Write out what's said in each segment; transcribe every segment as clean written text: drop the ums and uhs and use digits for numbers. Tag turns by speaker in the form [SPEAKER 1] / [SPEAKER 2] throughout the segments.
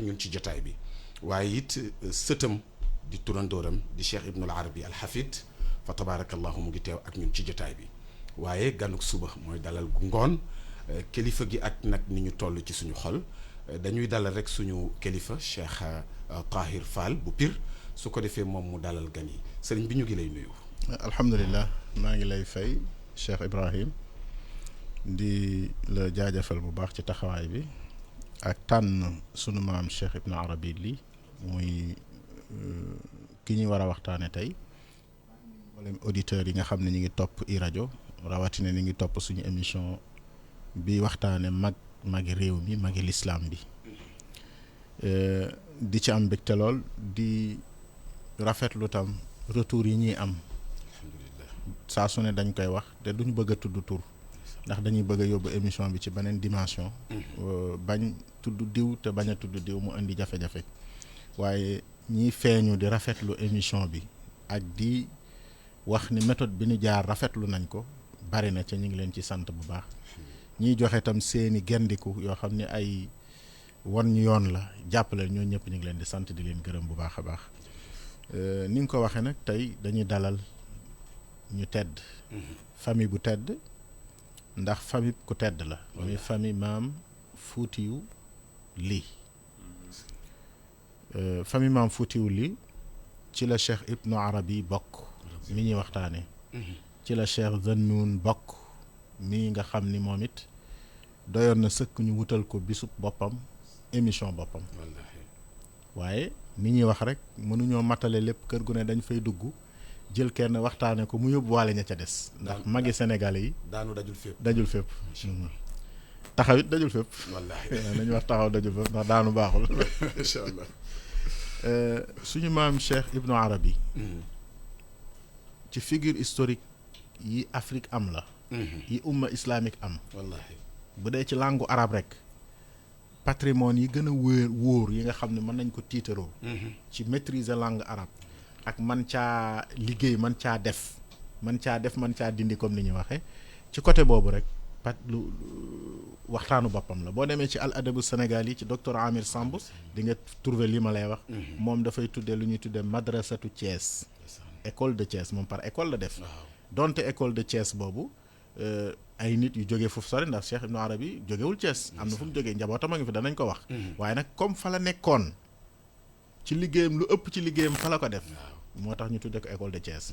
[SPEAKER 1] ñun ci jotaay bi waaye it sëtam di turandooram di Cheikh Ibnul Arabi al Hafid fa tabarakallahu mu ngi teew ak ñun ci jotaay bi waaye ganuk suba mooy dalal gu ngoon kilifa gi ak nag ni ñu toll ci suñu xol dañuy dalal rek suñu kilifa Cheikh Tahir Fall bu Pire su ko defee moom mu dalal gan yi sëriñ bi ñu ngi lay nuyu.
[SPEAKER 2] alhamdulilah maa ngi lay fay Cheikh Ibrahim di la jaajëfal bu baax ci taxawaay bi ak tànn sunu maam Cheikh Ibn Arabi li muy ki ñuy war a waxtaane tey wala auditeurs yi nga xam ne ñu ngi topp i rajo rawatina ni ngi topp suñu émission bi waxtaane magi réew mi magi lislaam bi di ci am mbégte lool di rafetlu tam retour yi ñuy am saa su ne dañ koy wax te duñu bëgg a tudd tur ndax dañuy bëgg a yóbbu émission bi ci beneen dimension bañ tudd diw te bañ a tudd diw mu indi jafe-jafe waaye ñiy feeñu di rafetlu émission bi ak di wax ni méthode bi ñu jaar rafetlu nañ ko bari na ca ñu ngi leen ci sant bu baax ñiy joxe tam seeni gendiku yoo xam ne ay wan ñu yoon la jàppale ñoo ñëpp ñu ngi leen di sant di leen gërëm bu baax a baax ni nga ko waxee nag tey dañuy dalal ñu tedd famille bu tedd ndax famille ku tedd la muy famille maam Fuutiyu Li famille maam Fuutiyu Li ci la Cheikh Ibnu Arabi bokk mi ñuy waxtaane ci la Cheikh Zannuun bokk mi nga xam ni moom it doyoon na sëkk ñu wutal ko bisub boppam émission boppam waaye ni ñuy wax rek mënuñoo matale lépp kër gu ne dañ fay dugg jël kenn waxtaane ko mu yóbbuwaale ña ca des ndax magi Sénégalais yi
[SPEAKER 1] daanu
[SPEAKER 2] dajul fépp taxaw it dajul fépp wallaahi nañu wax taxaw dajul fépp ndax daanu baaxul
[SPEAKER 1] incha allah
[SPEAKER 2] suñu maam Cheikh Ibnu Arabi ci figure historique yi Afrique am la yi umma islamique am
[SPEAKER 1] wallaahi
[SPEAKER 2] bu dee ci langue arabe rek patrimoine yi gën a wóor yi nga xam ne mën nañ ko tiitaroo ci maîtriser langue arabe ak man caa liggéey man caa def man caa dindi comme ni ñuy waxee ci côté boobu rek lu waxtaanu boppam la boo demee ci al adabu Sénégal yi ci docteur Amir Samb di nga trouver li ma lay wax moom dafay tuddee lu ñuy tuddee madrasatu Thiès école de Thiès moom par école la def donte école de Thiès boobu ay nit yu jógee foofu sori ndax Cheikh Ibnu Arabi jógewul Thiès am na fu mu jógee njabootam a ngi fi danañ ko wax waaye nag comme fa la nekkoon ci liggéeyam lu ëpp ci liggéeyam fa la ko def moo tax ñu tuddee ko école de Thiès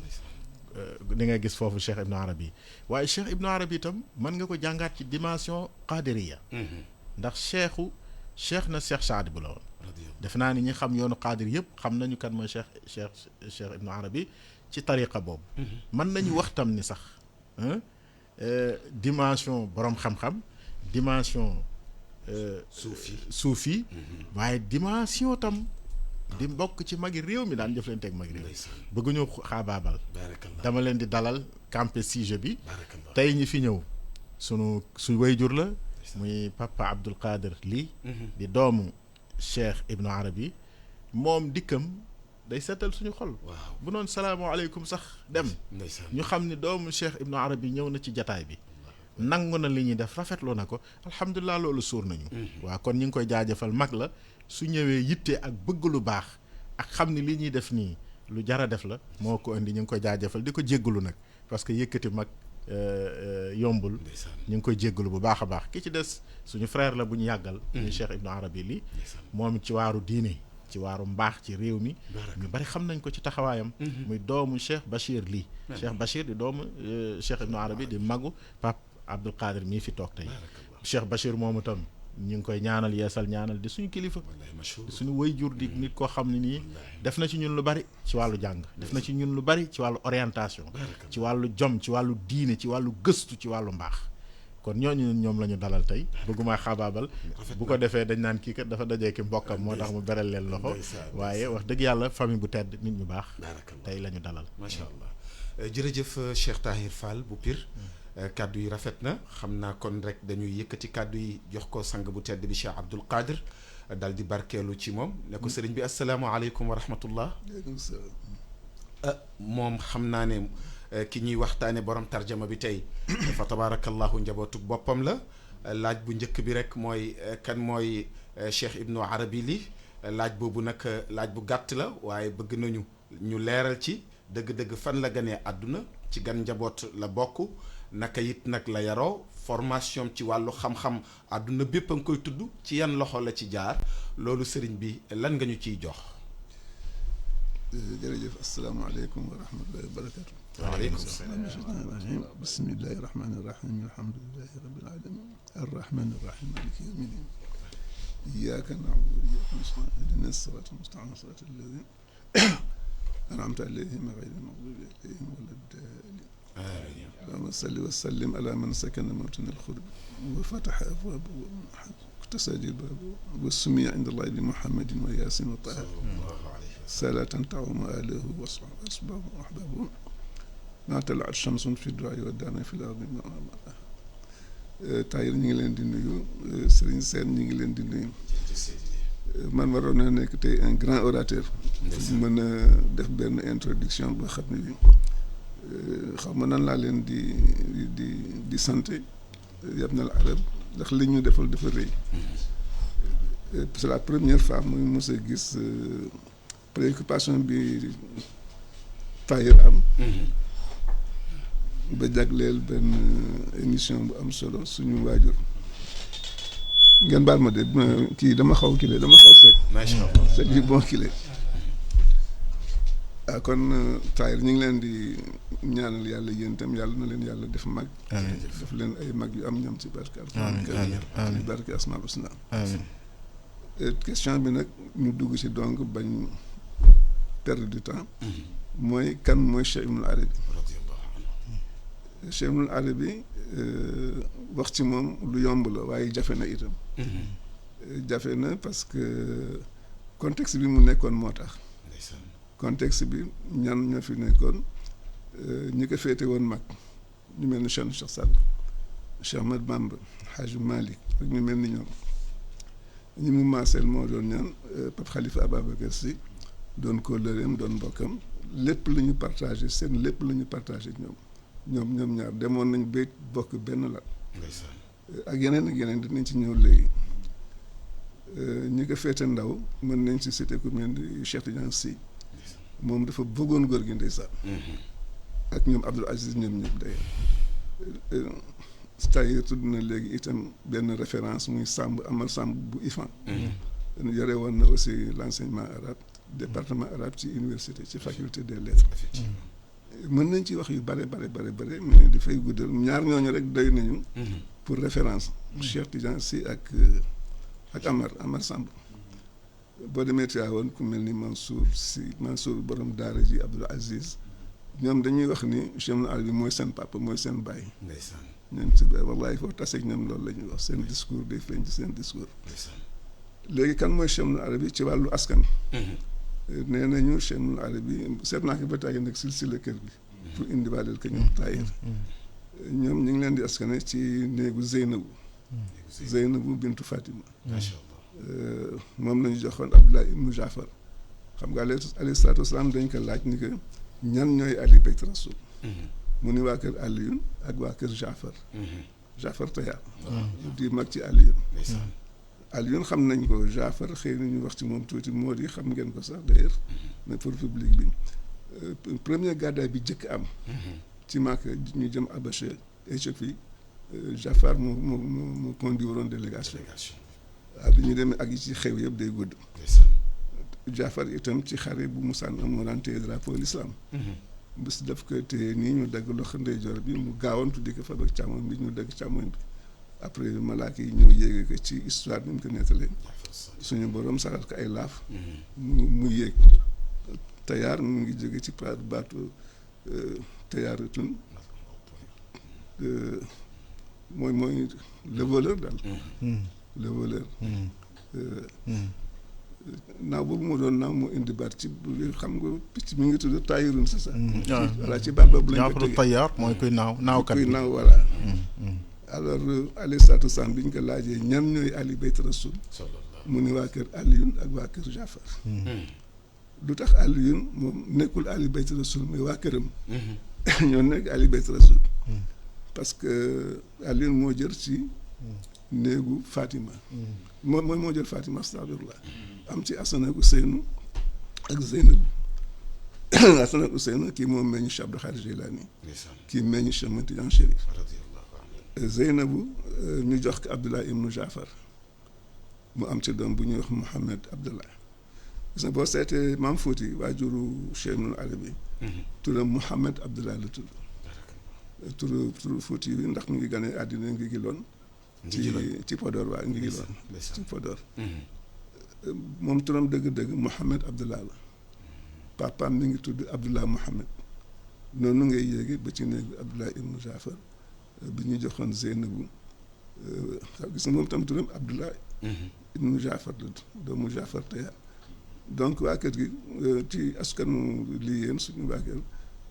[SPEAKER 2] di nga gis foofu Cheikh Ibnu Arabi waaye Cheikh Ibnu Arabi itam mën nga ko jàngaat ci dimension qadiriya ndax cheikh na Cheikh Saad bu la woon def naa ni ñi xam yoonu qadir yëpp xam nañu kan mooy Cheikh Ibnu Arabi ci tariqa boobu mën nañu wax tam ni sax dimension borom xam-xam dimension suufi waaye dimension tam di mbokk ci magi réew mi daan jëflante ak magi réew bëgguñu xaabaabal dama leen di dalal campé sujet bi tey ñi fi ñëw su wayjur la muy papa Abdul Qadir Li di doomu Cheikh Ibnu Arabi moom dikkam day seetal suñu xol bu noonu salaamaaleykum sax dem ñu xam ni doomu Cheikh Ibnu Arabi ñëw na ci jataay bi nangu na li ñuy def rafetlu na ko alhamdulilah loolu suur nañu waaw kon ñu ngi koy jaajëfal mag la su ñëwee yitte ak bëgg lu baax ak xam ni li ñuy def nii lu jara def la moo ko indi ñu ngi koy jaajëfal di ko jéggalu nag parce que yëkkati mag yombul ñu ngi koy jéggalu bu baax a baax ki ci des suñu frère la bu ñu yàggal muy Cheikh Ibnu Arabi li moom ci waaru diine ci waaru mbaax ci réew mi ñu bari xam nañ ko ci taxawaayam muy doomu Cheikh Bachir Li Cheikh Bachir di doomu Cheikh Ibnu Arabi di magu Pape Abdul Qadir mii fi toog tey Cheikh Bachir moomu itam ñu ngi koy ñaanal yeesal ñaanal di suñu kilifa di suñu waajur di nit koo xam ne nii def na ci ñun lu bari ci wàllu jàng def na ci ñun lu bari ci wàllu orientation ci wàllu jom ci wàllu diine ci wàllu gëstu ci wàllu mbaax kon ñooñu ñoom la ñu dalal tey bëgguma xaabaabal bu ko defee dañ naan kii kat dafa dajee ki mbokkam moo tax mu beral leen loxo waaye wax dëgg yàlla famille bu tedd nit ñu baax tey la ñu dalal
[SPEAKER 1] macha allah jërëjëf Cheikh Tahir Fall bu Pire kàddu yi rafet na xam naa kon rek dañuy yëkkati kàddu yi jox ko sang bu tedd bi Cheikh Abdul Qadir dal di barkeelu ci moom ne ko sëriñ bi asalaamaaleykum wa rahmatullah moom xam naa ne ki ñuy waxtaane borom tarjama bi tey fa tabaarakallahu njabootug boppam la laaj bu njëkk bi rek mooy kan mooy Cheikh Ibnu Arabi li laaj boobu nag laaj bu gàtt la waaye bëgg nañu ñu leeral ci dëgg-dëgg fan la ganee àdduna ci gan njaboot la bokk naka it nag la yaroo formation ci wàllu xam-xam àdduna bépp a nga koy tudd ci yan loxo la ci jaar loolu sëriñ bi lan nga ñu ciy jox.
[SPEAKER 3] jërëjëf asalaamaaleykum wa rahmatullahi wa barakatu.
[SPEAKER 1] waaleykum salaam.
[SPEAKER 3] bismillahi rahmaani rahim alhamdulilahi rabbil alamin arrahmani rahim maliki yawmi din iyyaka na'budu wa iyyaka nasta'in ihdina sirata mustaqima sirata alladhina an'amta alayhim ghayril maghdubi alayhim waladdallin آمين. اللهم صل وسلم على من سكن موطن الخلد وفتح أبوابه واكتسج بابه والسمي عند الله بمحمد وياسين وطه صلاة تعم آله وأصحابه وأحبابه ما طلعت الشمس في الدعاء والدعاء في الأرض Tahir ñu ngi leen di nuyu Serigne Sène ñu ngi leen di nuyu man waroon na nekk tey un grand orateur mën a def benn introduction boo xam ne bi xaw ma nan laa leen di sant yab na la arab ndax li ñu defal dafa rëy c'est la première fois muy mos a gis préoccupation bi Tahir am ba jagleel benn émission bu am solo suñu waajur ngeen baal ma de kii dama xaw kile dama xaw sec sec bi bon kile kon Tahir ñu ngi leen di ñaanal yàlla yéen itam yàlla na leen yàlla def mag def leen ay mag yu am ñam ci barke alxuraan ci barke asmaul husna question bi nag ñu dugg ci donc bañ perdre du temps mooy kan mooy Cheikh Ibnul Arabi Cheikh Ibnul Arabi wax ci moom lu yomb la waaye jafe na itam jafe na parce que contexte bi mu nekkoon moo tax contexte bi ñan ñoo fi nekkoon ñi ko féete woon mag ñu mel ni Cheikh Saad Cheikh Ahmad Bamba Hadj Malick ak ñu mel ni ñoom ñi mu maaseel moo doon ñaan Pape Khalifa Ababacar Sy doon kóllëreem doon mbokkam lépp lu ñu partagé seen lépp lu ñu partagé ñoom ñaar demoon nañ ba bokk benn la ak yeneen dinañ ci ñëw léegi ñi ko féete ndaw mën nañ ci cité ku mel ni Cheikh Tidiane Sy moom dafa bëggoon góor gi ndeysaan ak ñoom Abdoul Aziz ñoom ñëpp day Tahir tudd na léegi itam benn référence muy Amar Samb bu IFAN yore woon na aussi l'enseignement arabe département arabe ci université ci faculté des lettres mën nañ ci wax yu bare mais dafay guddal ñaar ñooñu rek doy nañu pour référence Cheikh Tidiane Sy ak Amar Samb boo demee Tiwaawan ku mel ni Mansour borom daara ji Abdoul Aziz ñoom dañuy wax ni Cheikh Ibnul Arabi mooy seen papa mooy seen baay ñoom ci wallahi foofu taseeg ñoom loolu la ñuy wax seen discours day feeñ ci seen discours léegi kan mooy Cheikh Ibnul Arabi ci wàllu askan nee nañu Cheikh Ibnul Arabi seet naa ko ba tàyyi nag silsila kër bi pour indiwaaleel ko ñoom Tahir ñoom ñu ngi leen di askane ci néegu Zeynabu bintu Fatima moom lañu joxoon Abdullah ibnu Jaafar xam nga alayhi salaatu wasalaam dañ ko laaj ni que ñan ñooy Ali Bayt Rasul mu ni waa kër Aliyun ak waa kër Jaafar Tayaar di mag ci Aliyun xam nañ ko Jaafar xëy na ñu wax ci moom tuuti moo di xam ngeen ko sax d'ailleurs mais pour public bi premier gàddaay bi jëkk am ci Makka ñu jëm Abacha Éthiopie Jaafar mu conduire woon délégation waaw bi ñu demee ak yi ci xew yëpp day gudd Jaafar itam ci xare bu musaan am moo daan téye drapeau l'islam bés daf koy téye nii ñu dagg loxo ndeyjoor bi mu gaawantu di ko fab ak càmmoñ bi ñu dagg càmmoñ bi après malaaka yi ñëw yéege ko ci histoire bi mu ko nettalee suñu borom saxal ko ay laaf mu yéeg Tayaar mu ngi jóge ci baatu Tayaaratun mooy le voleur daal le voleur naaw boobu moo doon naaw moo indi baat ci xam nga picc mi ngi tudd Tahirun c'est ça voilà ci baat boobu lañ ko tegee
[SPEAKER 2] Tayaar mooy kuy naawkat
[SPEAKER 3] kuy naaw voilà alors alayhi salaatu wasalaam bi ñu ko laajee ñan ñooy Ali Bayt Rasul mu ni waa kër Aliyun ak waa kër Jaafar lu tax Aliyun moom nekkul Ali Bayt Rasul mais waa këram ñoo nekk Ali Bayt Rasul parce que Aliyun moo jër ci néegu Fatima. moo jël Fatima astafirullah am ci Asan ak Useynu ak Zeynabu. Asan ak Useynu kii moom meññ Cheikh Abdou Khadir Jilani kii meññ Cheikh Ahmad Tidiane Chérif. Zeynabu ñu jox ko Abdullah ibnu Jaafar mu am ci doom bu ñuy wax Mouhamed Abdullah. gis nga boo seetee Maam Fouti waajuru Cheikh Ibnul Arabi turam Mouhamed Abdullah la tudd. turu Fouti bi ndax mu ngi gane àddina ngi giloon ci Podor waa ngi giloon ci Podor. moom turam dëgg-dëgg Mouhamed Abdullah la. papaam mi ngi tudd Abdullah Mouhamed noonu ngay yéegi ba ci néegu Abdullah ibnu Jaafar bi ñu joxoon Zeynabu gis nga moom tam turam Abdullah ibnu Jaafar la doomu Jaafar Taya. donc waa kër gi ci askanu lii yéen suñu waa kër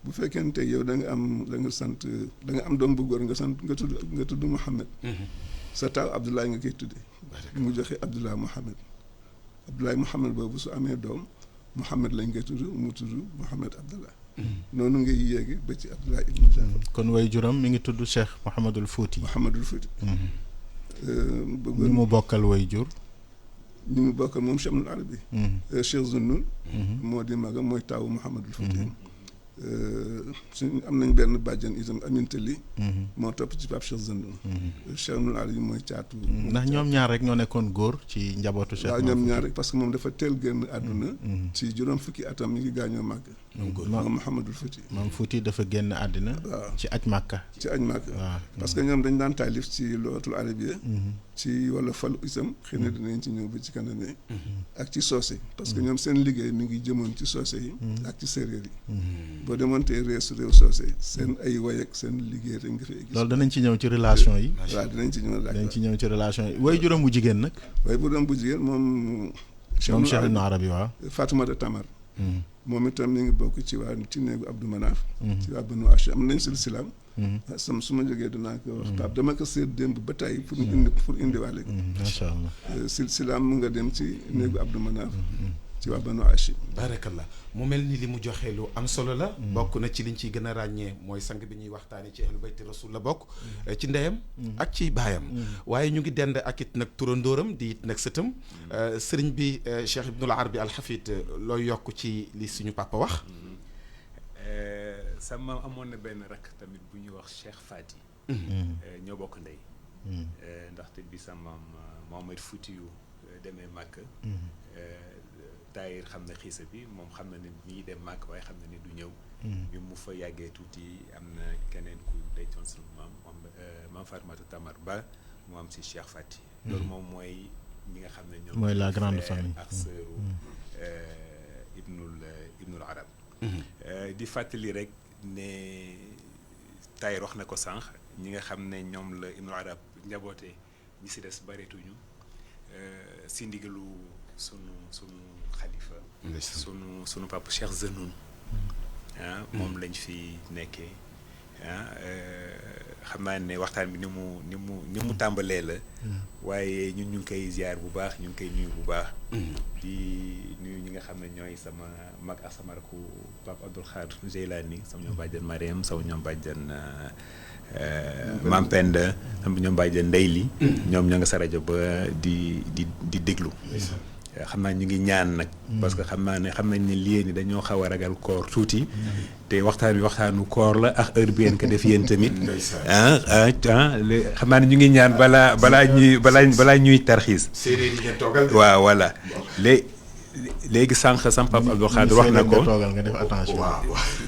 [SPEAKER 3] bu fekkente yow da nga am doom bu góor nga tudd Mouhamed. sa taaw Abdullah nga koy tuddee. mu joxe Abdullah Mouhamed boobu su amee doom Mouhamed lañ koy tudd mu tudd Mouhamed Abdullah. noonu ngay yéegi ba ci Abdullah ibnu Jaafar.
[SPEAKER 2] kon way juram mi ngi tudd Cheikh Mouhamadul Fouti. ñu mu bokkal way jur.
[SPEAKER 3] ñu mu bokkal moom Cheikh Ibnul Arabi. Cheikh Zunnun. moo di magam mooy taawu Mouhamadul Fouti. suñ am nañ benn bàjjan itam amintali moo topp ci Pape Cheikh Zunnun. Cheikh Ibnul Arabi mooy caatu.
[SPEAKER 2] ndax ñoom ñaar rek ñoo nekkoon góor ci njabootu Cheikh.
[SPEAKER 3] waaw ñoom ñaar rek parce que moom dafa teel génn àdduna. ci juróom fukki atam mi ngi gaañoo màgg. moom Mouhamadul Fouti.
[SPEAKER 2] moom Fouti dafa génn àddina.
[SPEAKER 3] waaw
[SPEAKER 2] ci aj Màkka.
[SPEAKER 3] waaw parce que ñoom dañ daan taalif ci lughatul arabiyya ci wala falu isam xëy na dinañ ci ñëw ba ci kanam ak ci soose parce que ñoom seen liggéey mi ngi jëmoon ci soose yi ak ci séeréer yi boo demoon tey réew soose seen ay way ak seen liggéey rek nga fay gis.
[SPEAKER 2] loolu danañ ci ñëw ci relation yi.
[SPEAKER 3] waaw dinañ ci ñëw
[SPEAKER 2] ci relation yi way juróom bu jigéen nag.
[SPEAKER 3] way juróom bu jigéen moom
[SPEAKER 2] Cheikh Ibnul Arabi waaw.
[SPEAKER 3] Fatoumata Tamar. moom itam mi ngi bokk ci néegu Abdou Manaf. ci waa Banu Hachim am nañ silsilaam. su ma jógee dinaa ko wax Pape dama ko seet démb ba tey pour indiwaale ko.
[SPEAKER 2] macha allah
[SPEAKER 3] silsilaam mu nga dem ci néegu Abdou Manaf. ci waa Banu Hachim.
[SPEAKER 1] barakallah mu mel ni li mu joxe lu am solo la. bokk na ci liñ ciy gën a ràññee mooy sang bi ñuy waxtaanee ci ahlu bayti rasul la bokk. ci ndeyam. ak ci baayam. waaye ñu ngi dend ak it nag turandóoram di it nag sëtam. sëriñ bi Cheikh Ibnul Arabi al Hafid looy yokk ci li suñu papa wax.
[SPEAKER 4] sa maam amoon na benn rakk tamit bu ñuy wax Cheikh Fati. ñoo bokk ndey. ndaxte bi sa maam Mohamed Foutiyou demee Màkk. Tahir xam na xiisa bi moom xam na ne mi ngi dem Màkk waaye xam na ne du ñëw. bi mu fa yàggee tuuti am na keneen ku dencoon sunu maam Fatoumata Tamar Ba mu am si Cheikh Fati. loolu moom mooy ñi nga xam ne ñoom.
[SPEAKER 2] mooy la grande famille
[SPEAKER 4] ak sëru Ibnul Arab. di fàttali rek ne Tahir wax na ko sànq ñi nga xam ne ñoom la Ibnul Arab njabootee ñi si des bareetuñu si ndigalu sunu xalifa sunu papa Cheikh Zenoun moom lañ fi nekkee xam naa ne waxtaan bi ni mu tàmbalee la waaye ñun ñu ngi koy ziar bu baax ñu ngi koy nuyu bu baax di nuyu ñi nga xam ne ñooy sama mag ak sama rakku Pape Abdoul Khadir Jeylani sama ñoom bàjjan Mariam sama ñoom bàjjan Mam Penda sama ñoom bàjjan Ndeyli ñoom ñoo nga sa rajo ba di déglu xam naa ñu ngi ñaan nag parce que xam nañ ne lii ni dañoo xaw a ragal koor tuuti te waxtaan bi waxtaanu koor la ak heure bi ngeen ko def yéen tamit xam naa ne ñu ngi ñaan balaa ñuy tarxiis
[SPEAKER 1] séeréer yi ngeen toogal
[SPEAKER 4] waaw voilà léegi sànq sam Papa Abdou Khadir wax na ko
[SPEAKER 2] nga def attention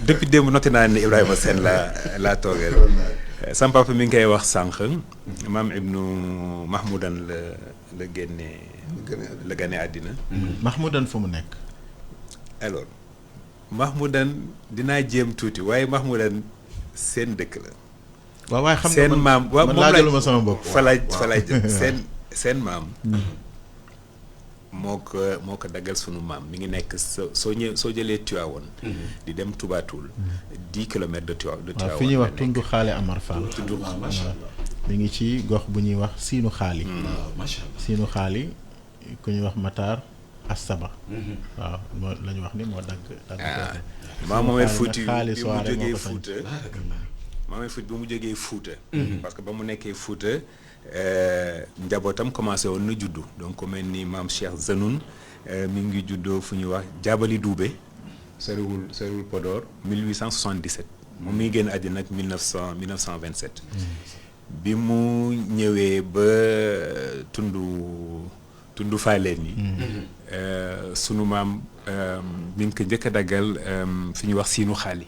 [SPEAKER 4] depuis démb noté naa ne Ibrahima Sène laa toogal sam papa mi ngi koy wax sànq maam Ibnu Mahmoudan la gane àddina
[SPEAKER 2] Mahmoudan fu mu nekk
[SPEAKER 4] alors Mahmoudan dinaa jéem tuuti waaye Mahmoudan seen dëkk la
[SPEAKER 2] waaw waaye xam nga
[SPEAKER 4] seen maam waaw
[SPEAKER 2] man laajaluma sama bopp
[SPEAKER 4] fa laay jëm seen maam moo ko daggal sunu maam mi ngi nekk soo jëlee Tivaouane di dem Touba Toul 10 kilomètres de Tivaouane
[SPEAKER 2] waaw fi ñuy wax tundu xaale Amar Fall mi ngi ci gox bu ñuy wax siinu xaali siinu xaali ku ñuy wax Matar Assaba waaw moo la ñu wax ni moo dagg
[SPEAKER 4] Maam Mohamed Fouti bi mu jógee Fouta parce que ba mu nekkee Fouta njabootam commencé woon na juddu donc ku mel ni maam Cheikh Zanoun mi ngi juddoo fu ñuy wax Jaabali Duube soriwul Podor 1877 moom mi ngi génn àddina nag 1927 bi mu ñëwee ba tundu Faaleen yi sunu maam mi ngi ko njëkk a daggal fi ñuy wax siinu xaali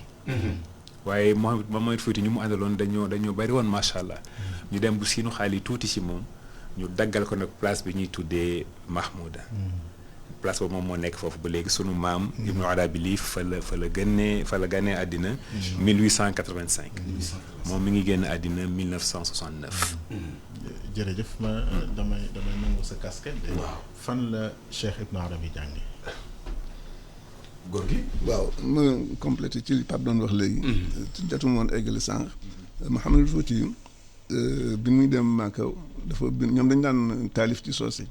[SPEAKER 4] waaye Mohamed Fouti ñu mu àndaloon dañoo bari woon macha allah ñu dem bu siinu xaali tuuti ci moom ñu daggal ko nag place bi ñuy tuddee Mahmouda place boobu moom moo nekk foofu ba léegi sunu maam Ibnu Arabi lii fa la gànnee àddina 1885 moom mi ngi génn àddina 1969
[SPEAKER 2] jërëjëf ma damay nangu sa casquette. waaw fan la Cheikh Ibnu Arabi jànge
[SPEAKER 1] góor gi.
[SPEAKER 3] waaw ma complété ci li Pape doon wax léegi. jotuma woon eggale sànq. Mouhamadou Fouti bi muy dem Màkka dafa ñoom dañ daan taalif ci soose.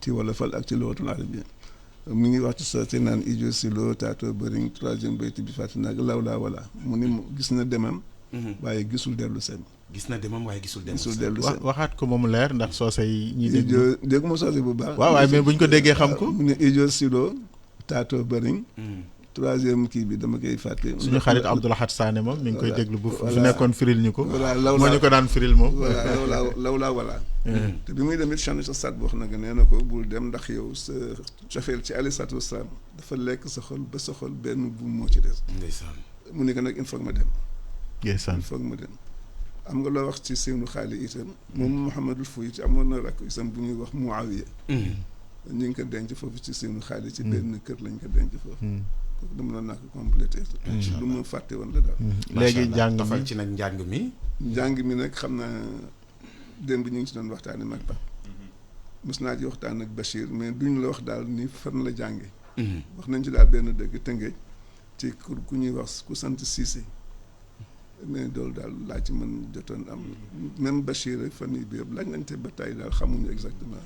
[SPEAKER 3] ci wolofal ak ci lugatul arabiyya mi ngi wax ci soose naan ijo silo taato bëriñ troisième bayti bi fàttali nag lawlaa wala mu ni gis na demam. waaye gisul dellu seen.
[SPEAKER 1] gis na demam waaye gisul dellu
[SPEAKER 3] seen.
[SPEAKER 2] waxaat ko moom leer ndax soose yi ñi
[SPEAKER 3] ijo dégg ma soose bu baax.
[SPEAKER 2] waaw waaye mais buñ ko déggee xam ko.
[SPEAKER 3] mu ne ijo silo taato bëriñ. troisième kii bi dama koy fàtte.
[SPEAKER 2] suñu xarit Abdoul Ahad Sané moom mi ngi koy déglu bu fi nekkoon firil ñu ko.
[SPEAKER 3] voilà
[SPEAKER 2] moo ñu ko daan firil moom.
[SPEAKER 3] voilà lawlaa wala. te bi muy dem it change sa sat wax na nga nee na ko bul dem ndax yow sa cofeel ci alayhi salaatu wasalaam dafa lekk sa xol ba sa xol benn buum moo ci des.
[SPEAKER 1] ndeysaan
[SPEAKER 3] mu ne ko nag il faut ma dem.
[SPEAKER 2] ndeysaan
[SPEAKER 3] il faut ma dem. am nga loo wax ci seenu xaali itam. moom Mouhamadul Fouti amoon na rakk itam bu ñuy wax Muawiya. ñu ngi ko denc foofu ci seenu xaali ci benn kër lañ ko denc foofu. dama doon naa ko complété. lu ma fàtte woon la daal.
[SPEAKER 2] léegi njàng mi
[SPEAKER 1] tafal ci nag njàng mi.
[SPEAKER 3] njàng mi nag xam naa démb ñu ngi ci doon waxtaanee mag ba. mos naa ci waxtaan ak Bachir mais duñ la wax daal ni fan la jànge wax nañ ci daal benn dëgg Tëngéej ci ku ñuy wax ku sant Cissé mais loolu daal laa ci mën jotoon am même Bachir ak famille bi yëpp laaj nañ te ba tey daal xamuñu exactement.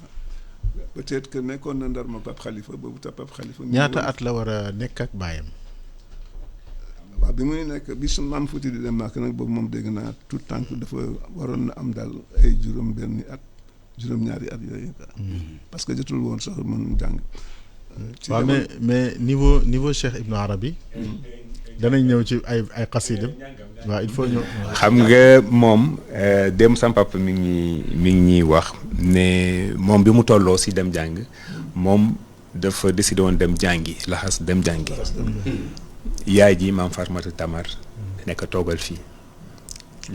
[SPEAKER 3] peut-être que nekkoon na ndar ma Pape Khalifa boobu ta Pape Khalifa.
[SPEAKER 2] ñaata at la war a nekk ak baayam.
[SPEAKER 3] waaw bi muy nekk bi su maam Fouti di dem Màkka nag boobu moom dégg naa tout tànk dafa waroon na am daal ay juróom-benni at juróom-ñaari at yooyu. parce que jotul woon sax mën jàng.
[SPEAKER 2] waaw mais niveau Cheikh Ibnu Arabi. danañ ñëw ci ay xasidam waaw il faut ñëw.
[SPEAKER 4] xam nga moom dem sam papa mi ngi ñuy wax ne moom bi mu tolloo si dem jàng moom dafa décidé woon dem jàngi laxas dem jàngi. yaay ji maam Fatmata Tamar nekk toogal fii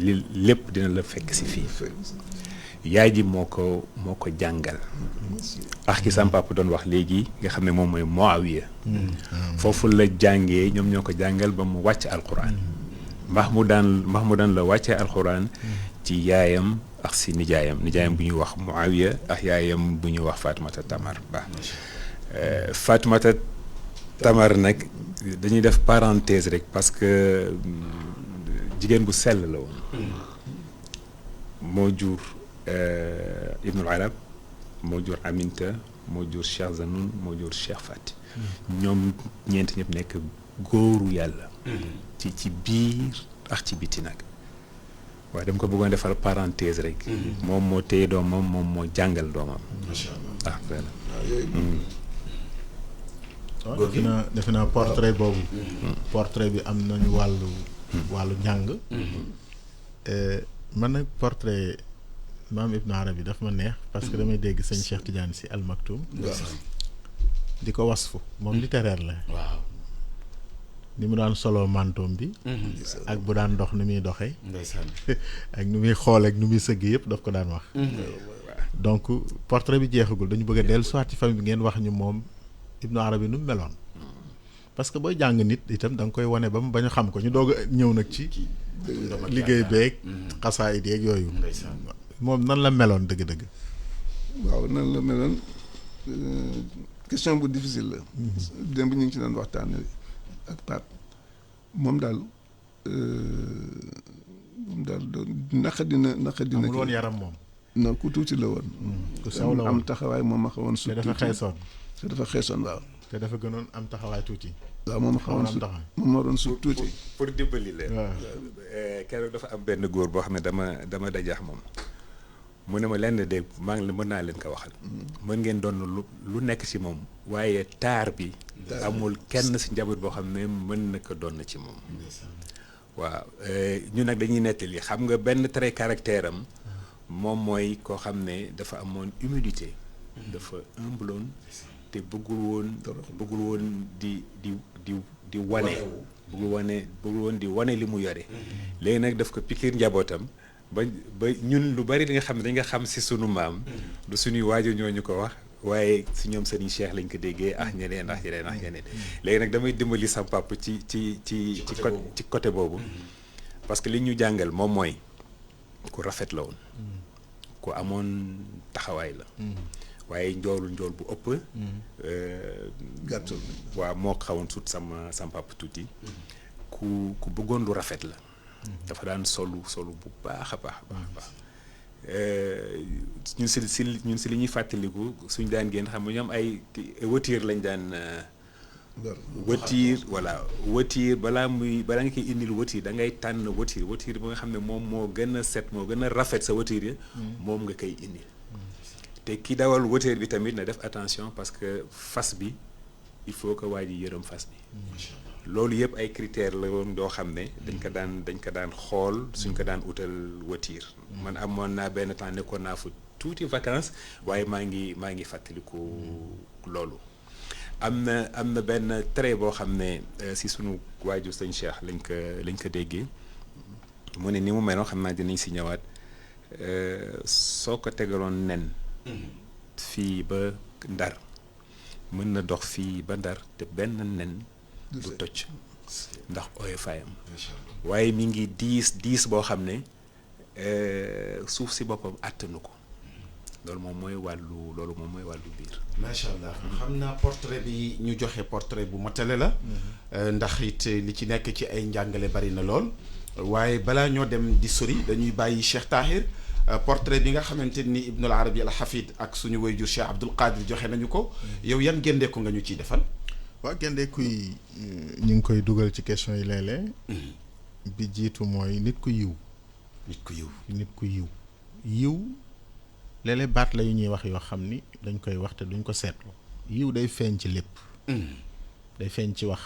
[SPEAKER 4] li lépp dina la fekk si fii yaay ji moo ko jàngal ak ki sam papa doon wax léegi nga xam ne moom mooy Muawiya foofu la jàngee ñoom ñoo ko jàngal ba mu wàcc alquran Mahmoudan la wàccee alquran ci yaayam ak si nijaayam bu ñuy wax Muawiya ak yaayam bu ñuy wax Fatmata Tamar ba Fatmata Tamar nag dañuy def parenthèse rek parce que jigéen bu sell la woon moo jur Ibnul Arab moo jur Aminta moo jur Cheikh Zanoun moo jur Cheikh Fati ñoom ñeent ñëpp nekk góoru yàlla ci biir ak ci biti nag waaye dama ko bëggoon defal parenthèse rek moom moo téye doomam moom moo jàngal doomam
[SPEAKER 2] defe naa portrait boobu portrait bi am nañu wàllu njàng man nag portrait maam Ibnu Arabi daf ma neex parce que damay dégg sëñ Cheikh Tidiane Sy Al Maktoum di ko wasfu moom littéraire la
[SPEAKER 1] waaw
[SPEAKER 2] ni mu daan solo mantoom bi ak bu daan dox ni muy doxee ak nu muy xool ak nu muy sëgg yëpp daf ko daan wax donc portrait bi jeexagul dañu bëgg a dellu soit ci famille bi ngeen wax ñu moom Ibnu Arabi nu mu meloon parce que booy jàng nit itam da nga koy wane ba mu bañ a xam ko ñu doog a ñëw nag ci liggéey beeg xasaayid yeeg yooyu moom nan la meloon dëgg-dëgg.
[SPEAKER 3] waaw nan la meloon question bu difficile la. démb ñu ngi ci doon waxtaanee ak Pape moom daal naqadina.
[SPEAKER 2] amul woon yaram moom.
[SPEAKER 3] non ku tuuti la woon.
[SPEAKER 2] ku sew la woon
[SPEAKER 3] am taxawaay moom ma xawoon.
[SPEAKER 2] te dafa xeesoon.
[SPEAKER 3] te dafa xeesoon waaw.
[SPEAKER 2] te dafa gënoon am taxawaay tuuti.
[SPEAKER 3] waaw moom ma xawoon su moom moo doon suuf tuuti.
[SPEAKER 4] pour dimbali leen. keroog dafa am benn góor boo xam ne dama dajax moom mu ne ma lenn de maa ngi mën naa leen ko waxal. mën ngeen doon lu nekk ci moom waaye taar bi amul kenn ci njaboot boo xam ne mën na ko doon ci moom. waaw ñu nag dañuy nettali xam nga benn trait caractère am moom mooy koo xam ne dafa amoon humilité. dafa humbloon te bëggul woon di wane. bëggul woon di wane li mu yore. léegi nag daf ko pikiir njabootam ba ñun lu bari li nga xam ne dañ nga xam ci sunu maam. du suñuy waajur ñoo ñu ko wax waaye ci ñoom Serigne Cheikh lañ ko déggee ñeneen ñeneen. léegi nag damay dimbali sam papa ci côté boobu. parce que li ñu jàngal moom mooy ku rafet la woon. ku amoon taxawaay la. waaye njool bu ëpp.
[SPEAKER 3] gàttul.
[SPEAKER 4] waaw moo xawoon sut sama papa tuuti. ku bëggoon lu rafet la. dafa daan solu bu baax a baax. ñun si li ñuy fàttaliku suñ daan génn xam nga ñoom ay watiir lañ daan. watiir voilà watiir balaa nga koy indil watiir da ngay tànn watiir ba nga xam ne moom moo gën a set moo gën a rafet sa watiir ya moom nga koy indil. te ki dawal watiir bi tamit na def attention parce que fas bi il faut que waa ji yërëm fas bi. loolu yëpp ay critères la woon yoo xam ne dañ ko daan xool suñ ko daan utal watiir. man amoon naa benn temps nekkoon naa fa tuuti vacances waaye maa ngi fàttaliku loolu. am na benn trait boo xam ne si sunu waajur sëñ Cheikh lañ ko déggee mu ne ni mu meloon xam naa dinañ si ñëwaat soo ko tegaloon nen. fii ba Ndar mën na dox fii ba Ndar te benn nen. du toj ndax oyofaayam waaye mi ngi diis boo xam ne suuf si boppam àttanu ko loolu moom mooy wàllu biir.
[SPEAKER 1] macha allah xam naa portrait bi ñu joxe portrait bu matale la. ndax it li ci nekk ci ay njàngale bari na lool. waaye balaa ñoo dem di sori dañuy bàyyi Cheikh Tahir portrait bi nga xamante ni Ibnul Arabi al Hafid ak suñu wayjur Cheikh Abdoul Qadir joxe nañu ko yow yan géndeeku nga ñu ciy defal.
[SPEAKER 2] waaw gendeeku yi ñu ngi koy dugal ci question yi léeg-léeg bi jiitu mooy nit ku yiw yiw léeg-léeg baat la yu ñuy wax yoo xam ni dañ koy wax te duñ ko seetlu yiw day feeñ ci lépp day feeñ ci wax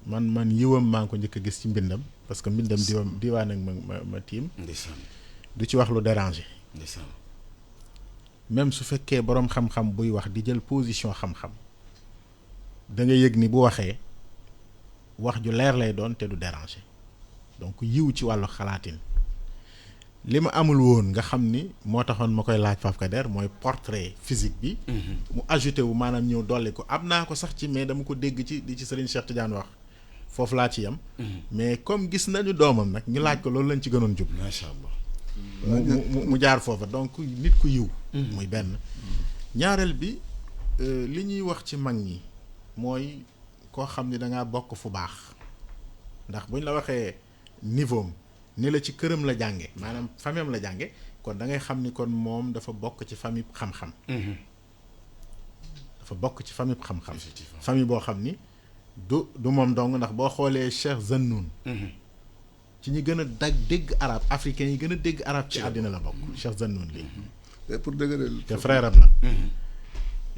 [SPEAKER 2] man yiwam maa ngi ko njëkk a gis ci mbindam parce que mbindam diwaan ak ma tiim du ci wax lu déranger même su fekkee boroom xam-xam buy wax di jël position xam-xam da nga yëg ni bu waxee wax ju leer lay doon te du déranger donc yiw ci wàllu xalaatin li ma amul woon nga xam ni moo taxoon ma koy laaj Pape Kader mooy portrait physique bi mu ajouté wu maanaam ñëw dolli ko am naa ko sax ci mais dama ko dégg ci li ci Serigne Cheikh Tidiane wax foofu laa ci yam mais comme gis nañu doomam nag ñu laaj ko loolu lañ ci gënoon jub
[SPEAKER 1] macha allah
[SPEAKER 2] mu jaar foofa donc nit ku yiw muy benn ñaareel bi li ñuy wax ci mag ñi mooy koo xam ni dangaa bokk fu baax ndax buñ la waxee niveau am ni la ci këram la jànge maanaam famille am la jànge kon da ngay xam ni kon moom dafa bokk ci famille xam-xam famille boo xam ni du moom dong ndax boo xoolee Cheikh Zannoun ci ñi gën a dégg arab africain yi gën a dégg arab ci àddina la bokk Cheikh Zannoun lii
[SPEAKER 3] pour dëgëral
[SPEAKER 2] te frère am la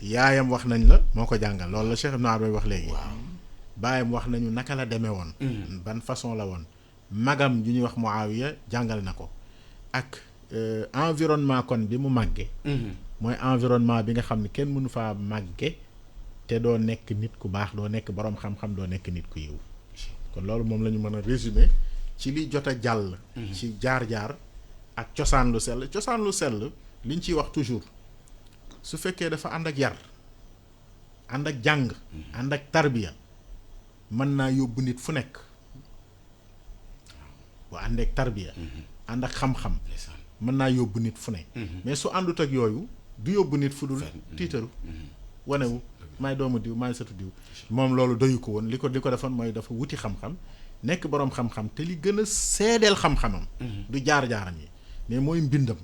[SPEAKER 2] yaayam wax nañ la moo ko jàngal loolu la Cheikh Ibn Arabi wax léegi baayam wax nañu naka la demee woon ban façon la woon magam ju ñuy wax Muawiya jàngal na ko ak environnement kon bi mu màgge mooy environnement bi nga xam ne kenn mënu faa màgge te doo nekk nit ku baax doo nekk boroom xam-xam doo nekk nit ku yiw kon loolu moom la ñu mën a résumer ci li jot a jàll ci jaar-jaar ak cosaan lu sell liñ ciy wax toujours su fekkee dafa ànd ak yar ànd ak jàng ànd ak tarbiya mën naa yóbbu nit fu nekk bu ànd ak tarbiya ànd ak xam-xam mën naa yóbbu nit fu nekk mais su àndut ak yooyu du yóbbu nit fu dul tiitaru wanewu maay doomu diw maay sëtu diw moom loolu doyu ko woon li ko defoon mooy dafa wuti xam-xam nekk boroom xam-xam te li gën a seedeel xam-xamam du jaar-jaaram yi mais mooy mbindam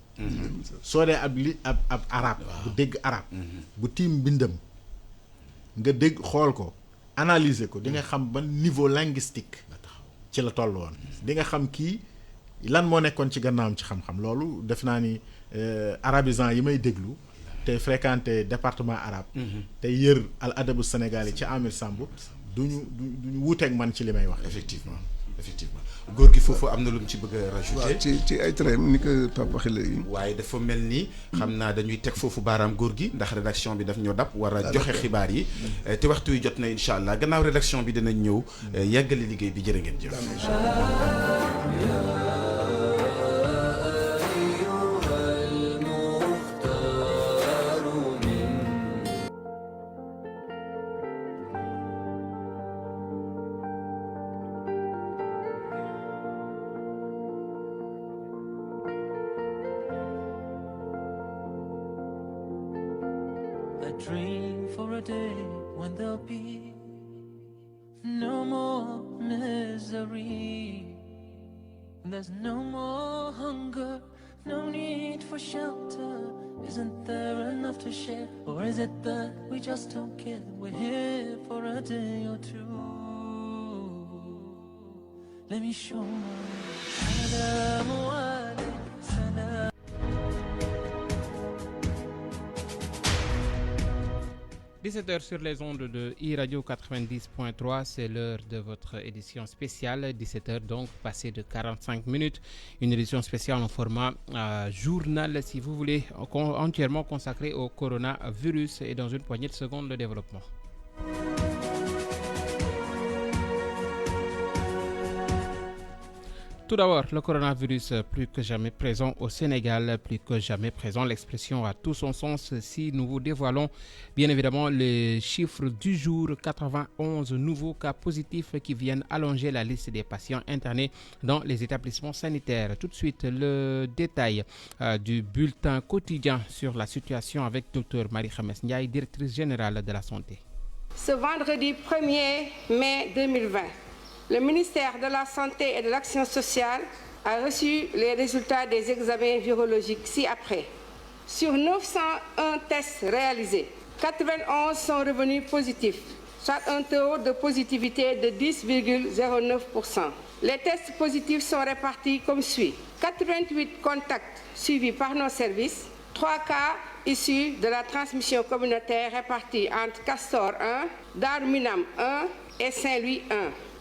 [SPEAKER 2] soo dee ab arab bu dégg arab bu tiim mbindam nga dégg xool ko analyser ko di nga xam ban niveau linguistique ci la toll woon di nga xam kii lan moo nekkoon ci gannaawam ci xam-xam loolu def naa ni arabisant yi may déglu te fréquenté département arabe te yër al adabu sénégal yi ci Amir Samb duñu wuuteeg man ci li may wax.
[SPEAKER 1] effectivement góor gi foofu am na lu mu ci bëgg a rajouter.
[SPEAKER 3] ci ay traits ni ko Pape waxee léegi.
[SPEAKER 1] waaye dafa mel ni xam naa dañuy teg foofu baaraam góor gi ndax rédaction bi daf ñoo dab war a joxe xibaar yi te waxtu wi jot na incha allah gannaaw rédaction bi dinañ ñëw yeggali liggéey bi jërë ngeen jëf.
[SPEAKER 5] Dream for a day when there'll be no more misery. There's no more hunger, no need for shelter. Isn't there enough to share? Or is it that we just don't care? We're here for a day or two. Let me show you. Salam alaikum, salam.
[SPEAKER 6] – 17h sur les ondes de iRadio 90.3, c'est l'heure de votre édition spéciale. 17h donc, passé de 45 minutes. Une édition spéciale en format journal, si vous voulez, entièrement consacrée au coronavirus et dans une poignée de secondes, le développement. Tout d'abord, le coronavirus plus que jamais présent au Sénégal, plus que jamais présent. L'expression a tout son sens si nous vous dévoilons bien évidemment les chiffres du jour. 91 nouveaux cas positifs qui viennent allonger la liste des patients internés dans les établissements sanitaires. Tout de suite, le détail du bulletin quotidien sur la situation avec Dr Marie-Khames Ndiaye, directrice générale de la santé.
[SPEAKER 7] Ce vendredi 1er mai 2020, le ministère de la Santé et de l'Action sociale a reçu les résultats des examens virologiques ci-après. Sur 901 tests réalisés, 91 sont revenus positifs, soit un taux de positivité de 10,09%. Les tests positifs sont répartis comme suit. 88 contacts suivis par nos services, 3 cas issus de la transmission communautaire répartis entre Castor 1, Darminam 1 et Saint-Louis 1.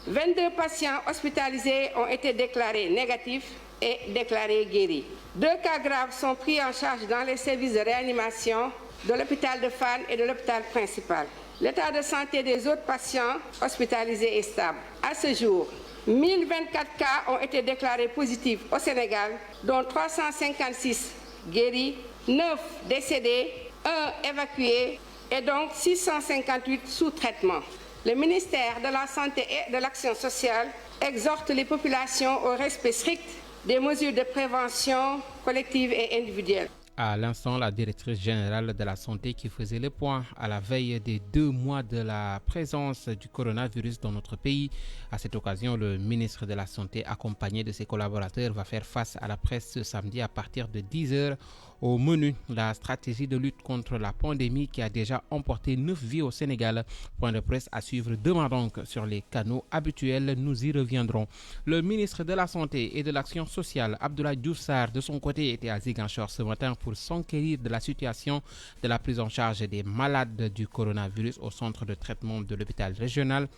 [SPEAKER 7] 22 patients hospitalisés ont été déclarés négatifs et déclarés guéris. 2 cas graves sont pris en charge dans les services de réanimation de l'hôpital de Fann et de l'hôpital principal. L'état de santé des autres patients hospitalisés est stable. À ce jour, 1024 cas ont été déclarés positifs au Sénégal, dont 356 guéris, 9 décédés, 1 évacué et donc 658 sous traitement. Le ministère de la Santé et de l'Action sociale exhorte les populations au respect strict des mesures de prévention collective et individuelle.
[SPEAKER 6] À l'instant, la directrice générale de la santé qui faisait le point à la veille des 2 mois de la présence du coronavirus dans notre pays. À cette occasion, le ministre de la Santé, accompagné de ses collaborateurs, va faire face à la presse ce samedi à partir de 10h. Au menu, la stratégie de lutte contre la pandémie qui a déjà emporté 9 vies au Sénégal. Point de presse à suivre demain donc sur les canaux habituels. Nous y reviendrons. Le ministre de la Santé et de l'Action sociale, Abdoulaye Diouf Sarr, de son côté, était à Ziguinchor ce matin pour s'enquérir de la situation de la prise en charge des malades du coronavirus au centre de traitement de l'hôpital régional.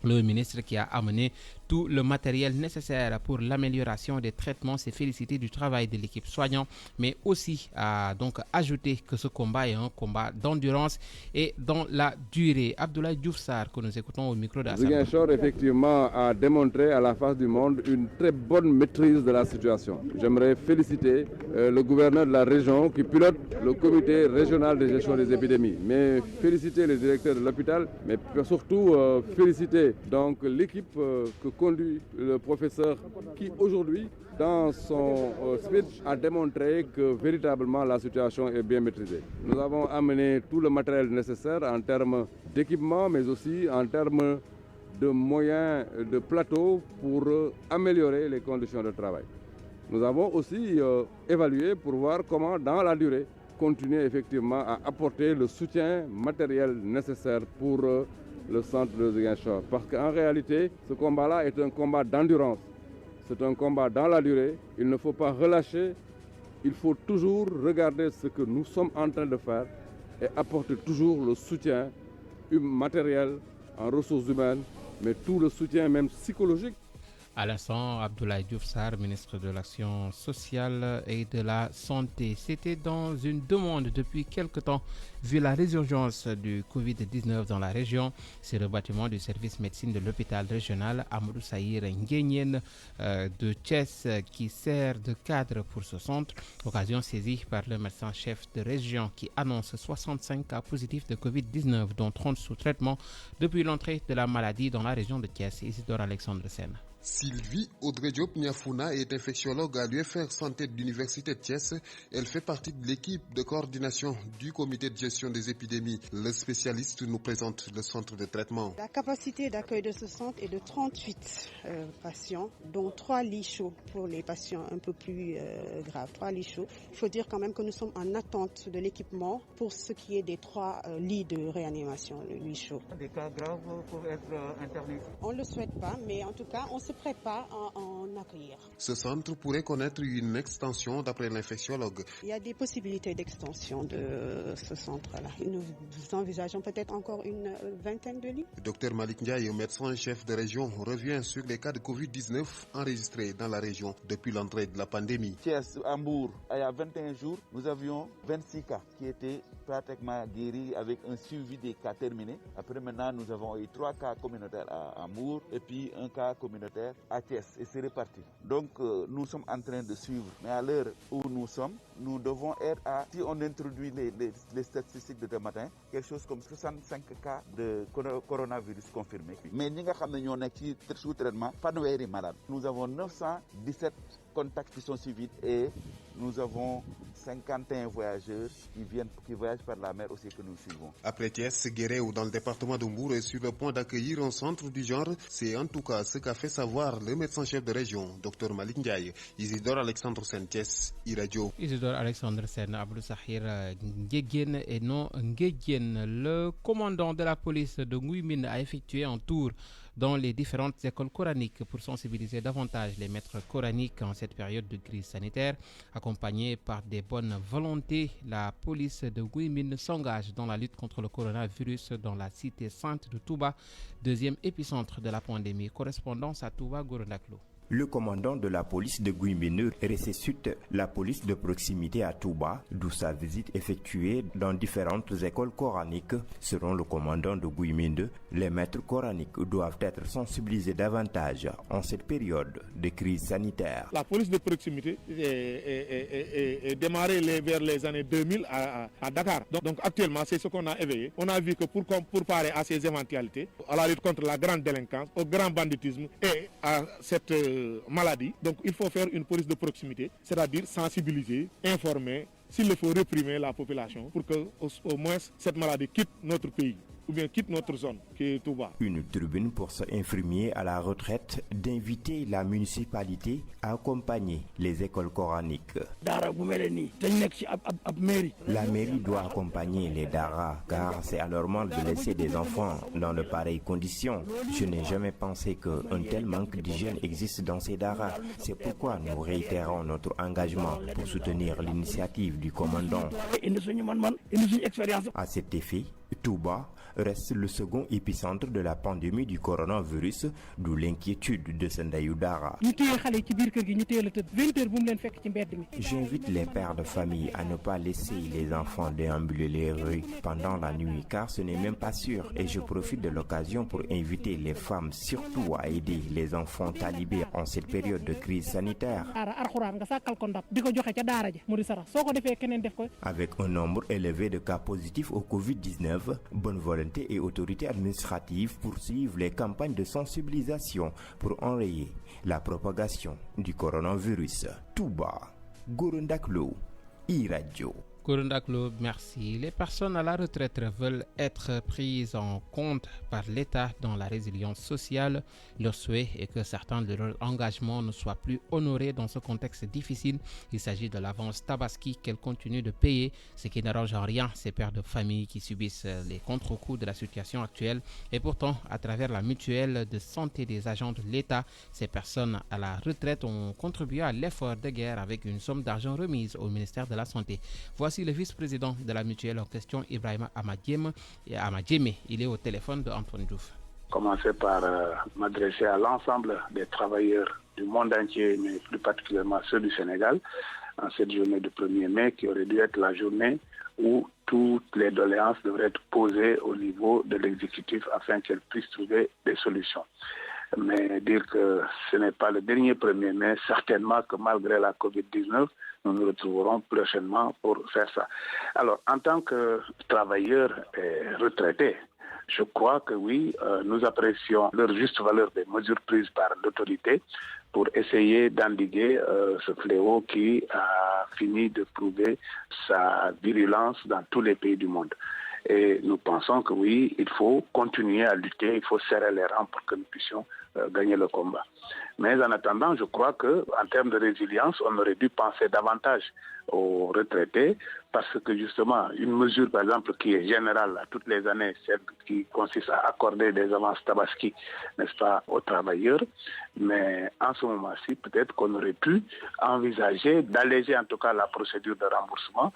[SPEAKER 6] Le ministre qui a amené tout le matériel nécessaire pour l'amélioration des traitements s'est félicité du travail de l'équipe soignante, mais aussi a donc ajouté que ce combat est un combat d'endurance et dans la durée. Abdoulaye Diouf Sarr, que nous écoutons au micro de Assane.
[SPEAKER 8] Ziguinchor, effectivement, a démontré à la face du monde une très bonne maîtrise de la situation. J'aimerais féliciter le gouverneur de la région qui pilote le comité régional de gestion des épidémies, mais féliciter le directeur de l'hôpital, mais surtout féliciter donc l'équipe que conduit le professeur qui aujourd'hui dans son speech a démontré que véritablement la situation est bien maîtrisée. Nous avons amené tout le matériel nécessaire en termes d'équipement mais aussi en termes de moyens de plateau pour améliorer les conditions de travail. Nous avons aussi évalué pour voir comment dans la durée continuer effectivement à apporter le soutien matériel nécessaire pour le centre de Ziguinchor. Parce qu'en réalité, ce combat-là est un combat d'endurance. C'est un combat dans la durée. Il ne faut pas relâcher. Il faut toujours regarder ce que nous sommes en train de faire et apporter toujours le soutien matériel, en ressources humaines, mais tout le soutien même psychologique.
[SPEAKER 6] À l'instant, Abdoulaye Diouf Sarr, ministre de l'Action sociale et de la Santé. C'était dans une demande depuis quelque temps, vu la résurgence du Covid-19 dans la région. C'est le bâtiment du service médecine de l'hôpital régional Amadou Saïr Nguyen de Thiès qui sert de cadre pour ce centre. Occasion saisie par le médecin-chef de région qui annonce 65 cas positifs de Covid-19, dont 30 sous traitement depuis l'entrée de la maladie dans la région de Thiès. Isidore Alexandre Sen.
[SPEAKER 9] Sylvie Audrey Diop Niafouna est infectiologue à l'UFR Santé de l'Université de Thiès. Elle fait partie de l'équipe de coordination du comité de gestion des épidémies. Le spécialiste nous présente le centre de traitement.
[SPEAKER 10] La capacité d'accueil de ce centre est de 38 patients, dont 3 lits chauds pour les patients un peu plus graves. 3 lits chauds. Il faut dire quand même que nous sommes en attente de l'équipement pour ce qui est des 3 lits de réanimation, le lit chaud.
[SPEAKER 11] Des cas graves peuvent être internés?
[SPEAKER 10] On ne le souhaite pas, mais en tout cas, on se prépare à en accueillir.
[SPEAKER 9] Ce centre pourrait connaître une extension d'après l'infectiologue.
[SPEAKER 10] Il y a des possibilités d'extension de ce centre-là. Nous envisageons peut-être encore une vingtaine de lits.
[SPEAKER 9] Dr Malik Ndiaye, médecin-chef de région, revient sur les cas de Covid-19 enregistrés dans la région depuis l'entrée de la pandémie.
[SPEAKER 11] Thiès, Hambourg, il y a 21 jours, nous avions 26 cas qui étaient pratiquement guéris avec un suivi des cas terminés. Après maintenant, nous avons eu 3 cas communautaires à Hambourg et puis un cas communautaire à Thiès et c'est réparti. Donc nous sommes en train de suivre. Mais à l'heure où nous sommes, nous devons être à, si on introduit les statistiques de ce matin, quelque chose comme 65 cas de coronavirus confirmés. Mais nous avons sous traitement, pas de malades. Nous avons 917 contacts qui sont suivis et nous avons 51 voyageurs qui voyagent par la mer aussi que nous suivons.
[SPEAKER 9] Après Thiès, Guéréo dans le département d'Hambourg est sur le point d'accueillir un centre du genre. C'est en tout cas ce qu'a fait savoir le médecin-chef de région, Dr Malik Ndiaye. Isidore Alexandre Sen, Thiès, iRadio.
[SPEAKER 6] Isidore Alexandre Sen, Abdou Sahir Nguyen et non Nguyen. Le commandant de la police de Nguyen a effectué un tour dans les différentes écoles coraniques pour sensibiliser davantage les maîtres coraniques en cette période de crise sanitaire. Accompagné par des bonnes volontés, la police de Nguyen s'engage dans la lutte contre le coronavirus dans la cité sainte de Touba, deuxième épicentre de la pandémie. Correspondance à Touba, Gourondaklo.
[SPEAKER 12] Le commandant de la police de Gouimbéneur ressuscite la police de proximité à Touba, d'où sa visite effectuée dans différentes écoles coraniques. Selon le commandant de Gouimbéneur, les maîtres coraniques doivent être sensibilisés davantage en cette période de crise sanitaire.
[SPEAKER 13] La police de proximité est démarrée vers les années 2000 à Dakar. Donc actuellement, c'est ce qu'on a éveillé. On a vu que pour parer à ces éventualités, à la lutte contre la grande délinquance, au grand banditisme et à cette maladie, donc il faut faire une police de proximité, c'est-à-dire sensibiliser, informer, s'il le faut réprimer la population pour que au moins cette maladie quitte notre pays ou bien quitte notre zone qui est Touba.
[SPEAKER 12] Une tribune pour ce infirmier à la retraite d'inviter la municipalité à accompagner les écoles coraniques. La mairie doit accompagner les daras car c'est alarmant de laisser des enfants dans de pareilles conditions. Je n'ai jamais pensé qu'un tel manque d'hygiène existe dans ces daras. C'est pourquoi nous réitérons notre engagement pour soutenir l'initiative du commandant. À cet effet, Touba reste le second épicentre de la pandémie du coronavirus, d'où l'inquiétude de Sendayou Dara. J'invite les pères de famille à ne pas laisser les enfants déambuler les rues pendant la nuit car ce n'est même pas sûr et je profite de l'occasion pour inviter les femmes surtout à aider les enfants talibés en cette période de crise sanitaire. Avec un nombre élevé de cas positifs au Covid-19, bonne volonté et autorités administratives poursuivent les campagnes de sensibilisation pour enrayer la propagation du coronavirus. Touba, Gourondaklo, iRadio.
[SPEAKER 6] Kourundaklo, merci. Les personnes à la retraite veulent être prises en compte par l'État dans la résilience sociale. Leur souhait est que certains de leurs engagements ne soient plus honorés dans ce contexte difficile. Il s'agit de l'avance Tabaski qu'elles continuent de payer, ce qui n'arrange en rien ces pères de famille qui subissent les contre-coups de la situation actuelle. Et pourtant, à travers la mutuelle de santé des agents de l'État, ces personnes à la retraite ont contribué à l'effort de guerre avec une somme d'argent remise au ministère de la Santé. Voici le vice-président de la mutuelle en question, Ibrahima Amadjeme. Il est au téléphone de Antoine Diouf.
[SPEAKER 14] Commencer par m'adresser à l'ensemble des travailleurs du monde entier, mais plus particulièrement ceux du Sénégal, en cette journée du 1er mai, qui aurait dû être la journée où toutes les doléances devraient être posées au niveau de l'exécutif afin qu'elles puissent trouver des solutions. Mais dire que ce n'est pas le dernier 1er mai, certainement que malgré la Covid-19, nous nous retrouverons prochainement pour faire ça. Alors, en tant que travailleurs et retraités, je crois que oui, nous apprécions leur juste valeur des mesures prises par l'autorité pour essayer d'endiguer ce fléau qui a fini de prouver sa virulence dans tous les pays du monde. Et nous pensons que oui, il faut continuer à lutter, il faut serrer les rangs pour que nous puissions gagner le combat. Mais en attendant, je crois qu'en termes de résilience, on aurait dû penser davantage aux retraités parce que justement, une mesure par exemple qui est générale à toutes les années, celle qui consiste à accorder des avances Tabaski, n'est-ce pas, aux travailleurs, mais en ce moment-ci, peut-être qu'on aurait pu envisager d'alléger en tout cas la procédure de remboursement,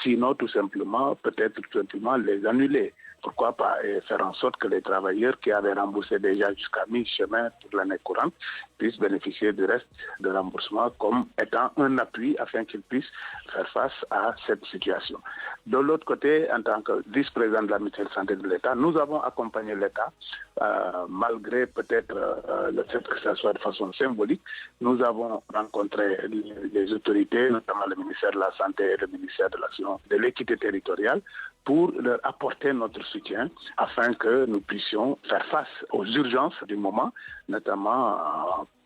[SPEAKER 14] sinon tout simplement, peut-être tout simplement les annuler. Pourquoi pas faire en sorte que les travailleurs qui avaient remboursé déjà jusqu'à mi-chemin pour l'année courante puissent bénéficier du reste de remboursement comme étant un appui afin qu'ils puissent faire face à cette situation. De l'autre côté, en tant que vice-président de la mutuelle santé de l'État, nous avons accompagné l'État malgré peut-être le fait que ça soit de façon symbolique. Nous avons rencontré les autorités, notamment le ministère de la Santé et le ministère de l'Équité territoriale, pour leur apporter notre soutien afin que nous puissions faire face aux urgences du moment, notamment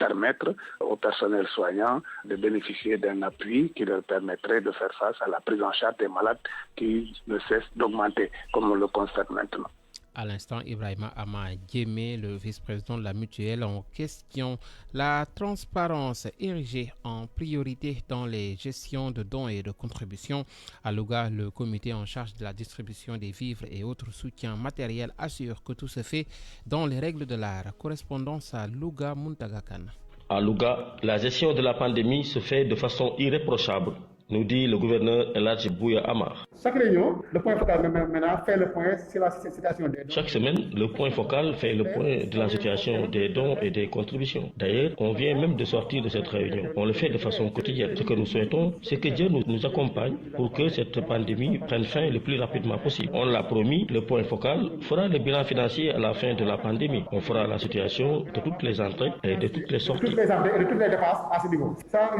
[SPEAKER 14] permettre au personnel soignant de bénéficier d'un appui qui leur permettrait de faire face à la prise en charge des malades qui ne cessent d'augmenter, comme on le constate maintenant.
[SPEAKER 6] À l'instant, Ibrahima Amadjeme, le vice-président de la mutuelle en question. La transparence érigée en priorité dans les gestions de dons et de contributions. À Louga, le comité en charge de la distribution des vivres et autres soutiens matériels assure que tout se fait dans les règles de l'art. Correspondance à Louga, Muntagakan.
[SPEAKER 15] À Louga, la gestion de la pandémie se fait de façon irréprochable, nous dit le gouverneur Eladji Bouya Amar.
[SPEAKER 16] Chaque réunion, le point focal maintenant fait le point sur la situation des dons.
[SPEAKER 15] Chaque semaine, le point focal fait le point de la situation des dons et des contributions. D'ailleurs, on vient même de sortir de cette réunion. On le fait de façon quotidienne. Ce que nous souhaitons, c'est que Dieu nous accompagne pour que cette pandémie prenne fin le plus rapidement possible. On l'a promis, le point focal fera le bilan financier à la fin de la pandémie. On fera la situation de toutes les entrées et de toutes les sorties.
[SPEAKER 16] Toutes les entrées et de toutes les dépenses à ce niveau. Ça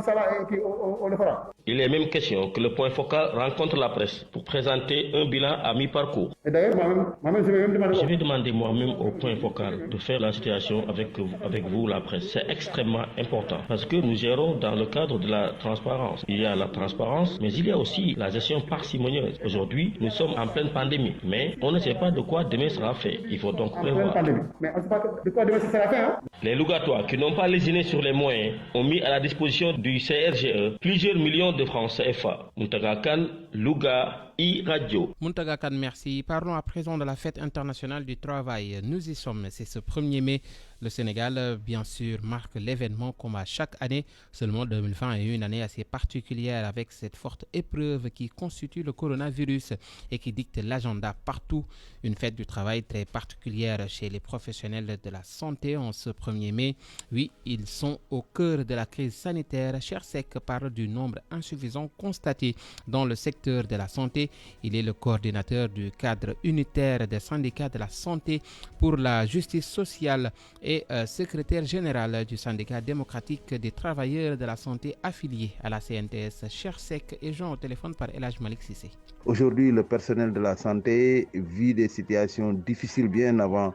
[SPEAKER 16] on le fera.
[SPEAKER 15] Il est même question que le point focal rencontre la presse pour présenter un bilan à mi-parcours.
[SPEAKER 16] Et d'ailleurs, moi-même,
[SPEAKER 15] je vais demander moi-même au point focal de faire la situation avec vous, la presse. C'est extrêmement important parce que nous gérons dans le cadre de la transparence. Il y a la transparence, mais il y a aussi la gestion parcimonieuse. Aujourd'hui, nous sommes en pleine pandémie, mais on ne sait pas de quoi demain sera fait. Il faut donc prévoir.
[SPEAKER 16] Mais on ne sait pas de quoi demain sera fait, hein?
[SPEAKER 15] Les Lougatois qui n'ont pas lésiné sur les moyens ont mis à la disposition du CRGE plusieurs millions de francs CFA. Muntagakan, Louga, Radio.
[SPEAKER 6] Muntagakan, merci. Parlons à présent de la fête internationale du travail. Nous y sommes, c'est ce 1er mai. Le Sénégal, bien sûr, marque l'événement comme à chaque année. Seulement 2020 est une année assez particulière avec cette forte épreuve qui constitue le coronavirus et qui dicte l'agenda partout. Une fête du travail très particulière chez les professionnels de la santé en ce 1er mai. Oui, ils sont au cœur de la crise sanitaire. Chersek parle du nombre insuffisant constaté dans le secteur de la santé. Il est le coordinateur du cadre unitaire des syndicats de la santé pour la justice sociale et secrétaire général du syndicat démocratique des travailleurs de la santé affilié à la CNTS. Chersek est joint au téléphone par Elhaj Malik Sissé.
[SPEAKER 17] Aujourd'hui, le personnel de la santé vit des situations difficiles bien avant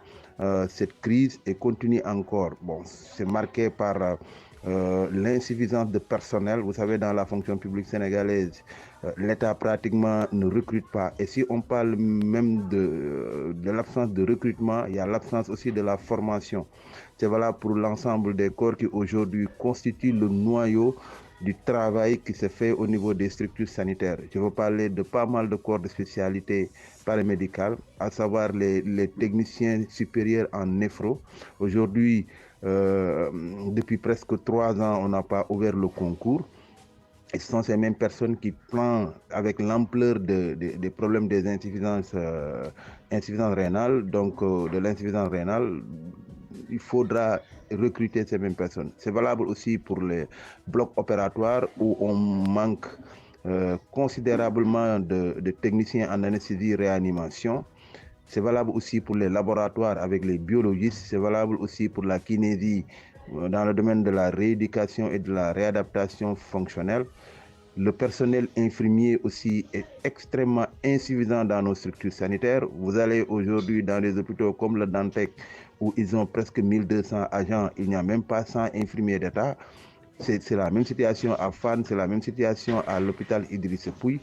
[SPEAKER 17] cette crise et continue encore. Bon, c'est marqué par l'insuffisance de personnel. Vous savez, dans la fonction publique sénégalaise, l'État pratiquement ne recrute pas. Et si on parle même de l'absence de recrutement, il y a l'absence aussi de la formation. C'est valable pour l'ensemble des corps qui aujourd'hui constituent le noyau du travail qui se fait au niveau des structures sanitaires. Je veux parler de pas mal de corps de spécialité paramédicales, à savoir les techniciens supérieurs en néphro. Aujourd'hui, depuis presque 3 ans, on n'a pas ouvert le concours. Et ce sont ces mêmes personnes qui planent avec l'ampleur des problèmes des insuffisances rénales. Donc, de l'insuffisance rénale, il faudra recruter ces mêmes personnes. C'est valable aussi pour les blocs opératoires où on manque considérablement de techniciens en anesthésie-réanimation. C'est valable aussi pour les laboratoires avec les biologistes. C'est valable aussi pour la kinésie dans le domaine de la rééducation et de la réadaptation fonctionnelle. Le personnel infirmier aussi est extrêmement insuffisant dans nos structures sanitaires. Vous allez aujourd'hui dans les hôpitaux comme le Dantec où ils ont presque 1200 agents, il n'y a même pas 100 infirmiers d'État. C'est la même situation à Fann, c'est la même situation à l'hôpital Idriss Pouye.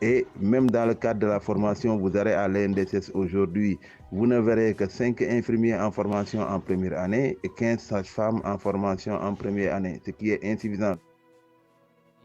[SPEAKER 17] Et même dans le cadre de la formation, vous allez à l'INDSS aujourd'hui, vous ne verrez que 5 infirmiers en formation en première année et 15 sages-femmes en formation en première année, ce qui est insuffisant.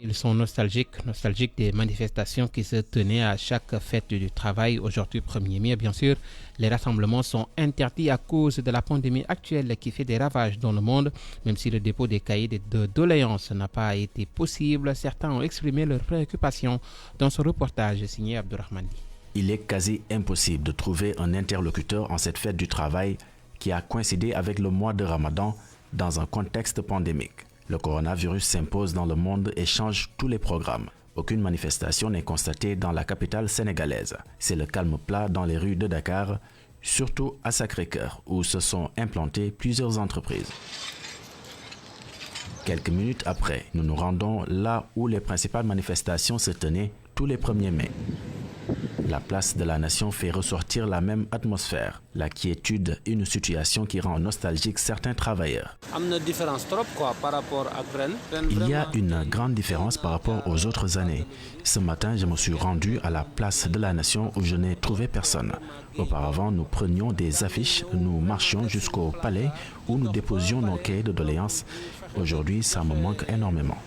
[SPEAKER 6] Ils sont nostalgiques des manifestations qui se tenaient à chaque fête du travail. Aujourd'hui, 1er mai, bien sûr, les rassemblements sont interdits à cause de la pandémie actuelle qui fait des ravages dans le monde. Même si le dépôt des cahiers de doléances n'a pas été possible, certains ont exprimé leurs préoccupations dans ce reportage signé Abdourahmane.
[SPEAKER 18] Il est quasi impossible de trouver un interlocuteur en cette fête du travail qui a coïncidé avec le mois de Ramadan dans un contexte pandémique. Le coronavirus s'impose dans le monde et change tous les programmes. Aucune manifestation n'est constatée dans la capitale sénégalaise. C'est le calme plat dans les rues de Dakar, surtout à Sacré-Cœur, où se sont implantées plusieurs entreprises. Quelques minutes après, nous nous rendons là où les principales manifestations se tenaient tous les 1er mai. La place de la Nation fait ressortir la même atmosphère, la quiétude, une situation qui rend nostalgique certains travailleurs. Il y a une grande différence par rapport aux autres années. Ce matin, je me suis rendu à la place de la Nation où je n'ai trouvé personne. Auparavant, nous prenions des affiches, nous marchions jusqu'au palais où nous déposions nos cahiers de doléances. Aujourd'hui, ça me manque énormément.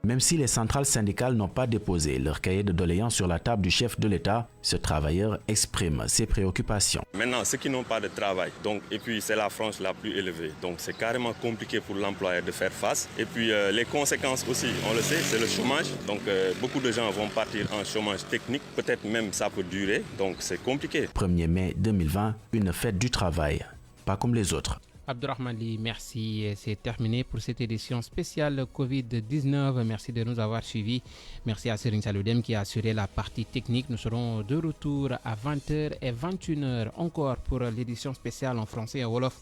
[SPEAKER 18] Même si les centrales syndicales n'ont pas déposé leur cahier de doléances sur la table du chef de l'État, ce travailleur exprime ses préoccupations.
[SPEAKER 19] Maintenant, ceux qui n'ont pas de travail, et puis c'est la frange la plus élevée, donc c'est carrément compliqué pour l'employeur de faire face. Et puis les conséquences aussi, on le sait, c'est le chômage. Donc beaucoup de gens vont partir en chômage technique, peut-être même ça peut durer, donc c'est compliqué.
[SPEAKER 18] 1er mai 2020, une fête du travail, pas comme les autres.
[SPEAKER 6] Abdourahmane, merci. C'est terminé pour cette édition spéciale Covid-19. Merci de nous avoir suivis. Merci à Serigne Saloudem qui a assuré la partie technique. Nous serons de retour à 20h et 21h encore pour l'édition spéciale en français et en wolof,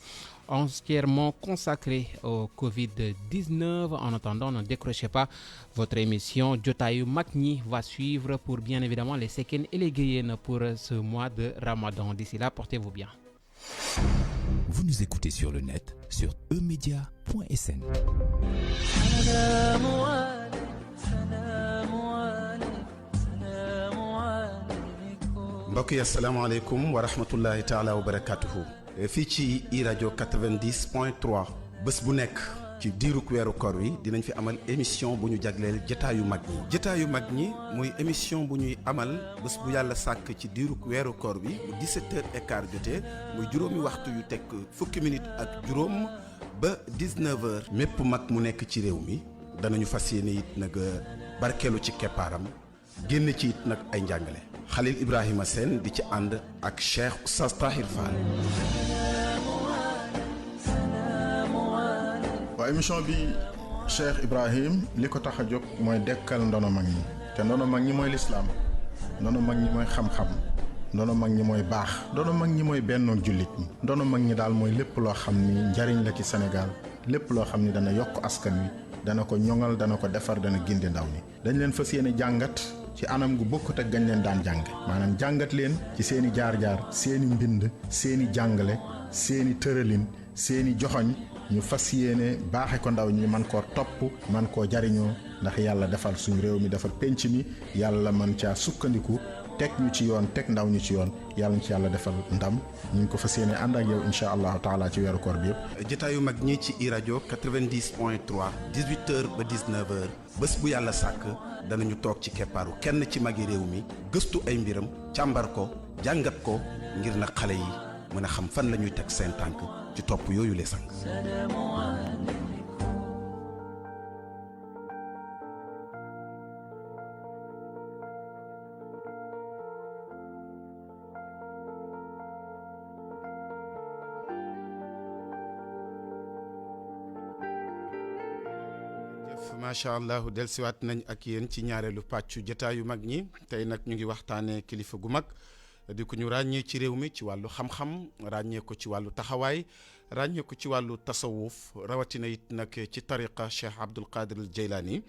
[SPEAKER 6] entièrement consacrée au Covid-19. En attendant, ne décrochez pas. Votre émission Jotayu Makni va suivre pour bien évidemment les Seken et les Guéyennes pour ce mois de Ramadan. D'ici là, portez-vous bien.
[SPEAKER 20] Vous nous écoutez sur le net, sur emedia.sn.
[SPEAKER 1] mbokk yi asalaamaaleykum wa rahmatullahi taala wa barakatuhu fii ci iRadio 90.3 bés bu nekk ci diirug weeru koor wi dinañ fi amal émission bu ñu jagleel jotaayu mag ñi jotaayu mag ñi muy émission bu ñuy amal bés bu yàlla sàkk ci diirug weeru koor wi bu 17h15 jotee muy juróomi waxtu yu teg fukki minute ak juróom ba 19h mépp mag mu nekk ci réew mi danañu fas yéene it nag barkeelu ci keppaaram génn ci it nag ay njàngale Khalil Ibrahima Sène di ci ànd ak Cheikh Oustaz Tahir Fall.
[SPEAKER 2] waaw émission bi Cheikh Ibrahim li ko tax a jóg mooy dekkal ndono mag ñi te ndono mag ñi mooy lislaam ndono mag ñi mooy xam-xam ndono mag ñi mooy baax ndono mag ñi mooy bennoog jullit ñi ndono mag ñi daal mooy lépp loo xam ni njariñ la ci Sénégal lépp loo xam ni dana yokk askan wi dana ko ñoŋal dana ko defar dana gindi ndaw ñi dañ leen fas yéene jàngat ci anam gu bokkut ak gañ leen daan jàng maanaam jàngat leen ci seeni jaar-jaar seeni mbind seeni jàngale seeni tëralin seeni joxoñ ñu fas yéene baaxe ko ndaw ñi man koo topp man koo jariñoo ndax yàlla defal suñu réew mi defal penc mi yàlla man caa sukkandiku teg ñu ci yoon teg ndaw ñu ci yoon yàlla ñu ci yàlla defal ndam ñu ngi ko fas yéene ànd ak yow incha allahu taala ci weeru koor bi yëpp.
[SPEAKER 1] jotaayu mag ñi ci i rajo 90.3 18h ba 19h bés bu yàlla sàkk danañu toog ci keppaaru kenn ci magi réew mi gëstu ay mbiram càmbar ko jàngat ko ngir na xale yi mën a xam fan la ñuy teg seen tànk ci topp yooyu le sang. macha allah dellusiwaat nañ ak yéen ci ñaareelu pàccu jotaayu mag ñi tey nag ñu ngi waxtaanee kilifa gu mag di ko ñu ràññee ci réew mi ci wàllu xam-xam ràññee ko ci wàllu taxawaay ràññee ko ci wàllu tasawuf rawatina it nag ci tariqa Cheikh Abdul Qadir al Jeylaani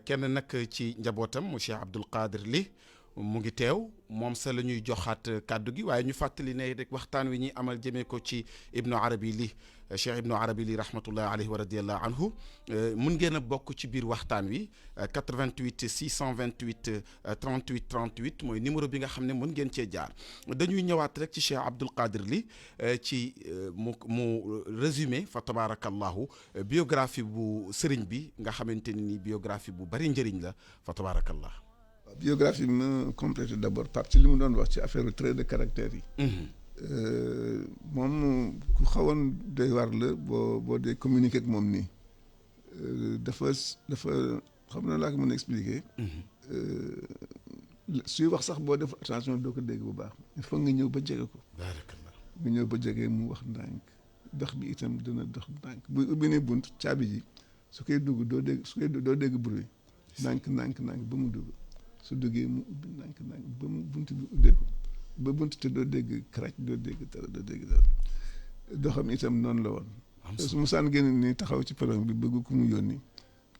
[SPEAKER 1] kenn nag ci njabootam mu Cheikh Abdul Qadir li mu ngi teew moom sa la ñuy joxaat kàddu gi waaye ñu fàttali ne rek waxtaan wi ñuy amal jëmee ko ci Ibnu Arabi li Cheikh Ibnu Arabi li rahmatullahi alayhi wa radiyallahu anhu mun ngeen a bokk ci biir waxtaan wi 88 628 38 38 mooy numéro bi nga xam ne mun ngeen cee jaar dañuy ñëwaat rek ci Cheikh Abdul Qadir li ci mu résumé fa tabarakallahu biographie bu sëriñ bi nga xamante ni biographie bu bari njëriñ la fa tabarakallah.
[SPEAKER 3] biographie bi ma complété d'abord par ci li mu doon wax ci affaire trait de caractère yi. moom ku xawoon doy war la boo dee communiquer ak moom nii dafa xam na laa ko mën a expliquer. suy wax sax boo def attention doo ko dégg bu baax il faut nga ñëw ba jege ko. nga ñëw ba jege mu wax ndànk dox bi itam dina dox ndànk buy ubbi ne bunt caabi ji su koy dugg doo dégg bruit ndànk ba mu dugg. su duggee mu ubbi ndànk ba mu bunt bi ubbeeku ba bunt te doo dégg karaj doo dégg dara doxam itam noonu la woon su musaan génn ni taxaw ci perron bi bëgg ku mu yónni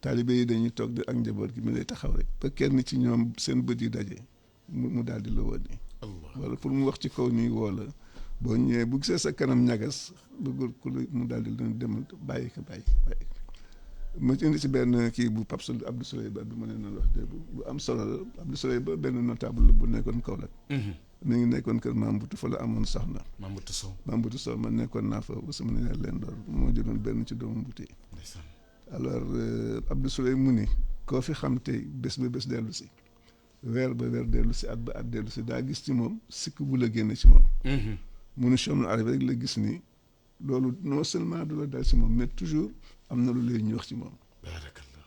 [SPEAKER 3] taalibe yi dañuy toog di ak njaboot gi mu lay taxaw rek ba kenn ci ñoom seen bët yi daje mu daal di la woon nii wala pour mu wax ci kaw nii woo la boo ñëwee bu gisee sa kanam ñagas bëggul ku mu daal di leen demal bàyyi ko ma indi ci benn kii bu Pape Abdou Souley Ba bi ma leen wax de bu am solo la Abdou Souley Ba benn notable la bu nekkoon Kaolack. mi ngi nekkoon kër Maam Boutou fa la amoon soxna. Maam Boutou Sow ma nekkoon naa fa aussi mu ne leen door moo jëloon benn ci doomu Boutou yi. alors Abdou Souley mu ni koo fi xam tey bés ba bés dellu si weer ba weer dellu si at ba at dellu si daa gis ci moom sikk bu la génne ci moom. mu ni Cheikhul Arabi rek la gis ni loolu non seulement du la dal si moom mais toujours. am na lu lay ñu wax ci moom.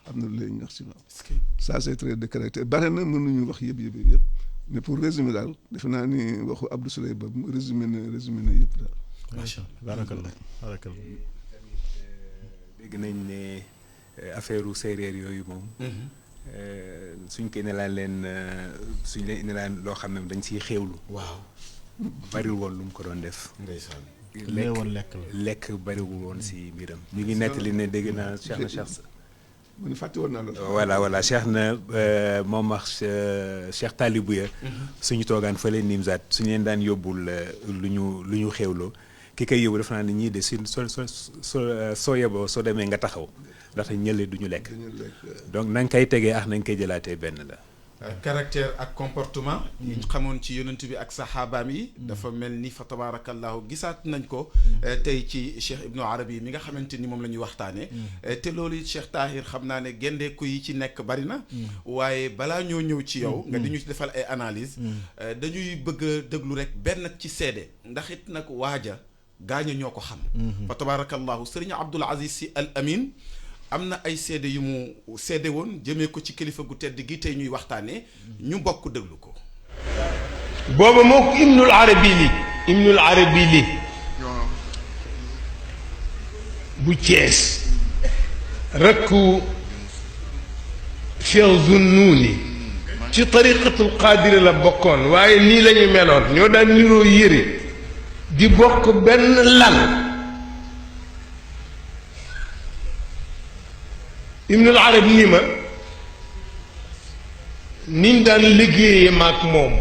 [SPEAKER 3] am na lu lay ñu wax ci moom. ça c'est trait de caractère bare na mënuñu wax yëpp mais pour résumer daal defe naa ni waxu Abdou Souley Ba résumé na yëpp daal.
[SPEAKER 2] macha allah barakallah.
[SPEAKER 4] dégg nañ ne affaire séeréer yooyu moom. suñ ko ne leen suñ leen indi laan loo xam ne dañ siy xéewlu.
[SPEAKER 1] waaw
[SPEAKER 4] bariwul woon lu mu ko doon def.
[SPEAKER 1] ndeysaan.
[SPEAKER 4] lekk bariwul woon si mbiram. ñu ngi nettali ne dégg naa Cheikh
[SPEAKER 3] mu ni fàtte woon naa la.
[SPEAKER 4] voilà Cheikh na moom wax Cheikh Talibou ya suñu toogaan fële Nimzaat suñu leen daan yóbbul lu ñu xéewloo ki koy yóbbu def naa ne ñii de si soo yeboo soo demee nga taxaw ndaxte ñële duñu lekk donc na nga koy tegee na nga koy jëlaatee benn la.
[SPEAKER 1] caractère ak comportement yi ñu xamoon ci yonent bi ak saxaabaam yi dafa mel ni fa tabarakallahu gisaat nañ ko tey ci Cheikh Ibnu Arabi mi nga xamante ni moom la ñuy waxtaanee te loolu it Cheikh Tahir xam naa ne gendeeku yi ci nekk bari na waaye balaa ñoo ñëw ci yow nga di ñu defal ay analyse dañuy bëgg a déglu rek benn ci seede ndax it nag waaja gaaña ñoo ko xam fa tabarakallahu Sëriñ Abdul Aziz Sy Al Amin am na ay seede yu mu seede woon jëmee ko ci kilifa gu tedd gi tey ñuy waxtaanee ñu bokk déglu ko.
[SPEAKER 21] booba moo ko Ibnul Arabi li bu Cees rakku Cheikh Zunnuuni ci tariqatul qaadiri la bokkoon waaye nii la ñu meloon ñoo daan niroo yére di bokk benn lal. Ibnul Arabi ni ma niñ daan liggéeyee maak moom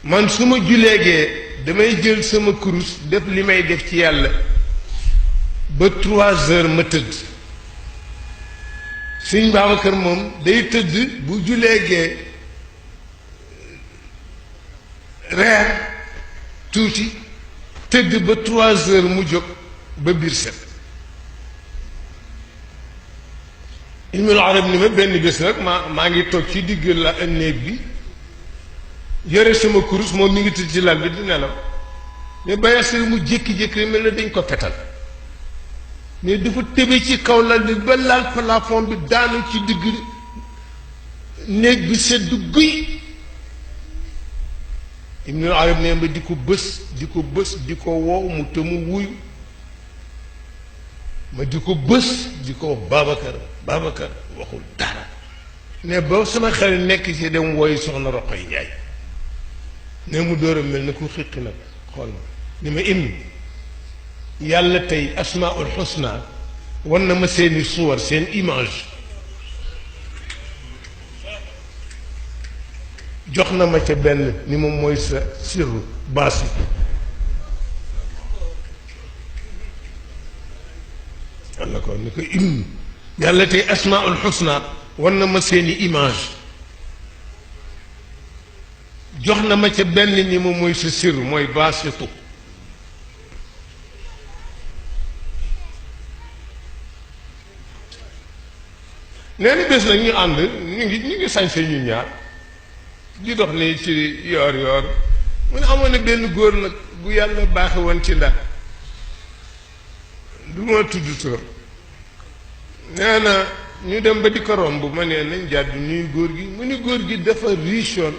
[SPEAKER 21] man su ma juleegee damay jël sama kurus def li may def ci yàlla ba 3 heures ma tëdd sëñ Babacar moom day tëdd bu julee gee reer tuuti tëdd ba 3 heures mu jóg ba biir set. Ibnul Arab ni ma benn bés nag maa ngi toog ci digg la néeg bi yore sama kurus moom mi ngi tëdd ci lal bi di nelaw mais bayasir mu jékki-jékki mel na dañ ko petal mais dafa tëbe ci kaw lal bi ba laal plafond bi daanu ci digg néeg bi sedd guy. Ibnul Arab ne ba di ko bës di ko woow mu te mu wuyu ma di ko bës di ko Babacar waxul dara ne ba sama xel nekk ci dem wooyu soxna Roqay Njaay ne mu door a mel na ku xiqi nag xool ma ni ma im yàlla tey asmaul xusna war na ma seeni suwar seen image jox na ma ca benn ni moom mooy sa sirru baasi yàlla ko ni ko im yàlla tey asmaul xusna war na ma seeni image jox na ma ca benn ni moom mooy sa sirru mooy baasitu nee na bés nag ñu ànd ñu ngi sañse ñu ñaar di dox nii ci yoor mu ne amoon na benn góor nag bu yàlla baaxe woon ci Ndar du ma tudd tur nee na ñu dem ba di ko romb ma ne nañ jàdd nuyu góor gi mu ni góor gi dafa richoon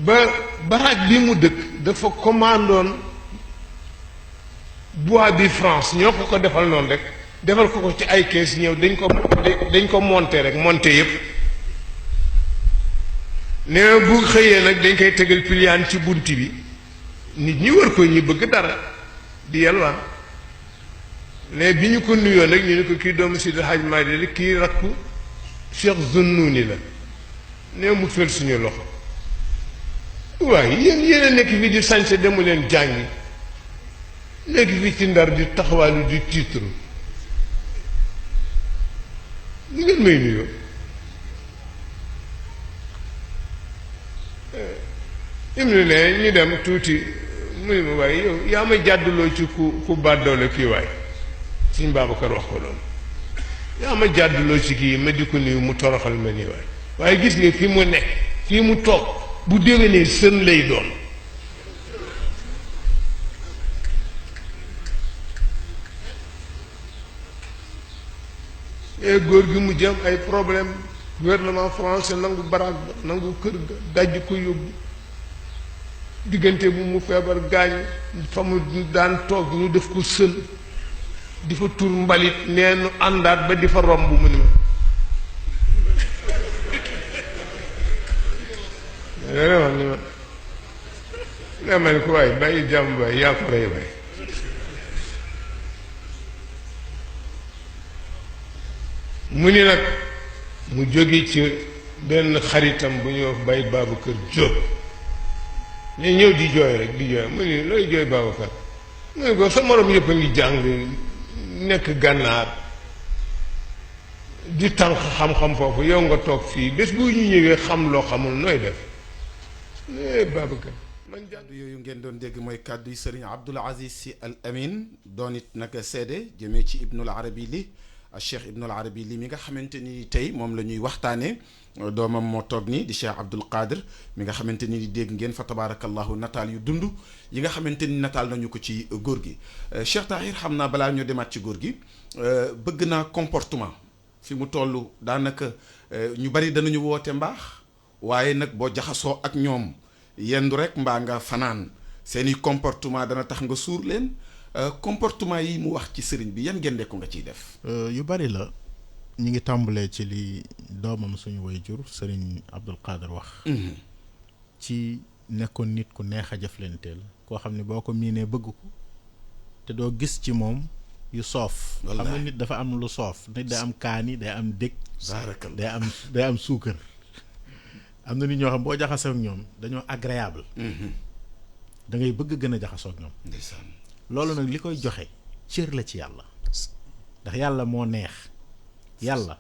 [SPEAKER 21] ba baraag bi mu dëkk dafa commandoon bois bi France ñoo ko defal noonu rek defal ko ci ay kees ñëw dañ ko monter rek monter yépp nee bu xëyee nag dañ koy tegal piliyaan ci bunt bi nit ñi wër ko ñi bëgg dara di yelwaan ne bi ñu ko nuyoo nag ñu ne ko kii doomu Seydi Hadj Malick la kii rakku Cheikh Zunnuuni la ne mu fel suñu loxo waaye yéen a nekk fii di sañse demu leen jàngi nekk fii ci Ndar di taxawaalu di titre li ngeen may nuyoo im ne ñu dem tuuti mu ne ma waaye yow yaa ma jàdduloo ci ku bàddoole kii waay Sëñ Babacar wax ko loolu yaa ma jàdduloo ci kii ma di ko nuyu mu toroxal ma nii waay waaye gis nga fi mu nekk fii mu toog bu déwénee sën lay doon góor gi mu jëm ay problème gouvernement français nangu baraag ba nangu kër ga dajj ko yóbbu diggante bu mu feebar gaañ fa mu daan toog ñu def ko sën di fa tur mbalit nee nu àndaat ba di fa romb mu ni ma ne ko waaye bàyyi jàmm baay yaa ko rey baay mu ni nag mu jóge ci benn xaritam bu ñuy wax Baye Babacar Diop ne ñëw di jooy rek di jooy mu ni looy jooy Babacar mu ne ko sa morom yëpp a ngi jàng nekk gànnaar di tànk xam-xam foofu yow nga toog fii bés bu ñu ñëwee xam loo xamul nooy def Babacar
[SPEAKER 1] kàddu yooyu ngeen doon dégg mooy kàddu yi Serigne Abdoul Aziz Sy Al Amin doon it nag seede jëmee ci Ibnul Arabi li Cheikh Ibnul Arabi li mi nga xamante ni tey moom la ñuy waxtaanee doomam moo toog nii di Cheikh Abdoul Qadir mi nga xamante ni dégg ngeen fa tabaarakallahu nataal yu dund yi nga xamante ni nataal nañu ko ci góor gi Cheikh Tahir xam naa balaa ñoo demaat ci góor gi bëgg naa comportement fi mu toll daanaka ñu bari danañu woote mbaax waaye nag boo jaxasoo ak ñoom yendu rek mbaa nga fanaan seeni comportement dana tax nga suur leen comportement yi mu wax ci sëriñ bi yan gendeeku nga ciy def.
[SPEAKER 2] yu bari la ñu ngi tàmbalee ci li doomam suñu waajur sëriñ Abdoul Qadir wax. ci nekkoon nit ku neex a jëflanteel koo xam ne boo ko miinee bëgg ko te doo gis ci moom yu soof. xam nga nit dafa am lu soof nit day am kaani day am dëkk. day am suukar. am na nit ñoo xam boo jaxasoo ak ñoom dañoo agréable. da ngay bëgg gën a jaxasoo ak ñoom. loolu nag li koy joxe cër la ci yàlla ndax yàlla moo neex yàlla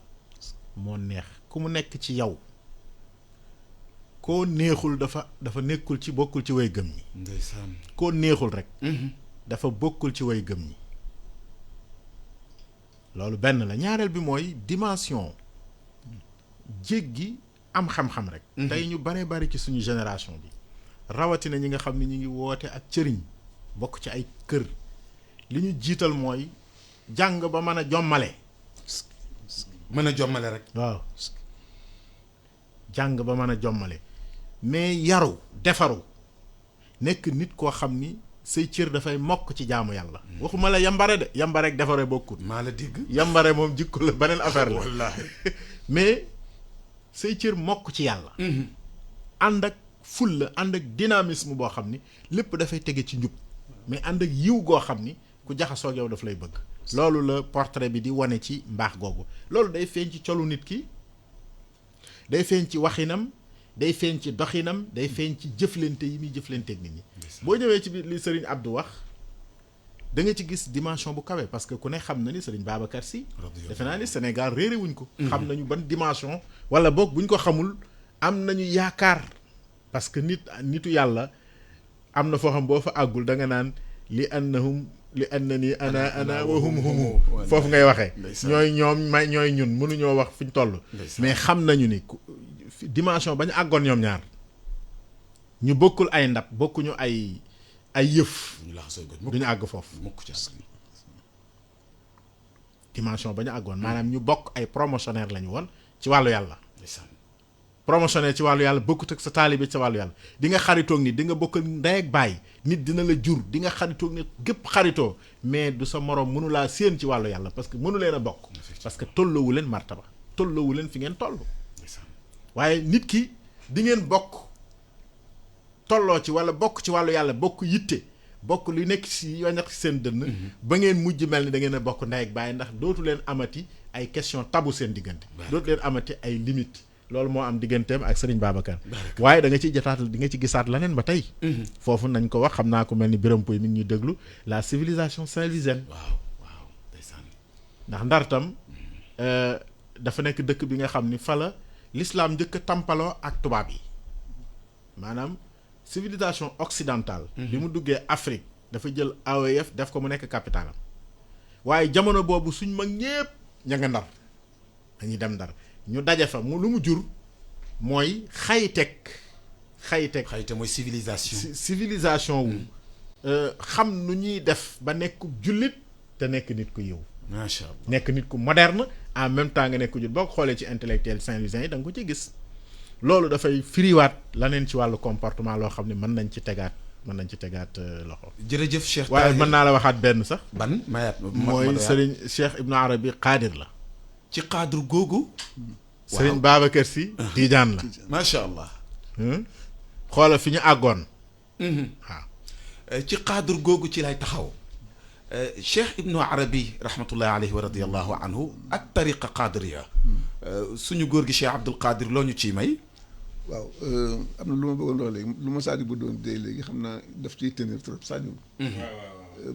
[SPEAKER 2] moo neex ku mu nekk ci yow koo neexul dafa nekkul ci bokkul ci way gëm ñi
[SPEAKER 1] ndeysaan
[SPEAKER 2] koo neexul rek dafa bokkul ci way gëm ñi loolu benn la ñaareel bi mooy dimension jéggi am xam-xam rek tey ñu bare bari ci suñu génération bi rawatina ñi nga xam ne ñi ngi woote ak cëriñ bokk ci ay kër li ñu jiital mooy jàng ba mën a jommale
[SPEAKER 1] mën a jommale rek
[SPEAKER 2] waaw jàng ba mën a jommale mais yaru defaru nekk nit koo xam ni say cër dafay mokk ci jaamu yàlla waxuma la yambare de yambare ak defare bokkut
[SPEAKER 1] maa la dégg
[SPEAKER 2] yambare moom jikko la beneen affaire la
[SPEAKER 1] wallaahi
[SPEAKER 2] mais say cër mokk ci yàlla ànd ak fulla ànd ak dynamisme boo xam ni lépp dafay tege ci njub mais ànd ak yiw goo xam ni ku jaxasoo ak yow daf lay bëgg loolu la portrait bi di wane ci mbaax googu loolu day feeñ ci colu nit ki day feeñ ci waxinam day feeñ ci doxinam day feeñ ci jëflante yi muy jëflanteeg nit ñi boo ñëwee ci biir li Serigne Abdou wax da nga ci gis dimension bu kawe parce que ku ne xam na ni Serigne Babacar Sy defe naa ni Sénégal réere wuñ ko xam nañu ban dimension wala boog buñ ko xamul am nañu yaakaar parce que nitu yàlla am na foo xam boo fa àggul da nga naan li annani ana wa hum foofu ngay waxee ñooy ñoom ñooy ñun mënuñoo wax fi ñu toll mais xam nañu ni dimension ba ñu àggoon ñoom ñaar ñu bokkul ay ndab bokkuñu ay yëf duñu àgg foofu dimension ba ñu àggoon maanaam ñu bokk ay promotionnaire lañu woon ci wàllu yàlla promotionnaire ci wàllu yàlla bokkut ak sa taalibe ci wàllu yàlla di nga xaritoog nit di nga bokk ndey ak baay nit dina la jur di nga xaritoog nit gépp xaritoo mais du sa moroom mënu laa séen ci wàllu yàlla parce que mënu leen a bokk parce que tolloowu leen martaba tolloowu leen fi ngeen toll waaye nit ki di ngeen bokk tolloo ci wala bokk ci wàllu yàlla bokk yitte bokk li nekk si yoo nekk si seen dënn ba ngeen mujj mel ni da ngeen a bokk ndey ak baay ndax dootu leen amati ay question tabu seen diggante dootu leen amati ay limite loolu moo am digganteem ak Serigne Babacar waaye da nga ciy jotaat di nga ci gisaat leneen ba tey foofu nañ ko wax xam naa ko mel ni Birame Pouy mi ngi ñuy déglu la civilisation saint-louisienne
[SPEAKER 1] waaw ndeysaan
[SPEAKER 2] ndax Ndar tam dafa nekk dëkk bi nga xam ni fa la l'islam njëkk a tampaloo ak tubaab yi maanaam civilisation occidentale bi mu duggee Afrique dafa jël AOF def ko mu nekk capitalam waaye jamono boobu suñ mag ñépp ña nga Ndar dañuy dem Ndar ñu daje fa mu lu mu jur mooy xayte
[SPEAKER 1] mooy
[SPEAKER 2] civilisation wu xam nu ñuy def ba nekk jullit te nekk nit ku yiw
[SPEAKER 1] macha allah
[SPEAKER 2] nekk nit ku moderne en même temps nga nekk ku jullit boo ko xoolee ci intellectuel saint-louisien yi da nga ko ci gis loolu dafay firiwaat laneen ci wàllu comportement loo xam ne mën nañ ci tegaat loxo
[SPEAKER 1] jërëjëf Cheikh
[SPEAKER 2] waaye mën naa la waxaat benn sax
[SPEAKER 1] ban mayaat
[SPEAKER 2] mooy Serigne Cheikh Ibnu Arabi Qadir la
[SPEAKER 1] ci cadre googu
[SPEAKER 2] Serigne Babacar Sy Tidiane la
[SPEAKER 1] macha allah
[SPEAKER 2] xoola fi ñu àggoon waaw
[SPEAKER 1] ci cadre googu ci lay taxaw Cheikh Ibnu Arabi rahmatullahi alayhi wa radiyallahu anhu ak tariqa qadiriya suñu góor gi Cheikh Abdul Qadir loo ñu ciy may
[SPEAKER 3] waaw am na lu ma bëggoon wax léegi lu ma Sadio bu doon dee léegi xam naa daf ciy tenir trop Sadio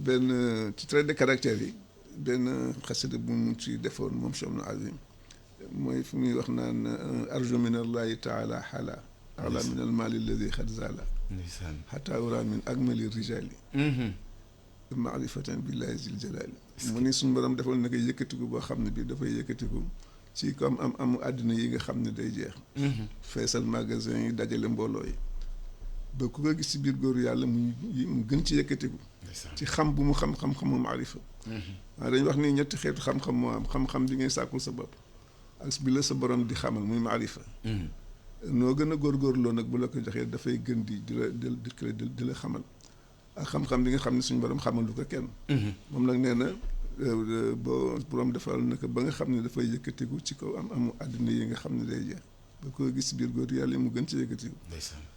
[SPEAKER 3] benn ci trait de caractère yi benn xasida bu mu ci defoon moom Cheikh Ibnu Azim mooy fu muy wax naan arju min allahi taala xala ala min al mali alladi xad zala xata ura min akmali rijali maarifatan billahi zil jalali mu ni suñu borom defal na ko yëkkatiku boo xam ne bii dafay yëkkatiku ci comme amu àddina yi nga xam ne day jeex feesal magasin yi dajale mbooloo yi ba ku ko gis ci biir góoru yàlla mu gën ci yëkkatiku ci xam bu mu xam-xam-xamu maarifa waaw dañuy wax ni ñetti xeetu xam-xam moo am xam-xam bi ngay sàkkul sa bopp ak bi la sa borom di xamal muy maarifa noo gën a góorgóorloo nag bu la ko joxee dafay gën di la xamal ak xam-xam bi nga xam ne suñu borom xamal lu ko kenn moom nag nee na boo borom defal na ko ba nga xam ne dafay yëkkatiku ci kaw amu àddina yi nga xam ne day jeex ba ko gis biir góor yàlla mu gën ci yëkkatiku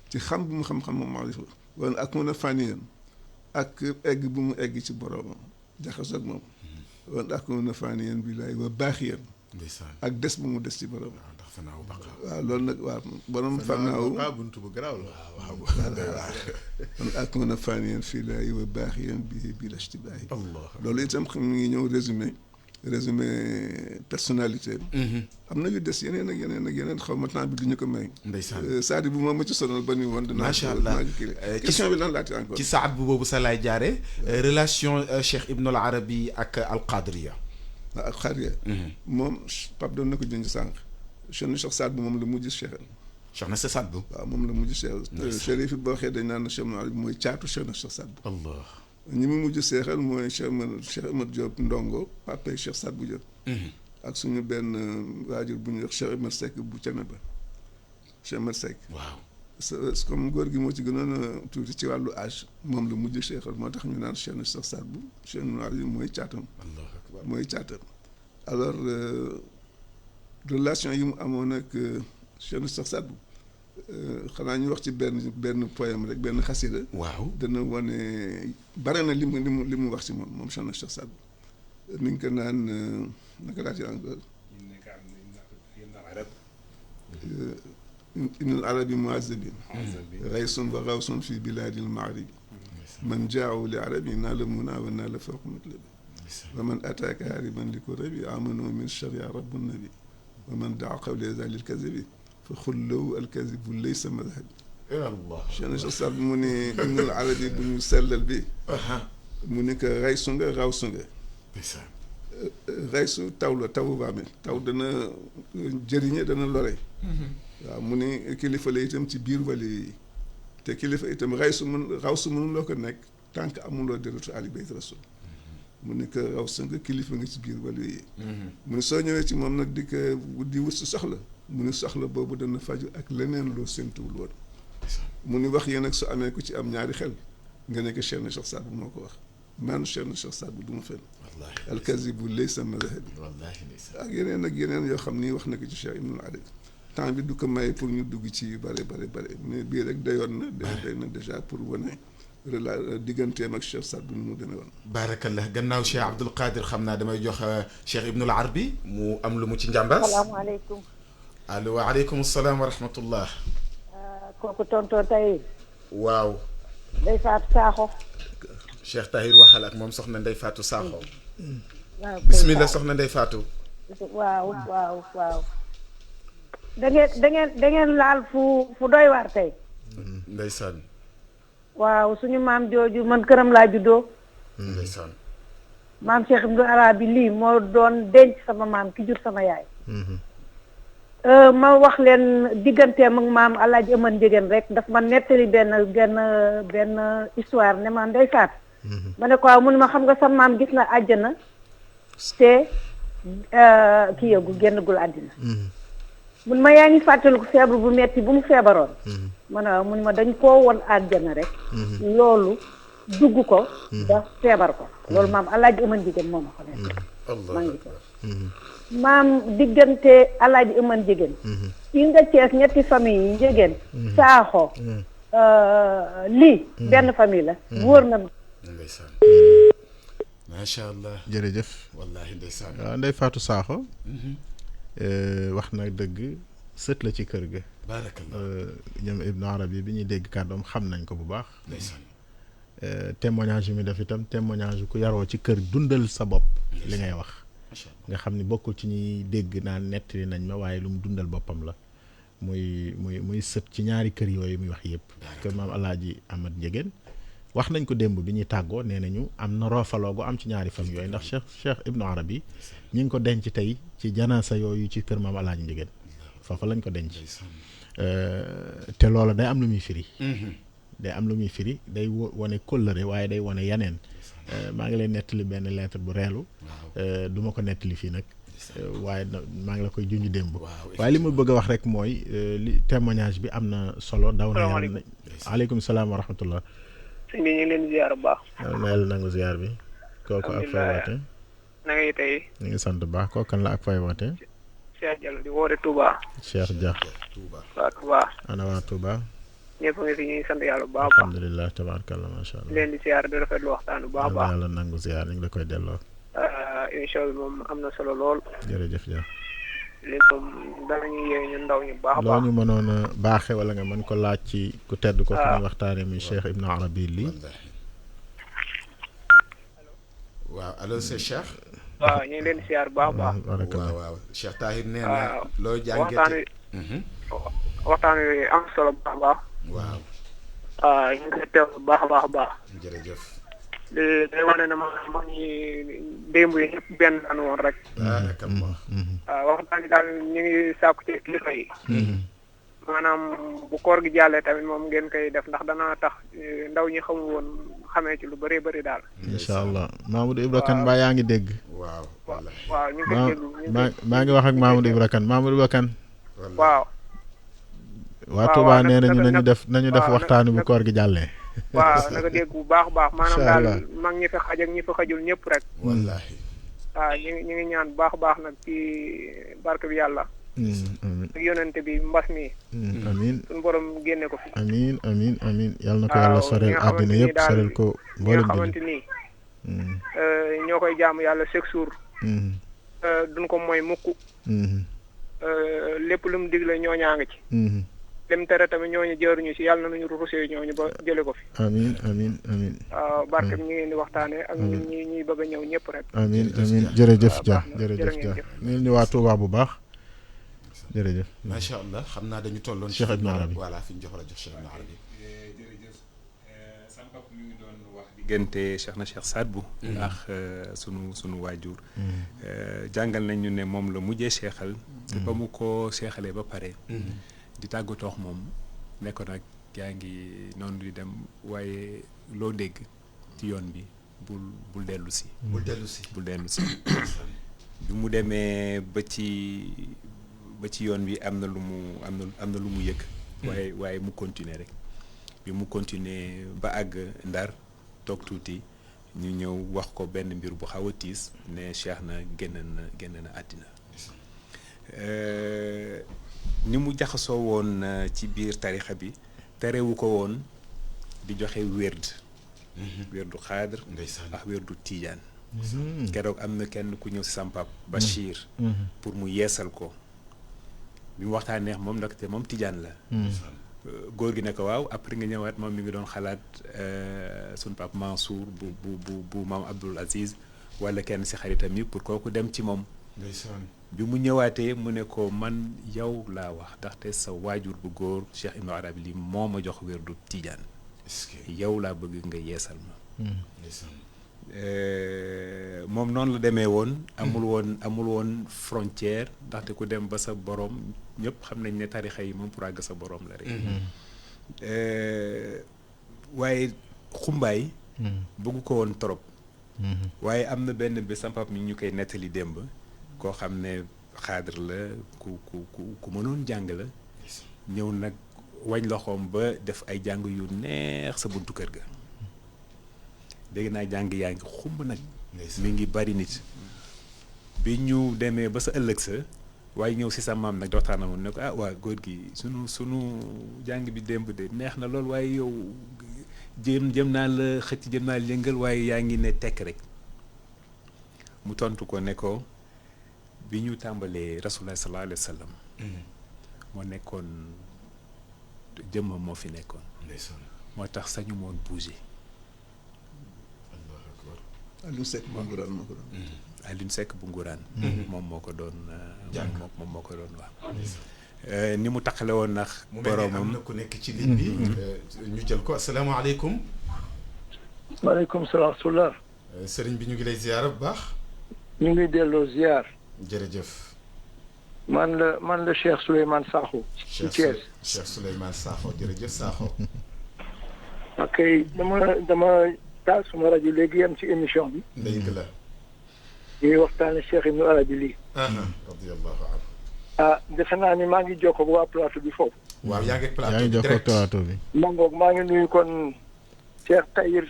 [SPEAKER 3] ci xam bu mu xam-xam moom maarifa wala ak mun a fànniyan ak egg bu mu egg ci boromam jaxasoo ak moom wala ak mun a fànniyan bi laay wa baaxiyan ak des bu mu des ci borom
[SPEAKER 1] fanaaw baqa
[SPEAKER 3] waaw loolu nag waaw borom fanaaw
[SPEAKER 2] buntu bu garaaw la
[SPEAKER 3] waaw kon ak mën a faniyeen fii laa yi wa baax yéen bi la istibaahi loolu itam xam ngi ñëw résumé personnalité bi am na yu des yeneen ak yeneen xaw ma temps bi du ñu ko may
[SPEAKER 1] ndeysaan
[SPEAKER 3] Saadi bu ma ci sonal ba ni woon dinaa
[SPEAKER 1] macha allah
[SPEAKER 3] question bi lan laati encore
[SPEAKER 1] ci saat bu boobu sa laay jaare relation Cheikh Ibn al Arabi ak al Qadriya
[SPEAKER 3] waaw ak Qadriya moom Pape doon na ko junj sànq Cheikh Saad bu moom la mujj Cheikh
[SPEAKER 1] na sa Saad bu
[SPEAKER 3] waaw moom la mujj Cheikh Chérif boo xee dañ naan Cheikh Ibn al Arabi mooy caatu Cheikh Saad bu
[SPEAKER 1] allah
[SPEAKER 3] ñi mu mujj seexal mooy Cheikh Ahmad Diop Ndongo papay Cheikh Saad bu Diop ak suñu benn waajur bu ñuy wax Cheikh Ahmad Seck bu Thiénaba Cheikh Ahmad Seck
[SPEAKER 1] waaw
[SPEAKER 3] comme góor gi moo ci gënoon a tuuti ci wàllu âge moom la mujj seexal moo tax ñu naan Cheikh Saad bu Cheikh Ibn mooy caatam mooy caatam alors relation yi mu amoon ak Cheikh Saad bu xanaa ñu wax ci benn poème rek benn xasida
[SPEAKER 1] waaw
[SPEAKER 3] dana wane bare na li mu wax ci moom Cheikh Saad bu mi ngi ko naan naka laa ci encore inal arabi muazabin raysun wa rawsun fi biladil maghribi man jaawu li arabi naa la muna wa naa la fawq matlabi wa man ataaka hariban li ko rabi amanu min sharia rabbu nabi wa man daa qawle zalil kazibi fa xullow alkazibu laysa madhabi
[SPEAKER 1] Allah
[SPEAKER 3] Cheikh Saad mu ne inal arabi bu ñu sellal bi mu ne que raysu nga rawsu nga raysu taw la taw baame taw dana jëriñe dana lore waaw mu ne kilifa la itam ci biir wali yi te kilifa itam rawsu mënuloo ko nekk tant que amuloo deretu ali bayt rasul mu ne que rawsu nga kilifa nga ci biir wali yi mu ne soo ñëwee ci moom nag di wut si soxla mu ne soxla boobu dana faju ak leneen loo séntuwul woon mu ni wax yéen nag su amee ku ci am ñaari xel nga nekk Cheikh Saad bu moo ko wax man Cheikh Saad bu du ma fenn alkazibu laysa madhabi ak yeneen yoo xam ni wax na ko ci Cheikh Ibn al-Arabi temps bi du ko may pour ñu dugg ci yu bare mais bii rek dayoon na day na déjà pour wane digganteem ak Cheikh Saad bu nu mu demee woon
[SPEAKER 1] baarakallah gannaaw Cheikh Abdoul Qadir xam naa damay jox Cheikh Ibn al-Arabi mu am lu mu ci njàmbaas
[SPEAKER 5] salaamaaleykum
[SPEAKER 1] allo waaleykum salaam wa rahmatullah
[SPEAKER 5] kooku tonton Tahir
[SPEAKER 1] waaw
[SPEAKER 5] Ndeye Fatou Sakho
[SPEAKER 1] Cheikh Tahir waxal ak moom soxna Ndeye Fatou Sakho bismillah soxna Ndeye Fatou
[SPEAKER 5] waaw da ngeen laal fu doy waar tey
[SPEAKER 1] ndeysaan
[SPEAKER 5] waaw suñu maam jooju man këram laa juddoo
[SPEAKER 1] ndeysaan
[SPEAKER 5] maam Cheikh Ibn Arabi lii moo doon denc sama maam ki jur sama yaay ma wax leen digganteem ak maam Alaaji Aman Njegéen rek daf ma nettali benn histoire ne ma Ndey Faat ma ne ko waaw mun ma xam nga sa maam gis na àjjana te kii yëgu génnagul àddina mun ma yaa ngi fàttaliku feebar bu metti bu mu feebaroon ma ne waaw mun ma dañ koo won àjjana rek loolu dugg ko ba feebar ko loolu maam Alaaji Aman Njegéen moo ma ko nekk maa ngi ko maam diggante Alaaji Aman Njegéen yi nga Cees ñetti famille yi Njegéen Saaxo lii benn famille la wóor na
[SPEAKER 1] ndeysaan macha allah
[SPEAKER 2] jërëjëf
[SPEAKER 1] wallahi ndeysaan
[SPEAKER 2] waaw Ndeye Fatou Sakho wax na dëgg sët la ci kër ga
[SPEAKER 1] baarakallah
[SPEAKER 2] ñoom Ibn Arabi bi ñuy dégg kàddoom xam nañ ko bu baax
[SPEAKER 1] ndeysaan
[SPEAKER 2] témoignage yu mi def itam témoignage ku yaroo ci kër dundal sa bopp li ngay wax nga xam ni bokkul ci ñuy dégg naan nettali nañ ma waaye lu mu dundal boppam la muy sët ci ñaari kër yooyu muy wax yëpp kër maam Alaaji Amat Njegéen wax nañ ko démb bi ñuy tàggoo nee nañu am na roofaloo gu am ci ñaari fan yooyu ndax Cheikh Ibn Arabi ñi ngi ko denc tey ci janaasa yooyu ci kër maam Alaaji Njegéen foofa lañ ko denc te loolu day am lu muy firi day am lu muy firi day wane kóllëre waaye day wane yeneen maa ngi lay nettali benn lettre bu reelu du ma ko nettali fii nag waaye maa ngi la koy junj démb waaye li ma bëgg a wax rek mooy li témoignage bi am na solo daw na yàlla aleykum salaam wa rahmatullah
[SPEAKER 22] sëñ bi ñu ngi leen ziar bu baax
[SPEAKER 2] na yàlla nangu ziar bi kooku ak fay woote
[SPEAKER 22] na ngay tey
[SPEAKER 2] ñu ngi sant baax kooku kan la ak fay woote
[SPEAKER 22] Cheikh Diallo di woote Touba
[SPEAKER 2] Cheikh Dia
[SPEAKER 22] waa Touba
[SPEAKER 2] ana waa Touba
[SPEAKER 22] ñëpp nga fi ñuy sant yàlla bu baax
[SPEAKER 2] alhamdulilah tabarakallah macha allah
[SPEAKER 22] leen di ziar di rafetlu waxtaan bu baax a baax
[SPEAKER 2] yàlla nangu ziar ñu ngi la koy delloo
[SPEAKER 22] émission bi moom am na solo lool
[SPEAKER 2] jërëjëf ja
[SPEAKER 22] léegi moom danañu yee ñu ndaw ñu baax a
[SPEAKER 2] loo
[SPEAKER 22] baax.
[SPEAKER 2] ñu mënoon a baaxe wala nga mën ko laaj ci ku tedd ko fi ñu waxtaane mi Cheikh Ibn Arabi Ly.
[SPEAKER 1] waaw allo c'est Cheikh.
[SPEAKER 22] waaw ñu ngi leen di siyaar bu baax a baax.
[SPEAKER 1] waaw waaw Cheikh Tahir nee na loo jàngee
[SPEAKER 22] waxtaan wi am solo bu baax a baax.
[SPEAKER 1] waaw.
[SPEAKER 22] ñu ngi koy teew bu baax a baax a baax.
[SPEAKER 1] jërëjëf.
[SPEAKER 22] day wane ne mag ñi démb yi ñëpp benn daan woon rek. waxtaan bi daal ñu ngi sàkku ci kilifa yi. maanaam bu koor gi jàllee tamit moom ngeen koy def ndax dana tax ndaw ñi xamul woon xamee ci lu bëree bëri daal.
[SPEAKER 2] incha allah Mamadou Ibra Kane mbaa yaa ngi dégg.
[SPEAKER 1] waaw
[SPEAKER 22] waaw ñu ngi koy déglu
[SPEAKER 2] maa ngi wax ak Mamadou Ibra Kane Mamadou Ibra Kane.
[SPEAKER 22] waaw.
[SPEAKER 2] waa Touba nee nañu nañu def waxtaanu bu koor gi jàllee.
[SPEAKER 22] waaw na nga dégg bu baax a baax. maanaam daal mag ñi fi xaj ak ñi fi xajul ñëpp rek.
[SPEAKER 1] wallaahi.
[SPEAKER 22] waaw ñu ngi ñaan bu baax a baax nag ci barke bi yàlla. ak yonente bi mbas mi.
[SPEAKER 2] amiin
[SPEAKER 22] suñu borom génne ko fi.
[SPEAKER 2] amiin yal na ko yàlla soreel àddina yëpp soreel ko mboolem bi
[SPEAKER 22] nga xamante ni ñoo koy jaamu yàlla chaque jour. duñ ko mooy mukk. lépp lu mu digle ñooñaa nga ci. lim tere tamit ñooñu jëruñu si yàlla nañu rusee ñooñu ba jële ko fi.
[SPEAKER 2] amiin
[SPEAKER 22] waaw barke bi ñu ngeen di waxtaanee ak ñun ñuy bëgg a ñëw ñëpp rek.
[SPEAKER 2] amiin jërëjëf Dia jërëjëf Dia nil ñu waa Touba bu baax jërëjëf.
[SPEAKER 1] macha allah xam naa dañu tolloon.
[SPEAKER 2] Cheikh Ibn Arabi
[SPEAKER 1] voilà fi ñu jox la jox Cheikh Ibn Arabi.
[SPEAKER 4] jërëjëf sama papa mi ngi doon wax diggante Cheikh na Cheikh Saad Bou ak sunu waajur. jàngal nañ ñu ne moom la mujjee seexal. te ba mu ko seexalee ba pare. di tàggatoo moom nekkoon nag yaa ngi noonu di dem waaye loo dégg ci yoon bi bul dellu si.
[SPEAKER 1] bul dellu si
[SPEAKER 4] bi mu demee ba ci yoon bi am na lu mu yëg. waaye mu continuer rek bi mu continuer ba àgg Ndar toog tuuti ñu ñëw wax ko benn mbir bu xaw a tiis ne Cheikh na génn na àddina. ni mu jaxasoo woon ci biir tarixa bi terewu ko woon di joxe wérdu xaadar ak wérdu tiijaan. keroog am na kenn ku ñëw si sampap Bachir pour mu yeesal ko bi mu waxtaanee moom nag te moom tiijaan la. góor gi ne ko waaw après nga ñëwaat moom mi ngi doon xalaat sunu pap Mansour bu maam Abdoul Aziz wala kenn si xaritam yi pour kooku dem ci moom. bi mu ñëwaatee mu ne ko man yow laa wax ndaxte sa waajur bu góor Cheikh Ibn Arabi Ly moo ma jox wérdu Tijaan yow laa bëgg nga yeesal ma. moom noonu la demee woon. amul woon frontière ndaxte ku dem ba sa borom ñëpp xam nañ ne tarixa yi moom pour àgg sa borom la rek. waaye xumbaay. bëggu ko woon trop. waaye am na benn bi sama papa mi ñu koy nettali démb. koo xam ne xaadar la ku mënoon jàng la ñëw nag wañ loxoom ba def ay jàng yu neex sa buntu kër ga dégg naa jàng yaa ngi xumb nag mi ngi bari nit bi ñu demee ba sa ëllëg sa waaye ñëw si sa maam nag waxtaan woon ne ko waa góor gi sunu jàng bi démb de neex na lool waaye yow jëm naa la xëcc jëm naa la yëngal waaye yaa ngi ne tekk rek mu tontu ko ne ko bi ñu tàmbalee rasulullah sallallahu alayhi wa sallam moo nekkoon jëmmam moo fi nekkoon moo tax sañu moon bouger.
[SPEAKER 3] Alioune Seck bu Nguraan moo ko doon.
[SPEAKER 4] Alioune Seck bu Nguraan. moom moo ko doon moom moo ko doon wax. ni mu taxale woon ndax. boromam
[SPEAKER 1] am na ku nekk ci ligne bi. ñu jël ko asalaamaaleykum.
[SPEAKER 7] maaleykum salaam wa
[SPEAKER 1] sëriñ bi ñu ngi lay ziar bu baax.
[SPEAKER 7] ñu ngi delloo ziar.
[SPEAKER 1] jërëjëf.
[SPEAKER 7] man la Cheikh Souleymane Sakho. ci Thiès
[SPEAKER 1] Cheikh Souleymane Sakho jërëjëf Sakho.
[SPEAKER 7] ok dama taal suma rajo léegi yem ci émission bi.
[SPEAKER 1] dëgg la.
[SPEAKER 7] ñuy waxtaane Cheikh Ibn Arabi Ly.
[SPEAKER 1] radiyallahu anhu.
[SPEAKER 7] defe naa ni maa ngi jokkoo ak waa plateau bi foofu.
[SPEAKER 1] waaw yaa ngi
[SPEAKER 2] plateau bi.
[SPEAKER 7] mangoog maa ngi nuyu kon Cheikh Tahir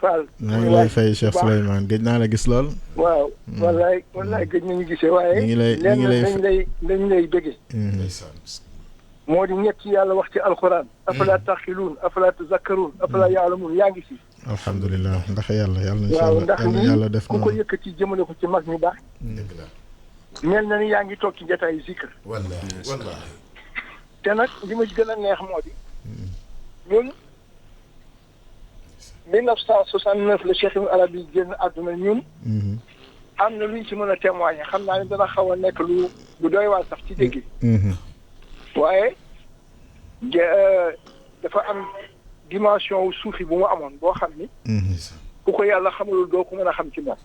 [SPEAKER 7] Fall.
[SPEAKER 2] maa ngi lay fay Cheikh Souleymane gëj naa la gis lool.
[SPEAKER 7] waaw wallaay gëj nañu gisee waaye.
[SPEAKER 2] ñu ngi
[SPEAKER 7] lay bëggee. moo di ñett yàlla wax ci alxuraan. afala taxiluun afala tazakkaruun afala yaalamuun yaa ngi si.
[SPEAKER 2] alhamdulilah ndax yàlla
[SPEAKER 7] waaw ndax
[SPEAKER 2] yàlla def
[SPEAKER 7] ku ko yëkkati jëmale ko ci mag ñu baax.
[SPEAKER 1] dëgg la.
[SPEAKER 7] mel na ni yaa ngi toog ci jotaayu zikr.
[SPEAKER 1] wallaahi.
[SPEAKER 7] te nag li ma ci gën a neex moo di ñun 1969 la Cheikh Ibn Arabi génn àdduna ñun. am na luñ ci mën a témoigner xam naa ne dana xaw a nekk lu doy waar sax ci dégg. waaye dafa am dimension wu suufi bu mu amoon boo xam ni. ku ko yàlla xamalul doo ko mën a xam ci moom.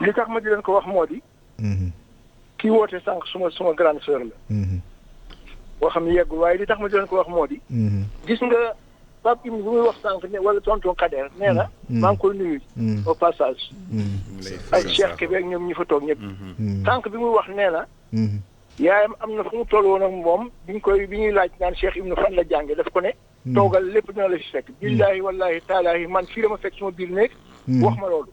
[SPEAKER 7] li tax ma di leen ko wax moo di. kii woote sànq suma grande sœur la. boo xam ne yeggul waaye li tax ma di leen ko wax moo di. gis nga Pape Ibn bu muy wax sànq ne wala tonton Kader nee na. maa ngi koy nuyu. au passage. ak Cheikh Kébé ak ñoom ñi fa toog ñëpp. sànq bi muy wax nee na. yaayam am na fu mu toll woon ak moom bi ñuy laaj naan Cheikh Ibn fan la jàngee daf ko ne. toogal lépp dina la fi fekk. billaahi wallaahi taalaahi man fii la ma fekk suma biir néeg. wax ma loolu.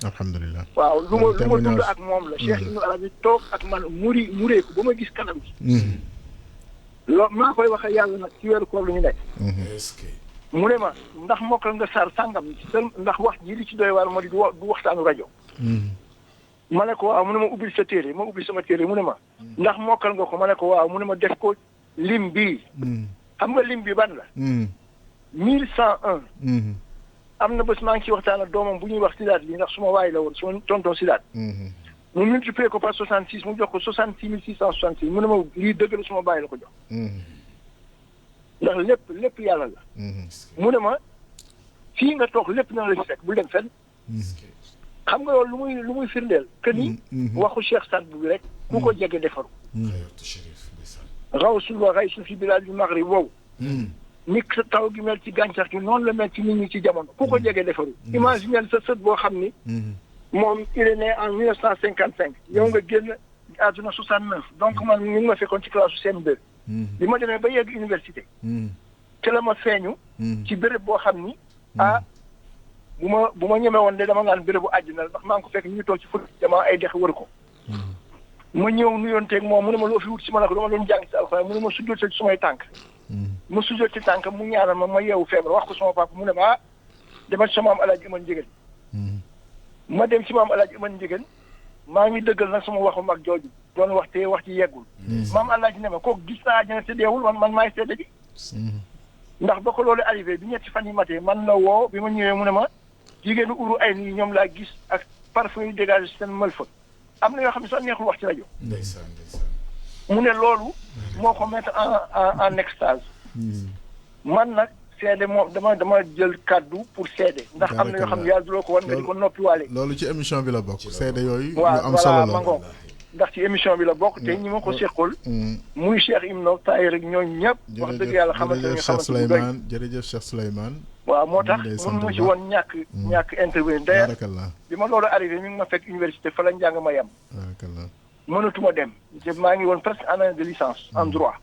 [SPEAKER 2] alhamdulilah.
[SPEAKER 7] waaw lu ma dund ak moom la. Cheikh Ibn Arabi toog ak man mureeku ba ma gis kanam gi. loolu maa koy waxee yàlla nag ci weeru koor lu ñu nekk. mu ne ma ndax mokkal nga sar sàngam ndax wax ji li ci doy waar moo di du waxtaanu rajo. ma ne ko waaw mu ne ma ubbil sa téere ma ubbil sama téere mu ne ma. ndax mokkal nga ko ma ne ko waaw mu ne ma def ko lim bii. xam nga lim bi ban la. 1101. am na bés maa ngi ci waxtaan ak doomam bu ñuy wax Sidaat lii ndax suma waay la woon suma tonton Sidaat. mu multiplié ko par 66 mu jox ko 66 666 mu ne ma lii dëgg la suma bàyyi la ko jox. ndax lépp yàlla la. mu ne ma fii nga toog lépp na la ci fekk bul dem fenn. xam nga loolu lu muy firndeel. que ni waxu Cheikh Saad Bou bi rek ku ko jege defaru. rawsul wa raysul fi bilaad bi maghrib wow. ni taw gi mel ci gàncax gi noonu la mel ci nit ñi ci jamono ku ko jege defaru. imaginez sa sët boo xam ni. moom il est né en 1955. yow nga génn àdduna 69. donc man ñu ngi ma fekkoon ci classe CM2. bi ma demee ba yegg université. te la ma feeñu. ci béréb boo xam ni. bu ma ñemee woon de dama naan bérébu àjjana ndax maa ngi ko fekk ñu ngi toog ci fut dama ay dex wër ko. ma ñëw nuyoonteeg moom mu ne ma loo fi wut si ma ne ko dama doon jàng si alxuraan mu ne ma sujjootal ci sumay tànk. ma sujjoot ci tànk mu ñaanal ma yeewu feebar wax ko sama papa mu ne ma demal ci sama maam Alaaji Aman Njëgeen. ma dem ci maam Alaaji Aman Njëgeen maa ngi dëggal nag sama waxu mag jooju doon wax te wax ci yeggul. maam Alaaji ne ma kooku gis naa àjjana te deewul man maay seede bi. ndax ba ko loolu arrivé bi ñetti fan yi matee man la woo bi ma ñëwee mu ne ma jigéenu uru ay nii ñoom laa gis ak parfum yu dégagé seen mël fa am na yoo xam ne sax neexul wax ci rajo. mu ne loolu moo ko mettre en extase. man nag seede moom dama jël kàddu pour seede. ndax am na yoo xam ne yàlla du loo ko wan nga di ko noppiwaale.
[SPEAKER 2] loolu ci émission bi la bokk seede yooyu.
[SPEAKER 7] waaw
[SPEAKER 2] lu am solo la
[SPEAKER 7] ndax ci émission bi la bokk te ñi ma ko seqal. muy Cheikh Ibn Tahir rek ñooñu ñëpp. wax dëgg yàlla xamante ne
[SPEAKER 2] jërëjëf Cheikh Souleymane.
[SPEAKER 7] waaw moo tax mënu ma ci woon ñàkk intervenir d'ailleurs bi ma loolu arrivé mi ngi ma fekk université fa la njàng ma yem. mënatuma dem te maa ngi woon presque en année de licence en droit.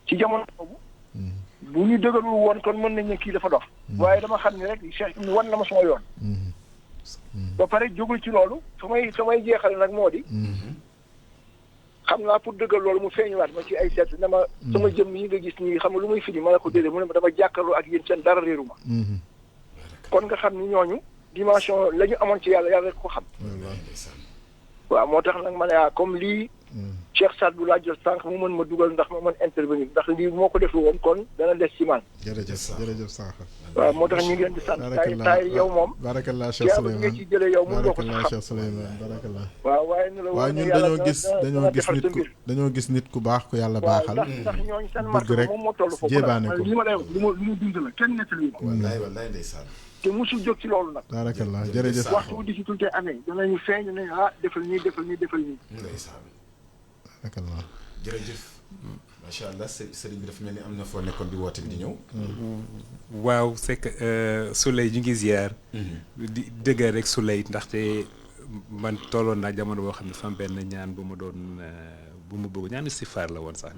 [SPEAKER 7] ci jamono boobu. bu ñu dëgërul woon kon mën nañ ne kii dafa dox. waaye dama xam ne rek Cheikh Ibn wan na ma sama yoon. ba pare jógul ci loolu samay jeexal nag moo di. xam naa pour dëggal loolu mu feeñuwaat ma ci ay seet na ma sama jëmm yi nga gis nii xam nga lu muy firi ma ne ko déedéet mu ne ma dama jàkkaarloo ak yéen seen dara réeru ma. kon nga xam ni ñooñu dimension la ñu amoon ci yàlla rek ko xam. waaw moo tax nag ma ne comme lii. Cheikh Saad Bou laa jot sànq mu mën ma dugal ndax ma mën intervenir ndax lii moo ko deflu woon kon dana des ci man.
[SPEAKER 2] jërëjëf sànq.
[SPEAKER 7] waaw moo tax ñu ngi leen di sant. taay yow moom.
[SPEAKER 2] barakallah Cheikh Souleymane
[SPEAKER 7] nga ci jëlee yow mun nga ko
[SPEAKER 2] barakallah Cheikh Souleymane barakallah.
[SPEAKER 7] waaw waaye ne la
[SPEAKER 2] waaw ñun dañoo gis nit ku baax ku yàlla baaxal.
[SPEAKER 7] ndax ñooñu seen marque moom moo toll foofu.
[SPEAKER 2] jébaane ko
[SPEAKER 7] li ma lay wax lu mu dund la kenn nettali ko.
[SPEAKER 1] wallaay ndeysaan.
[SPEAKER 7] te musul jóg ci loolu nag.
[SPEAKER 2] barakallah jërëjëf.
[SPEAKER 7] waxtu bu difficulté amee danañu feeñ ne defal nii defal nii.
[SPEAKER 1] ndeysaan.
[SPEAKER 2] barakallah.
[SPEAKER 1] jërëjëf macha allah sëriñ bi dafa mel ni am na foo nekkoon di woote di ñëw.
[SPEAKER 4] waaw c'est que Souley ñu ngi ziar. di dëgg rek Souley ndaxte man tolloon naa jamono boo xam ne sama benn ñaan bu ma bëgg ñaanu sifaar la woon sax.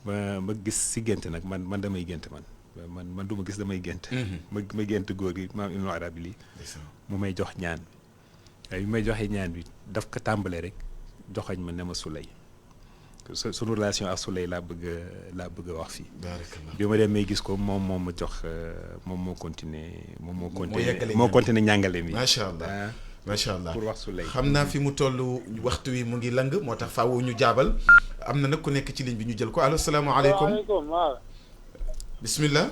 [SPEAKER 4] ma gis si gént nag man damay gént man du ma gis damay gént. ma gént góor gi maam Ibn Arabi lii mu may jox ñaan waaye bi may joxee ñaan bi daf ko tàmbalee rek joxañ ma ne ma Souley. sunu relation ak Souley laa bëgg a wax fii. bi ma demee gis ko moom ma jox moom moo continuer ñàngale mi.
[SPEAKER 1] macha allah macha allah
[SPEAKER 4] pour wax su lay
[SPEAKER 1] xam naa fi mu toll waxtu wi mu ngi lang moo tax faaw ñu jaabal am na nag ku nekk ci ligne bi ñu jël ko allo salaamaaleykum.
[SPEAKER 8] waaleykum waaw.
[SPEAKER 1] bismillah.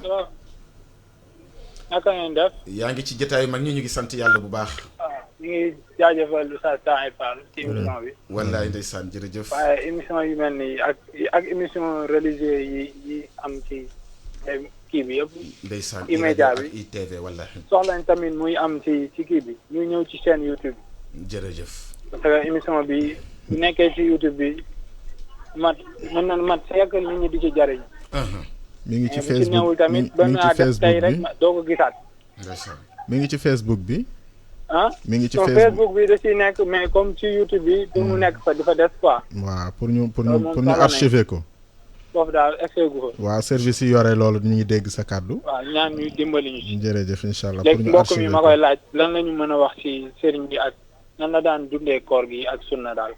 [SPEAKER 8] naka ngeen def.
[SPEAKER 1] yaa ngi ci jotaayu mag ñi ñu ngi sant yàlla bu baax.
[SPEAKER 8] ñu ngi jaajëfal Oustaz Tahir Fall ci émission bi.
[SPEAKER 1] wallaay ndeysaan jërëjëf.
[SPEAKER 8] waaye émission yu mel nii ak émission religieux yi am ci kii bi yëpp.
[SPEAKER 1] ndeysaan
[SPEAKER 8] immédiat bi
[SPEAKER 1] ITV wallahi.
[SPEAKER 8] soxlañ tamit muy am ci kii bi ñu ñëw ci chaîne YouTube.
[SPEAKER 1] jërëjëf.
[SPEAKER 8] parce que émission bi bu nekkee ci YouTube bi mën na mat siècle nit ñi di ci jariñ.
[SPEAKER 2] mi ngi ci
[SPEAKER 8] ci
[SPEAKER 2] Facebook
[SPEAKER 8] newul tamit ba naa def tey rek doo ko gisaat.
[SPEAKER 2] mi ngi ci Facebook bi. mi ngi ci
[SPEAKER 8] Facebook bi da ciy nekk mais comme ci YouTube bi du mu nekk fa di fa des quoi.
[SPEAKER 2] waaw pour ñu archiver ko.
[SPEAKER 8] foofu daal effet gu fa.
[SPEAKER 2] waaw service yi yore loolu ñu ngi dégg sa kàddu.
[SPEAKER 8] waaw ñaan ñuy dimbali ñu ci.
[SPEAKER 2] jërëjëf incha allah
[SPEAKER 8] léegi mbokk mi ma koy laaj lan la ñu mën a wax ci sëriñ bi ak nan la daan dundee koor gi ak sunna daal.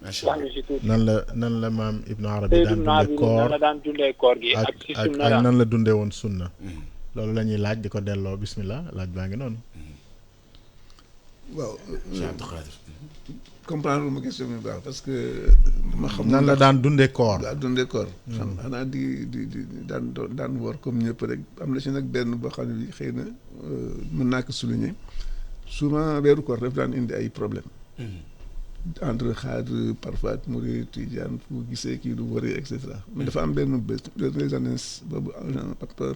[SPEAKER 1] macha allah
[SPEAKER 8] wax ñu ci tuuti.
[SPEAKER 2] nan la maam Ibnu Arabi daan dundee koor
[SPEAKER 8] nan la daan dundee koor gi ak ci sunna daal
[SPEAKER 2] ak nan la dundee woon sunna. loolu la ñuy laaj di ko delloo bismillah laaj baa ngi noonu.
[SPEAKER 3] waaw comprendre ma question bi baax parce que dama xam
[SPEAKER 2] nan la daan dundee koor
[SPEAKER 3] daan dundee koor xam xanaa di daan woor comme ñëpp rek am na ci nag benn boo xam ne bi xëy na mën naa ko souligner souvent weeru koor daf daan indi ay problème entre xaar parfois murid tijaan fu gisee kii du wari et cetera mais dafa am benn bés les années boobu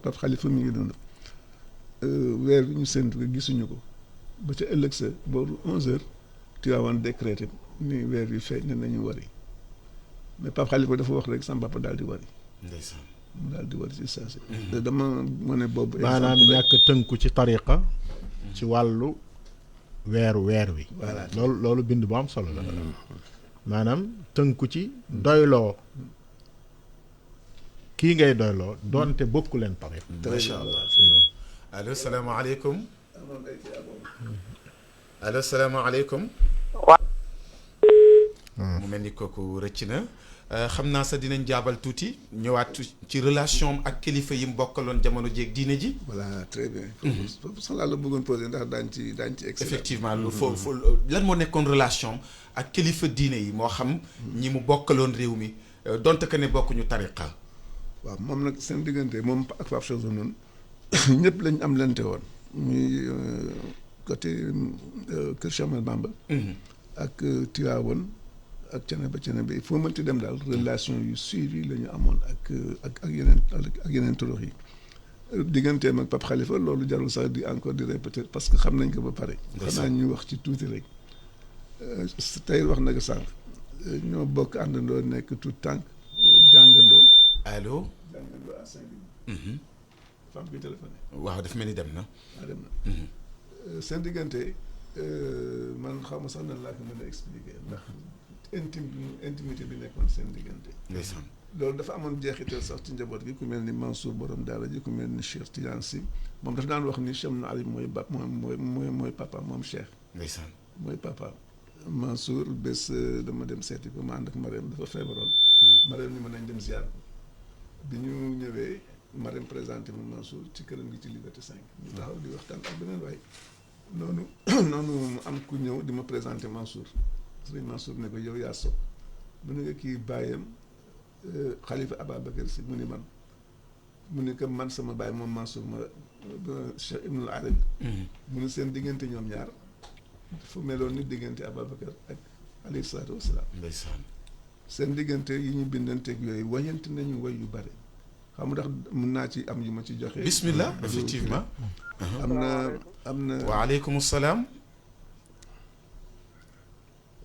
[SPEAKER 3] Pape Khalifa mi ngi dund weer bi ñu séntu ko gisuñu ko ba ca ëllëg sa boobu 11h Tivaouane décrété ni weer bi feeñ ne nañu wari mais Pape Khalifa dafa wax rek sama papa daal di wari.
[SPEAKER 1] ndeysaan
[SPEAKER 3] mu daal di wari ci saa si. dama ma ne boobu.
[SPEAKER 2] maanaam ñàkk tënku ci tariqa ci wàllu weer wi.
[SPEAKER 3] voilà
[SPEAKER 2] loolu bind bu am solo la. maanaam tënku ci doyloo kii ngay doyloo doonte bokku leen tariqa.
[SPEAKER 1] macha allah allo salaamaaleykum. allo salaamaaleykum. mu mel ni kooku rëcc na xam naa sax dinañ jaabal tuuti ñëwaat ci relation ak kilifa yi mu bokkaloon jamono jéeg diine ji.
[SPEAKER 3] voilà très bien. foofu sax laa la bëggoon posé ndax daañ ci
[SPEAKER 1] effectivement lu foofu lan moo nekkoon relation ak kilifa diine yi moo xam ñi mu bokkaloon réew mi donte que ne bokkuñu tariqa.
[SPEAKER 3] waaw moom nag seen diggante moom ak Pape Cheikh noonu ñëpp lañ am lante woon muy côté Kër Cheikh Ahmadou Bamba ak Tivaouane ak Thiénaba il faut mënti dem daal relation yu suivi la ñu amoon ak yeneen turux yi digganteem ak Pape Khalifa loolu jarul sax di encore di répéter parce que xam nañ ko ba pare xanaa ñu wax ci tuuti rek tey wax na ko sànq ñoo bokk àndandoo nekk tout tànk jàngandoo
[SPEAKER 1] allo
[SPEAKER 3] à Saint-Louis femme bi téléphoné
[SPEAKER 1] waaw daf mel ni dem na
[SPEAKER 3] dem na seen diggante man xaw ma sax nan laa ko mën a expliquer ndax intimité bi nekkoon seen diggante
[SPEAKER 1] ndeysaan
[SPEAKER 3] loolu dafa amoon jeexital sax ci njaboot gi ku mel ni Mansour borom daara ji ku mel ni Cheikh Tidiane Sy moom dafa daan wax ni Cheikh Ali mooy papa moom Cheikh
[SPEAKER 1] ndeysaan
[SPEAKER 3] mooy papa Mansour bés dama dem seeti ko ma ànd ak Marème dafa feebaroon Marème ni mën nañ dem ziar ko bi ñu ñëwee Marème présenté mu Mansour ci këram gi ci Liberté 5 ñu taxaw di waxtaan ak beneen waay noonu mu am ku ñëw di ma présenté Mansour sëriñ Mansour ne ko yow yaa sob mu ne ko kii bàyyam Khalifa Ababacar Sy mu ni man mu ne ko man sama baay moom Mansour ma Cheikh Ibnul Arabi mu ne seen diggante ñoom ñaar dafa meloon ni diggante Ababacar ak alayhi salaatu wasalaam
[SPEAKER 1] ndeysaan
[SPEAKER 3] seen diggante yi ñu bindanteeg yooyu wayante nañu way yu bare xam ndax mën naa ci am yu ma ci joxe
[SPEAKER 1] bismillah effectivement
[SPEAKER 3] am na
[SPEAKER 1] waaleykum salaam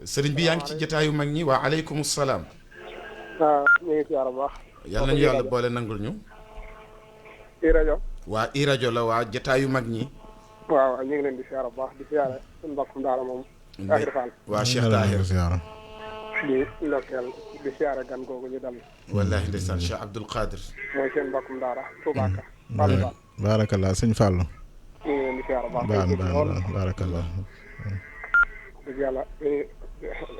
[SPEAKER 1] sëriñ bi yaa ngi ci jotaayu mag ñi waa aleykum salaam.
[SPEAKER 22] waaw ñu ngi si yàlla bu baax.
[SPEAKER 1] yàlla nañu yàlla boole nangul ñu.
[SPEAKER 22] i rajo.
[SPEAKER 1] waa i rajo la waa jotaayu mag ñi.
[SPEAKER 22] waaw ñu ngi leen di siyaara bu baax di siyaare suñu mbokkum daara moom. Tahir Fall.
[SPEAKER 1] waa Cheikh Tahir.
[SPEAKER 22] di ndokkeel di siyaare gan googu ñu dal.
[SPEAKER 1] wallaahi ndeysaan Cheikh Abdoul Khadir.
[SPEAKER 22] mooy seen mbokkum daara Touba Ka.
[SPEAKER 2] baarakallah sëñ Fallou.
[SPEAKER 22] ñu ngi leen di siyaara bu baax.
[SPEAKER 2] baarakallah.
[SPEAKER 22] dëgg yàlla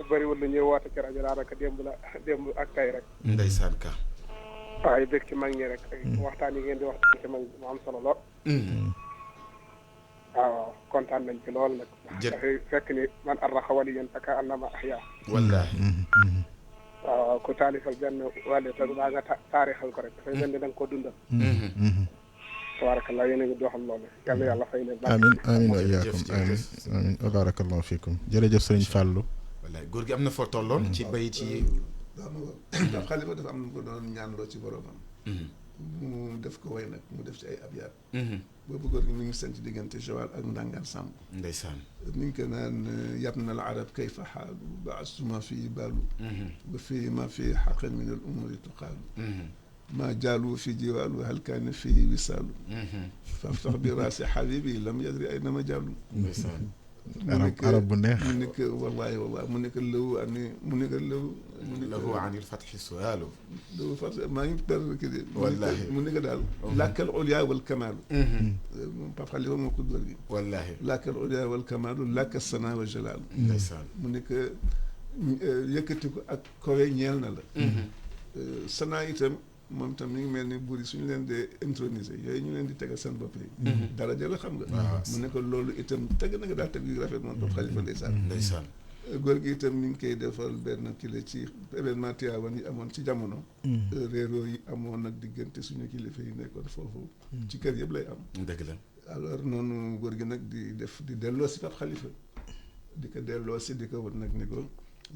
[SPEAKER 22] bëriwul lu ñuy woote ci rajo daanaka démb ak tey rek.
[SPEAKER 1] ndeysaan ka.
[SPEAKER 22] waaye dëkk ci mag ñi rek. waxtaan yi ngeen di waxtaan ci mag mu am solo lool. waaw kontaan nañ ci lool nag. dafay fekk ni man arraxa waliyan fa ka annama ahya.
[SPEAKER 1] wallaahi.
[SPEAKER 22] waaw ku taalifal benn wàll te baa nga taarixal ko rek dafay mel ni da nga ko dundal. tabarakallah yéen a ngi doxal loolu yàlla fay leen.
[SPEAKER 2] amiin amiin wa iyaakum amiin wa barakallahu fiikum jërëjëf sëriñ Fallou.
[SPEAKER 1] wallaay góor gi am na foo tolloon ci bayit yi.
[SPEAKER 3] ndax xalifa dafa am na ko doon ñaanloo ci boromam. mu def ko way nag mu def ci ay abyaat. boobu góor gi mi ngi sant diggante Joal ak Ndangaan Samb.
[SPEAKER 1] ndeysaan.
[SPEAKER 3] mi ngi ko naan yabna al arab kayfa xaalu baastuma fii baalu. wa fii ma fii xaqan min al umuri tuqaalu. ما جالوا في جوال وهل كان فيه وصال فافتح براس حبيبي لم يدري أين مجال
[SPEAKER 2] عرب بنيخ
[SPEAKER 3] منك والله منك لو أني منك لو
[SPEAKER 1] له عن الفتح سؤال
[SPEAKER 3] لو فتح ما يقدر كده
[SPEAKER 1] والله
[SPEAKER 3] منك دال لك العليا والكمال بخليهم قدوة
[SPEAKER 1] والله
[SPEAKER 3] لك العليا والكمال لك الثناء والجلال منك يكتب أكوي نيلنا لا sanaa itam moom itam mi ngi mel ni buur yi suñu leen di introniser yooyu ñu leen di tegal seen bopp yi daraja la xam nga mu ne ko loolu itam teg na nga daal teg yu rafet moom Pape Khalifa ndeysaan góor gi itam mi ngi koy defal benn kile ci événement Tivaouane yi amoon ci jamono réeroo yi amoon nag diggante suñu kilifa yi nekkoon foofu ci kër yëpp lay am
[SPEAKER 1] dëgg la
[SPEAKER 3] alors noonu góor gi nag di delloo si Pape Khalifa di ko delloo si di ko wut nag ni ko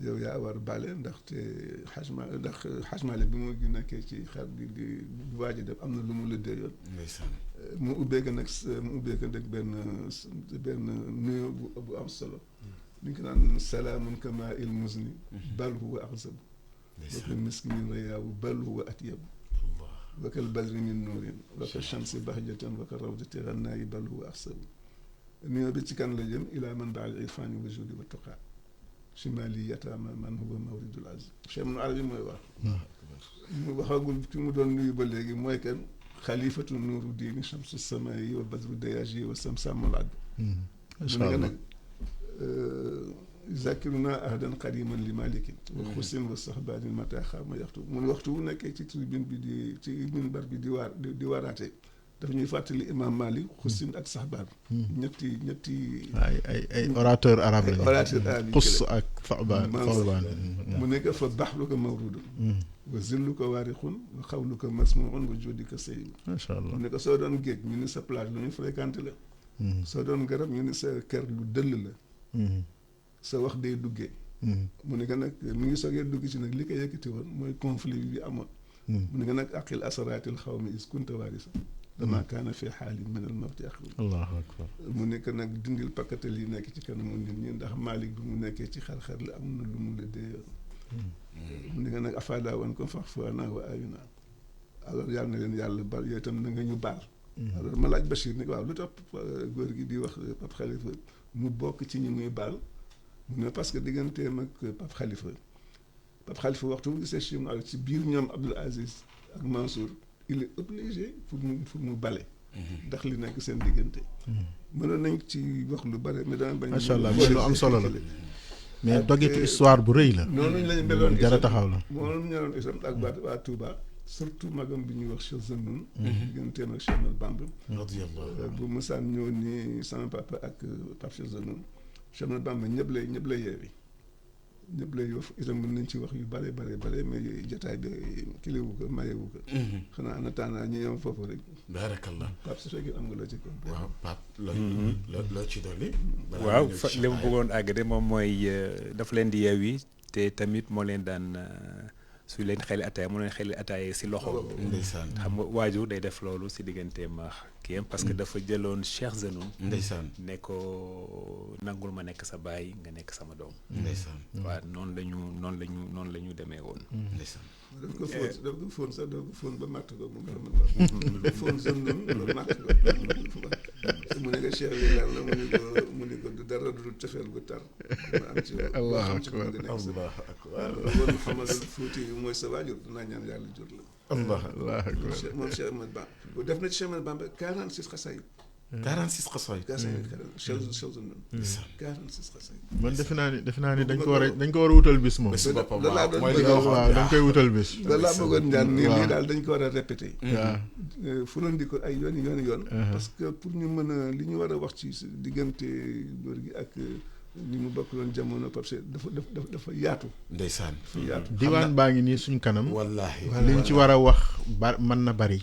[SPEAKER 3] yow yaa war bale ndaxte Hajj Malick bi mu nekkee ci xar di waaj a def am na lu mu la déyoon mu ubbee ko nag benn nuyoo bu am solo li nga ko naan salaamun kama il muzni bal huwa axzabu wa kal miski min rayaawu bal huwa atyabu wa kal badri min nuurin wa kal shamsi bahjatan wa kal rawdati gannaayi bal huwa axsabu nuyoo bi ci kan la jëm ilaa man baal irfaani wa judi wa tuqaa chimali yataama man huwa mawridul azim Cheikh Ibn Arabi mooy wax mu waxagul ki mu doon nuyu ba léegi mooy kan xalifatu nuuru diini chamsu samaayi wa badru dayaji wa samsamul adb mu ne nag zakiruna ahdan qadiman li malikin wa xusin wa saxbaanin mata xaama yaxtu mun waxtu wu nekkee ci tribune bi ci minbar bi di waaraate dafa ñuy fàttali imam Malik xusin ak saxbaan ñetti
[SPEAKER 2] ay orateur arabe lañu
[SPEAKER 3] orateur arabe
[SPEAKER 2] xus ak fabaan
[SPEAKER 3] mu nekk fa baxluka mawrudun wa zilluka waarixun wa xawluka masmuun wa judika sayib
[SPEAKER 2] macha allah
[SPEAKER 3] mu nekk soo doon géej ñu ni sa plage lu ñuy fréquenté la soo doon garab ñu ni sa kër lu dëll la sa wax day duggee mu nekk nag mi ngi soogee dugg ci nag li ko yëkkati woon mooy conflit bi amoon mu nekk nag aqil asaraatil xawmi is kunta waarisa dama kaana fi xaali min al mawti axru
[SPEAKER 2] allahu akbar
[SPEAKER 3] mu nekk nag dindil pakkatal yi nekk ci kanamu nit ñi ndax Malick bi mu nekkee ci xar-xar la am na lu mu la déeyoon mu nekk nag afaada woon ko fax fuana wa ayuna alors yàlla na leen yàlla bal yooyu itam na nga ñu baal alors ma laaj Bachir ni waaw lu tax góor gi di wax Pape Khalifa mu bokk ci ñi muy baal mu ne parce que digganteem ak Pape Khalifa waxtu mu gisee Cheikh Ibn ci biir ñoom Abdoul Aziz ak Mansour il est obligé pour mu bale ndax li nekk seen diggante mënoon nañ ci wax lu bare mais dama bañ
[SPEAKER 2] macha allah lu am solo la mais dogetu histoire bu rëy la
[SPEAKER 3] noonu lañ meloon
[SPEAKER 2] jara taxaw la
[SPEAKER 3] moom ñoroon isam ak waa Touba surtout magam bi ñuy wax Cheikh Zanoun digganteem ak Cheikh Ahmadou Bamba bu mësaan ñëw ni sama papa ak Pape Cheikh Zanoun Cheikh Ahmadou Bamba ñëpp lay yeewi ñëpp lay yof itam mën nañ ci wax yu bare mais jotaay bi kiliwu ko mayewu ko xanaa ana taanaa ñu yem foofu rek
[SPEAKER 1] baarakallah
[SPEAKER 3] Pape su fekkee am nga loo ci ko
[SPEAKER 1] waaw Pape loo ci dolli
[SPEAKER 4] waaw li ma bëggoon àgg de moom mooy dafa leen di yeewi te tamit moo leen daan su leen xeli ataaya mu leen xeli ataaya si loxo
[SPEAKER 1] ndeysaan
[SPEAKER 4] xam nga waajur day def loolu si digganteem ak kiyam parce que dafa jëloon Cheikh Zanoun
[SPEAKER 1] ndeysaan
[SPEAKER 4] ne ko nangul ma nekk sa baay nga nekk sama doom
[SPEAKER 1] ndeysaan
[SPEAKER 4] waaw noonu la ñu demee woon
[SPEAKER 1] ndeysaan
[SPEAKER 3] daf ko fóon sax daf ko fóon ba màtt ko mu nga fóon Zanoun ba màtt ko mu ne ko Cheikh yi daal la mu ne ko du dara du cofeel gu tar ma am ci
[SPEAKER 2] allahu
[SPEAKER 3] xam ci ko nga nekk sa
[SPEAKER 1] akbar
[SPEAKER 3] woon Mouhamadou Fouti mooy sa waajur dinaa ñaan yàlla jur la
[SPEAKER 2] allahu akbar
[SPEAKER 3] moom Cheikh Ahmadou Bamba def na ci Cheikh Ahmadou Bamba 46 xasaayid
[SPEAKER 1] 46 xasaay.
[SPEAKER 3] 46 xasaay.
[SPEAKER 2] man defe naa ni dañ ko war a wutal bis moom.
[SPEAKER 1] bés boppam
[SPEAKER 3] waaw
[SPEAKER 1] mooy li nga waxoon
[SPEAKER 2] waaw dañ koy wutal bis.
[SPEAKER 3] loolu laa bëggoon ñaan nii lii daal dañ ko war a répété.
[SPEAKER 2] waaw
[SPEAKER 3] fulandi ko ay yoon. parce que pour ñu mën a li ñu war a wax ci diggante góor gi ak ni mu bokkaloon jamono parce que dafa yaatu.
[SPEAKER 1] ndeysaan
[SPEAKER 3] dafa yaatu.
[SPEAKER 2] diwaan baa ngi nii suñ kanam.
[SPEAKER 1] wallaahi
[SPEAKER 2] liñ ci war a wax mën na bari.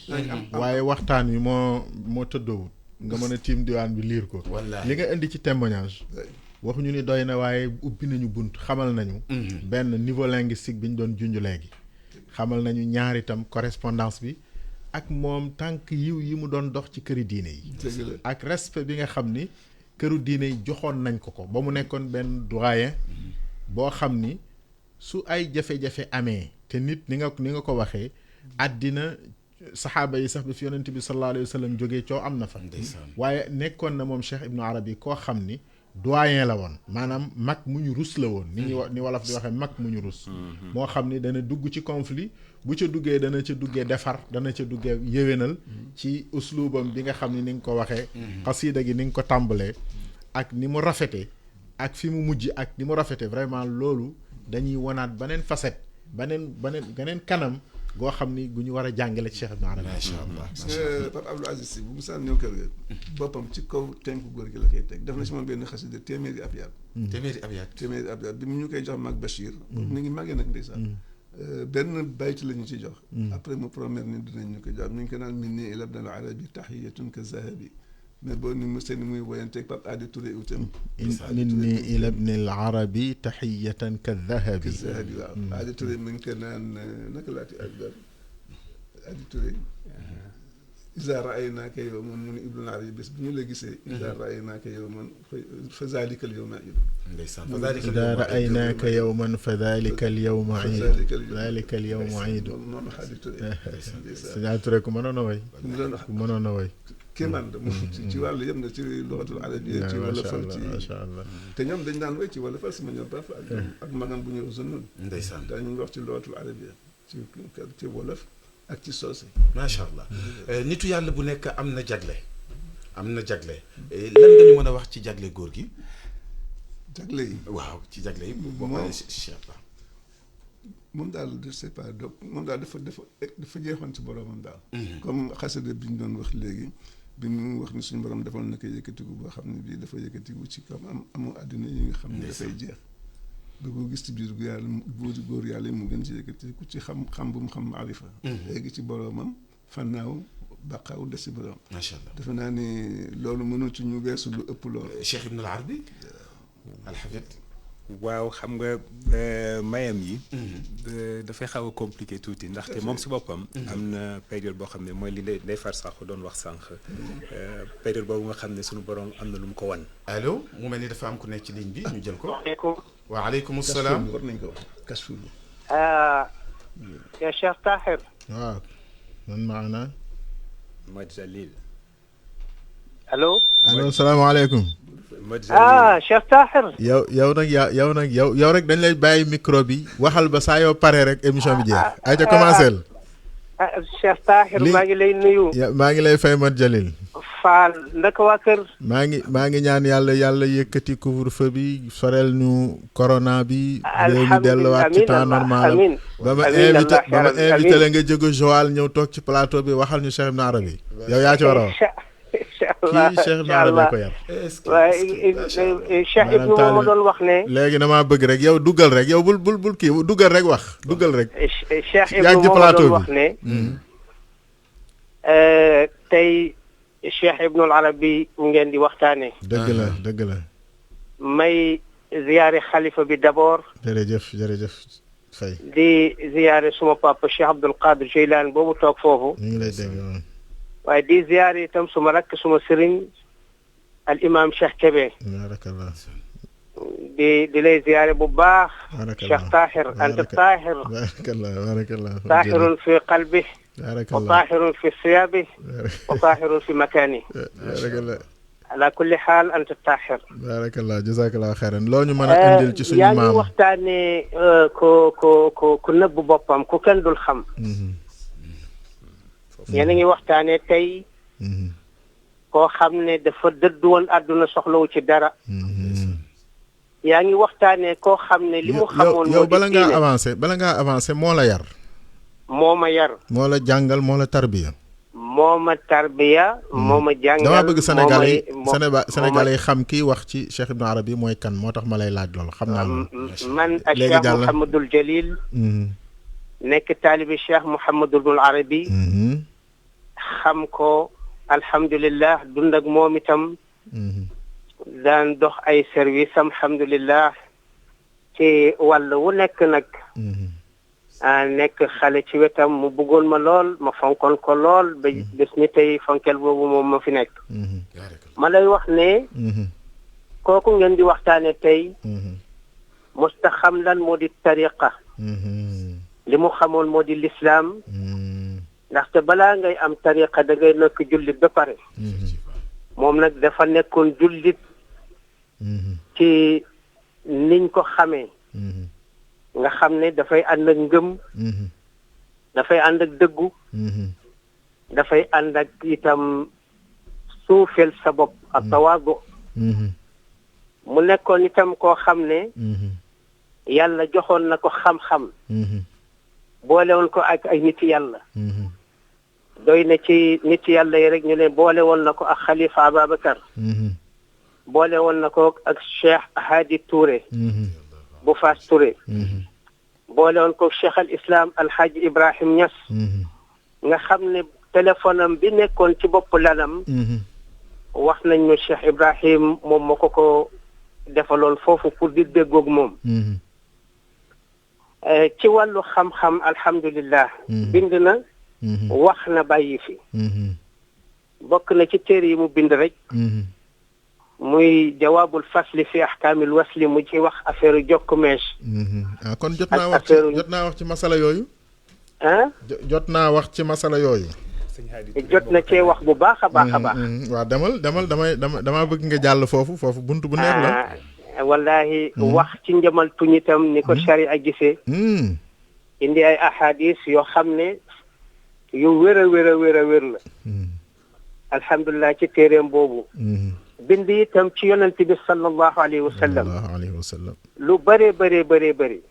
[SPEAKER 2] waaye waxtaan wi moo tëddoowut nga mën a tiim diwaan bi liir ko.
[SPEAKER 1] wallaahi
[SPEAKER 2] li nga indi ci témoignage. waxuñu ni doy na waaye ubbi nañu bunt xamal nañu. benn niveau linguistique bi ñu doon junj léegi. xamal nañu ñaar itam correspondance bi ak moom tànk yiw yi mu doon dox ci këri diine yi. ak respect bi nga xam ni këru diine yi joxoon nañ ko ba mu nekkoon benn doyen boo xam ni su ay jafe-jafe amee te nit ni nga ko waxee àddina saxaaba yi sax bi fi yonent bi sallallahu alayhi wa sallam jógee coow am na fa. waaye nekkoon na moom Cheikh Ibnu Arabi koo xam ni doyen la woon maanaam mag mu ñu rus la woon. ni wolof di waxee mag mu ñu rus. moo xam ni dana dugg ci conflit bu ca duggee dana ca duggee defar dana ca duggee yéwénal ci uslubam bi nga xam ni nga ko waxee. xasiida gi ni nga ko tàmbalee ak ni mu rafete ak fi mu mujj ak ni mu rafete vraiment loolu dañuy wonaat beneen facette beneen kanam. goo xam ni gu ñu war a jàngale ci Cheikh Ibn Arabi.
[SPEAKER 1] macha allah
[SPEAKER 3] parce que Pape Abdou Aziz Sy bu mu saan ñëw kër ga boppam ci kaw tenku góor gi la koy teg def na si moom benn xasida téeméeri abyaat. téeméeri abyaat bi mu ñu koy jox mag Bachir. mi ngi màggee nag ndeysaan. benn bayt la ñu ci jox. après mu promettre ni dinañ ñu ko jox mi ngi ko naan min nii ila Ibn Arabi tahiyatun ka zahabi mais boo ni mu seen muy woyanteeg Pape Adi Touré itam.
[SPEAKER 2] minni ila Ibn Arabi tahiyatan ka zahabi.
[SPEAKER 3] waaw Adi Touré mi ngi ko naan naka laati Adi Touré. Iza ra'aynaaka yawman mu ne Ibn Arabi bés bu ñu la gisee. Iza ra'aynaaka yawman fa zaalika al-yawma iid.
[SPEAKER 1] ndeysaan
[SPEAKER 2] iza ra'aynaaka yawman fa zaalika al-yawma iid. zaalika al-yawma iid.
[SPEAKER 3] moom Adi Touré.
[SPEAKER 2] Sëñ Adi Touré ku mënoon a woy.
[SPEAKER 3] kéemaan la moom ci wàllu yëpp na ci luxatul arabiyya ci wàllu fal ci
[SPEAKER 2] macha allah
[SPEAKER 3] te ñoom dañ daan woy ci wàllu fal sama ñoom papa ak magam bu ñëw Zunnun
[SPEAKER 1] ndeysaan
[SPEAKER 3] dañuy wax ci luxatul arabiyya ci wolof ak ci soose
[SPEAKER 1] macha allah nitu yàlla bu nekk am na jagle lan nga ñu mën a wax ci jagle góor gi
[SPEAKER 3] jagle yi
[SPEAKER 1] waaw ci jagle yi boo xoolee Cheikh Ba
[SPEAKER 3] moom daal je sais pas donc moom daal dafa jeexoon ci boromam daal comme xasida bi ñu doon wax léegi bi mu wax ni suñu borom defal na ko yëkkatiku boo xam ne bii dafa yëkkatiku ci kam amu àddina yi nga xam ne dafay jeex da ko gis ci biir gu yàlla góor yàlla yi mu gën ci yëkkatiku ci xam bu mu xam maarifa léegi ci boromam fannaaw baqaaw des ci borom
[SPEAKER 1] macha allah
[SPEAKER 3] defe naa ni loolu mënul ci ñu weesu lu ëpp loolu
[SPEAKER 1] Cheikh Ibn Arabi al-Hafid
[SPEAKER 4] waaw xam nga mayam yi dafay xaw a compliqué tuuti ndaxte moom si boppam am na période boo xam ne mooy li day far sax doon wax sànq période boobu nga xam ne suñu borom am na lu mu ko wan
[SPEAKER 1] allo mu mel ni dafa am ku nekk ci ligne bi ñu jël ko waaleykum salaam
[SPEAKER 3] war nañ ko wax kashfu
[SPEAKER 22] يا شيخ طاهر
[SPEAKER 2] من معنا
[SPEAKER 4] Mad Jalil
[SPEAKER 22] الو
[SPEAKER 2] السلام عليكم
[SPEAKER 22] شيخ طاهر
[SPEAKER 2] yow rek dañ lay bàyyi micro bi waxal ba saa yoo paree rek émission bi jeex ay ca commencé
[SPEAKER 22] Cheikh Tahir maa ngi lay nuyu
[SPEAKER 2] maa ngi lay fay Mad Jalil
[SPEAKER 22] Fall ndaka waa kër
[SPEAKER 2] maa ngi ñaan yàlla yëkkati couvre-feu bi sorel ñu corona bi réew mi delluwaat ci temps normal ba ma invité la nga jóge Joal ñëw toog ci plateau bi waxal ñu Cheikh Ibn Arabi yow yaa ci war a wax kii Cheikh Ibn Arabi ko yar
[SPEAKER 22] Cheikh Ibn moo ma doon wax ne
[SPEAKER 2] léegi damaa bëgg rek yow duggal rek yow bul kii duggal rek wax duggal rek
[SPEAKER 22] Cheikh Ibn moo ma doon wax ne tey Cheikh Ibn Arabi ngeen di waxtaane
[SPEAKER 2] dëgg la
[SPEAKER 22] may ziyaare xalifa bi d'abord
[SPEAKER 2] jërëjëf Faye
[SPEAKER 22] di ziyaare suma papa Cheikh Abdul Qadir Jeylaan boobu toog foofu
[SPEAKER 2] ñu ngi lay dégg
[SPEAKER 22] waaye di ziyaare itam suma rakk suma sëriñ al imam Cheikh Kébé
[SPEAKER 2] barakallah
[SPEAKER 22] di lay ziyaare bu baax Cheikh Tahir anta Tahir
[SPEAKER 2] barakallah
[SPEAKER 22] Tahirun fi qalbi wa Tahirun fi siyabi wa Tahirun fi makani
[SPEAKER 2] barakallah
[SPEAKER 22] ala kulli xaal anta Tahir
[SPEAKER 2] barakallah jazakallah xayran loo ñu mën a indil ci suñu maam
[SPEAKER 22] yaa ngi waxtaane ku nëbb boppam ku kenn dul xam yéen a ngi waxtaane tey
[SPEAKER 10] koo xam ne dafa dëddu woon àdduna soxlawu ci dara. yaa ngi waxtaanee koo xam ne li mu xamoon.
[SPEAKER 2] yow bala ngaa avancé moo la yar.
[SPEAKER 10] moo ma yar.
[SPEAKER 2] moo la jàngal moo la tarbiya.
[SPEAKER 10] moo ma tarbiya. moo ma jàngal
[SPEAKER 2] dama bëgg Sénégalais yi xam kii wax ci Cheikh Ibn Arabi mooy kan moo tax ma lay laaj loolu xam naa.
[SPEAKER 10] man ak Cheikh Mouhamadul Jalil. nekk taalibi Cheikh Mouhamadul Arabi. xam ko alhamdulillah dund ak moom itam. daan dox ay service am alhamdulillah ci wàll wu nekk nag. nekk xale ci wetam mu bëggoon ma lool ma fonkoon ko lool ba bés ni tey fonkeel boobu moom ma fi nekk. ma lay wax ne. kooku ngeen di waxtaane tey. musta xam lan moo di tariqa. li mu xamoon moo di lislaam. ndaxte balaa ngay am tariqa da ngay nekk jullit ba pare. moom nag dafa nekkoon jullit. ci niñ ko xamee. nga xam ne dafay ànd ak ngëm. dafay ànd ak dëggu. dafay ànd ak itam suufeel sa bopp ak tawaago. mu nekkoon itam koo xam ne. yàlla joxoon na ko xam-xam. boole woon ko ak ay nit yàlla. doy na ci nit yàlla yi rek ñu ne boole woon na ko ak Khalifa Ababacar. boole woon na ko ak Cheikh Hadi Touré. bu Faas Touré. boole woon ko Cheikh al Islam Alhaji Ibrahim Niass. nga xam ne téléphone am bi nekkoon ci bopp lanam. wax nañ ne Cheikh Ibrahim moom moo ko defaloon foofu pour di déggoog moom. ci wàllu xam-xam alhamdulillah. bind na. wax na bàyyi fi. bokk na ci téere yi mu bind rek. muy jawaabul fasli fi ahkaamil wasli mu ci wax affaire jokk mees.
[SPEAKER 2] kon jot naa wax ci masala yooyu. jot naa wax ci masala yooyu.
[SPEAKER 10] jot na cee wax bu baax a baax a baax.
[SPEAKER 2] waaw demal damaa bëgg nga jàll foofu buntu bu neex la.
[SPEAKER 10] wallahi wax ci njëmal tuñ itam ni ko sharia gisee. indi ay ahadis yoo xam ne yu wér a wér la. alhamdulilah ci téeréem boobu. bind itam ci yonent bi sallallahu alayhi wa sallam. lu bëree.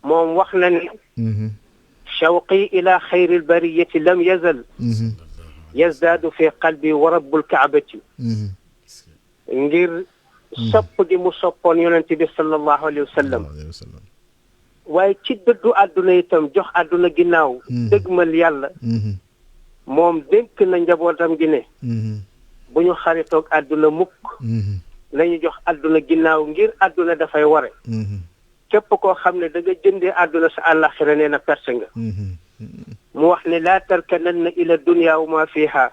[SPEAKER 10] moom wax na ne. shawqi ila xayril bariyati lam yazal. yazdaadu fi qalbi wa rabbul kaabati. ngir sopp gi mu soppoon yonent bi sallallahu alayhi wa sallam. waaye ci dëddu àdduna itam jox àdduna ginnaaw. dëgmal yàlla. moom dénk na njabootam gi ne. bu ñu xaritoog àdduna mukk. nañu jox àdduna ginnaaw ngir àdduna dafay ware. képp koo xam ne da nga jëndee àdduna sa àllaxira nee na perte nga. mu wax ne laa tarkananna ila dunya wa ma fiha.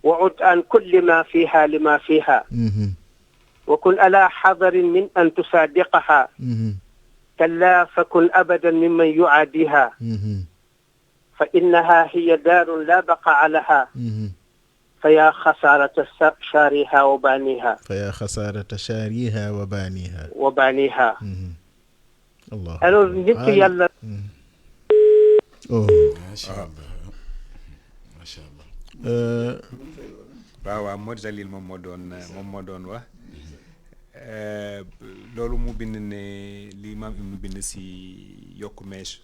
[SPEAKER 10] wa ud an kulli ma fiha lima fiha. wa kun ala xadarin min an tusaadiqaha. kalla fakun abadan mimman yuaadiha. fa innaha hiya daarun la baqaa laha. فيا خسارة شاريها وبانيها. الله. alors nit yàlla.
[SPEAKER 4] macha allah. waaw Modou Jalil moom moo doon wax loolu mu bind ne li maam Ibnu bind si yokku mees.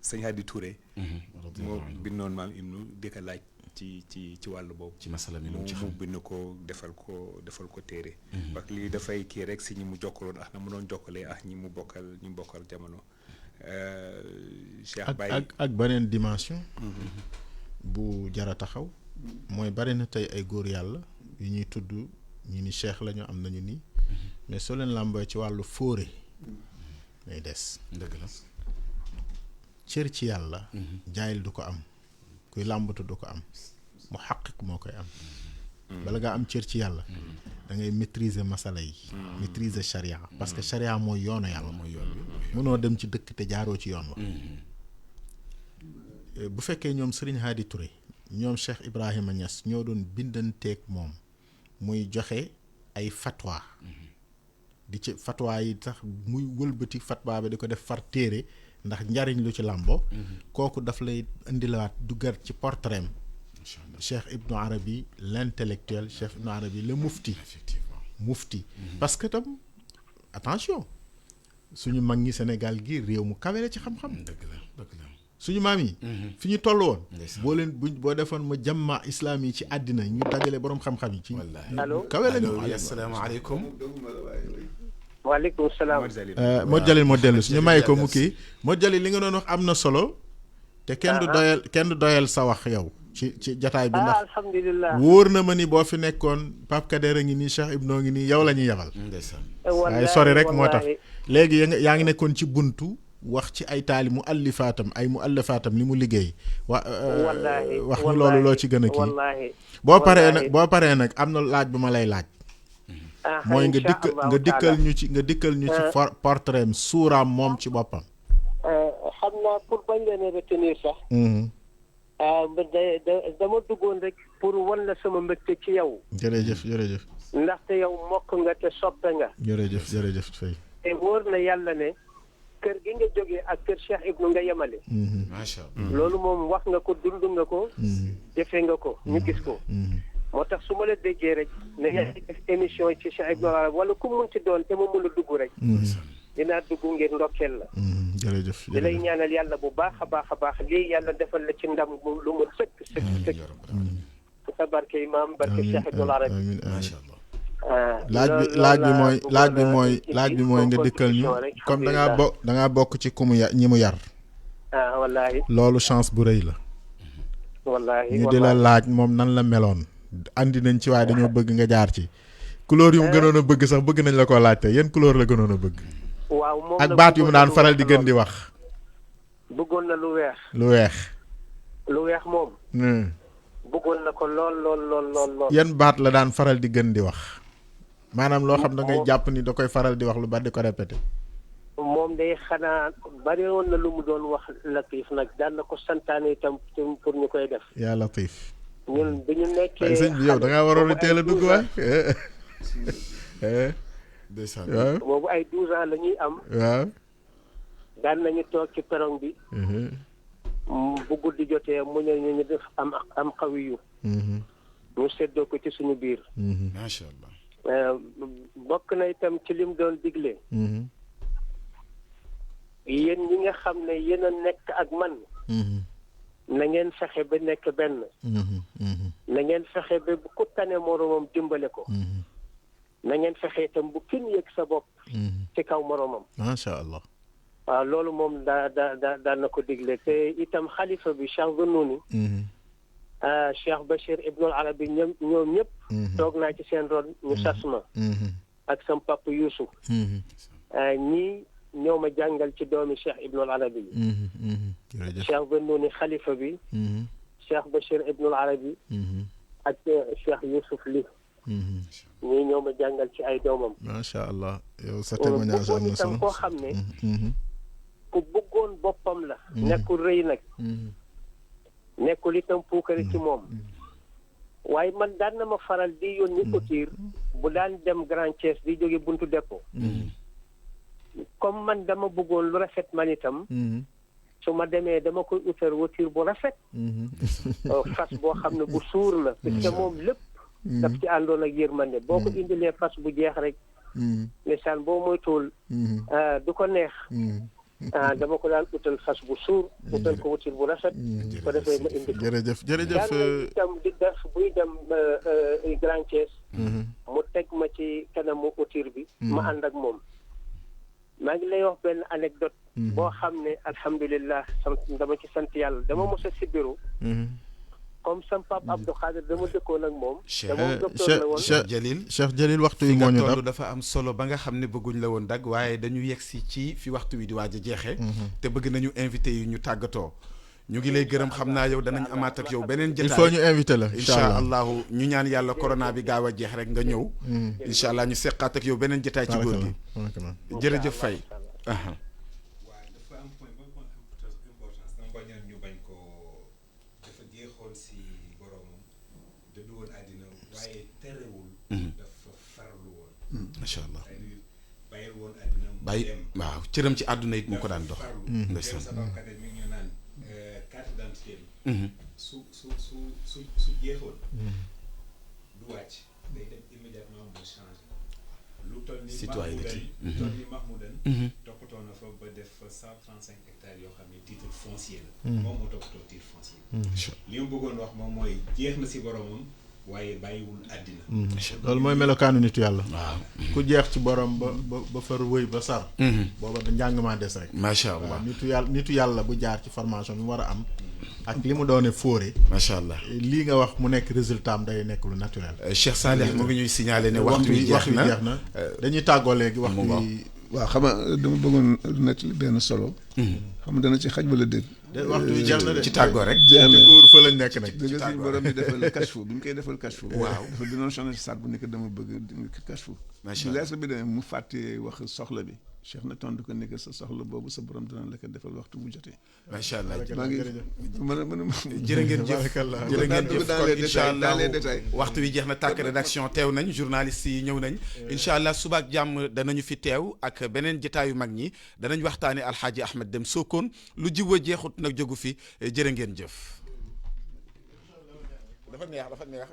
[SPEAKER 4] sëñ Hadi Touré. moo bindoon maam Ibnu di ko laaj. ci wàllu boobu. ci masala mi mu bind ko defal ko téere. parce que lii dafay kii rek si ñi mu jokkaloon ak na mu doon jokkalee ak ñi mu bokkal jamono. Cheikh Baye
[SPEAKER 2] ak beneen dimension. bu jara taxaw. mooy bari na tey ay góor yàlla yu ñuy tudd ñi ni cheikh lañu am nañu nii. mais soo leen làmbee ci wàllu fóore. day des.
[SPEAKER 1] dëgg la.
[SPEAKER 2] cër ci yàlla. jaayil du ko am. kuy làmbatu du ko am. mu xaqiq moo koy am. bala ngaa am cër ci yàlla. da ngay maîtriser masala yi. maîtriser charia parce que charia mooy yoonu yàlla. mënoo dem ci dëkk te jaaroo ci yoon wa. bu fekkee ñoom Serigne Hadi Touré ñoom Cheikh Ibrahima Niass ñoo doon bindanteeg moom muy joxe ay fatwa. di ci fatwa yi tax muy wëlbati fatwa bi di ko def far téere ndax njariñ lu ci làmbo kooku daf lay indilaat duggaat ci portrait Cheikh Ibn Arabi l'intellectuel, Cheikh Ibn Arabi le mufti.
[SPEAKER 1] Effectivement.
[SPEAKER 2] Mufti. Parce que tam attention suñu mag ñi Sénégal gi réew mu kawe la ci xam-xam.
[SPEAKER 1] dëgg la
[SPEAKER 2] suñu maam yi. fi ñu toll woon. boo defoon ma jamma islam yi ci àddina ñu dajale borom xam-xam yi. ci kawe la ñu.
[SPEAKER 1] asalaamaaleykum.
[SPEAKER 10] waaleykum salaam.
[SPEAKER 2] Modou Jalil moo dellu suñu may ko mu kii Modou Jalil li nga doon wax am na solo. te kenn du doyal sa wax yow. ci jataay bi ndax
[SPEAKER 10] alhamdulilah
[SPEAKER 2] wóor na ma ni boo fi nekkoon Pape Kader a ngi nii Cheikh Ibno ngi nii yow la ñuy yabal. waaye sori rek moo tax. léegi yaa ngi nekkoon ci buntu wax ci ay taali mu allifaatam ni mu liggéey. wax ni loolu loo ci gën a kii. boo paree nag am na laaj bu ma lay laaj. mooy nga dikkal ñu ci portrait suuraam moom ci boppam.
[SPEAKER 10] xam naa pour bañ leen a retenir sax. dama duggoon rek pour wan la sama mbégte ci yow.
[SPEAKER 2] jërëjëf.
[SPEAKER 10] ndaxte yow mokk nga te soppe nga.
[SPEAKER 2] jërëjëf Faye.
[SPEAKER 10] te wóor na yàlla ne kër gi nga jógee ak kër Cheikh Ibnu nga yemale.
[SPEAKER 1] macha allah
[SPEAKER 10] loolu moom wax nga ko dund nga ko. jëfe nga ko ñu gis ko. moo tax su ma la déggee rek ne yaa ngi def émission ci Cheikh Ibnu Arabi wala ku mun ci doon te ma mun a dugg rek. dinaa dugg ngir ndokkeel la.
[SPEAKER 2] jërëjëf
[SPEAKER 10] di lay ñaanal yàlla bu baax a baax lii yàlla defal la ci ndam lu mu sëkk. sa barke imaam barke Cheikh Ibnu Arabi.
[SPEAKER 1] macha allah.
[SPEAKER 2] laaj bi mooy nga dikkal ñu comme da ngaa bokk ci ñi mu yar.
[SPEAKER 10] wallaahi.
[SPEAKER 2] loolu chance bu rëy la.
[SPEAKER 10] wallaahi
[SPEAKER 2] ñu di la laaj moom nan la meloon. andi nañ ci waaye dañoo bëgg nga jaar ci. couleur yu mu gënoon a bëgg sax bëgg nañ la ko laajte yan couleur la gënoon a bëgg.
[SPEAKER 10] waaw moom
[SPEAKER 2] ak baat yu mu daan faral di gën di wax.
[SPEAKER 10] bëggoon na lu weex.
[SPEAKER 2] lu weex
[SPEAKER 10] moom. bëggoon na ko lool.
[SPEAKER 2] yan baat la daan faral di gën di wax. maanaam loo xam da ngay jàpp ni da koy faral di wax lu bari di ko répété.
[SPEAKER 10] moom day xanaa bari woon na lu mu doon wax Latif nag daan na ko santaane itam pour ñu koy def.
[SPEAKER 2] yaa Latif.
[SPEAKER 10] ñun bi ñu nekkee.
[SPEAKER 2] sëñ bi yow da ngaa waroon a teel a dugg waay.
[SPEAKER 10] waaw boobu ay 12 ans la ñuy am.
[SPEAKER 2] waaw.
[SPEAKER 10] daan nañu toog ci perron bi. bu guddi jotee mu ñu def am xawiyu. ñu séddoo ko ci suñu biir.
[SPEAKER 1] macha allah.
[SPEAKER 10] bokk na itam ci lim doon digle. yéen ñi nga xam ne yéen a nekk ak man. na ngeen fexe ba nekk benn. na ngeen fexe ba bu ku tane moromam dimbale ko. na ngeen fexe itam bu kenn yëg sa bopp. ci kaw moromam.
[SPEAKER 2] macha allah.
[SPEAKER 10] waaw loolu moom daa na ko digle te itam xalifa bi Cheikh Zanouni. Cheikh Bachir Ibnul Arabi ñoom ñëpp. toog naa ci seen ron ñu sas ma. ak sam papa Youssouf. ñii ñoo ma jàngal ci doomi Cheikh Ibnul Arabi yi. Cheikh Zanouni xalifa bi. Cheikh Bachir Ibnul Arabi. ak Cheikh Youssouf li ñii ñoo ma jàngal ci ay doomam.
[SPEAKER 2] macha allah yow sa témoignage am na solo
[SPEAKER 10] koo xam ne. ku bëggoon boppam la. nekkul rëy nag. nekkul itam puukare ci moom. waaye man daan na ma faral di yónni autir bu daan dem Grand Thiès di jóge buntu dépôt. comme man dama bëggoon lu rafet man itam. su ma demee dama koy utal voiture bu rafet. fas boo xam ne bu suur la. parce que moom lépp. daf ci àndoon ak yërmande boo ko indilee fas bu jeex rek. ndeysaan boo moytuwul. du ko neex. dama ko daan utal fas bu suur. utal ko voiture bu rafet. ko defee ma indi ko.
[SPEAKER 2] jërëjëf.
[SPEAKER 10] daan itam di def buy dem Grand Thiès. mu teg ma ci kanamu voiture bi. ma ànd ak moom. maa ngi lay wax benn anecdote boo xam ne alhamdulilah dama ci sant yàlla dama mos a sibiru. comme sam papa Abdou Khadir dama dëkkoon ak moom. te moom docteur la woon
[SPEAKER 2] Cheikh Jalil waxtu wi moo ñu dab
[SPEAKER 1] dafa am solo ba nga xam ne bëgguñ la woon dagg waaye dañu yegsi ci fi waxtu wi di waaj a jeexee. te bëgg nañu invité yi ñu tàggatoo. ñu ngi lay gërëm xam naa yow danañ amaat ak yow beneen jotaay.
[SPEAKER 2] il faut ñu invité la
[SPEAKER 1] incha allahu ñu ñaan yàlla corona bi gaaw a jeex rek nga ñëw. incha allah ñu seqaat ak yow beneen jotaay ci góor gi. jërëjëf Faye. macha allah bàyyi waaw cëram ci àdduna it mu ko daan dox. ndeysaan
[SPEAKER 4] su jeexoon du wàcc day dem immédiatement mu changé lu toll ni Mahmoudan toppatoo na fa ba def fa 135 hectares yoo xam ne titre foncier la moom moo toppatoo titre foncier li mu bëggoon wax moom mooy jeex na si boromam waaye bàyyiwul àddina
[SPEAKER 2] loolu mooy melokaanu nitu yàlla waaw ku jeex ci borom ba far wëy ba sar booba da njàng maa des rek
[SPEAKER 1] macha allah
[SPEAKER 2] nitu yàlla bu jaar ci formation bi mu war a am ak li mu doone fóore
[SPEAKER 1] macha allah
[SPEAKER 2] lii nga wax mu nekk résultat am day nekk lu naturel
[SPEAKER 1] Cheikh Salih mu ngi ñuy signaler ne waxtu wi jeex na
[SPEAKER 2] dañuy tàggoo léegi waxtu wi
[SPEAKER 3] waaw xam nga dama bëggoon nettali benn solo xam nga dana ci xaj wala déet
[SPEAKER 2] waxtu wi jeex na de
[SPEAKER 1] ci tàggoo rek
[SPEAKER 2] kuur fa lañ nekk nag
[SPEAKER 3] dëgg si borom bi defal kashfu bi mu koy defal kashfu waaw dafa binoon changé saat bu nekk dama bëgg kashfu bi lees bi demee mu fàtte wax soxla bi Cheikh na tontu ko nekk sa soxla boobu sa borom dana la ko defal waxtu bu jotee
[SPEAKER 1] macha allah
[SPEAKER 3] maa ngi
[SPEAKER 1] jërë ngeen jëf jërë ngeen jëf kon incha allah waxtu wi jeex na tàkk rédaction teew nañ journalistes yi ñëw nañ incha allah suba ak jàmm danañu fi teew ak beneen jotaayu mag ñi danañ waxtaane Alxaaji Ahmed Deme Sokone lu jiw a jeexut nag jógu fi jërë ngeen jëf dafa neex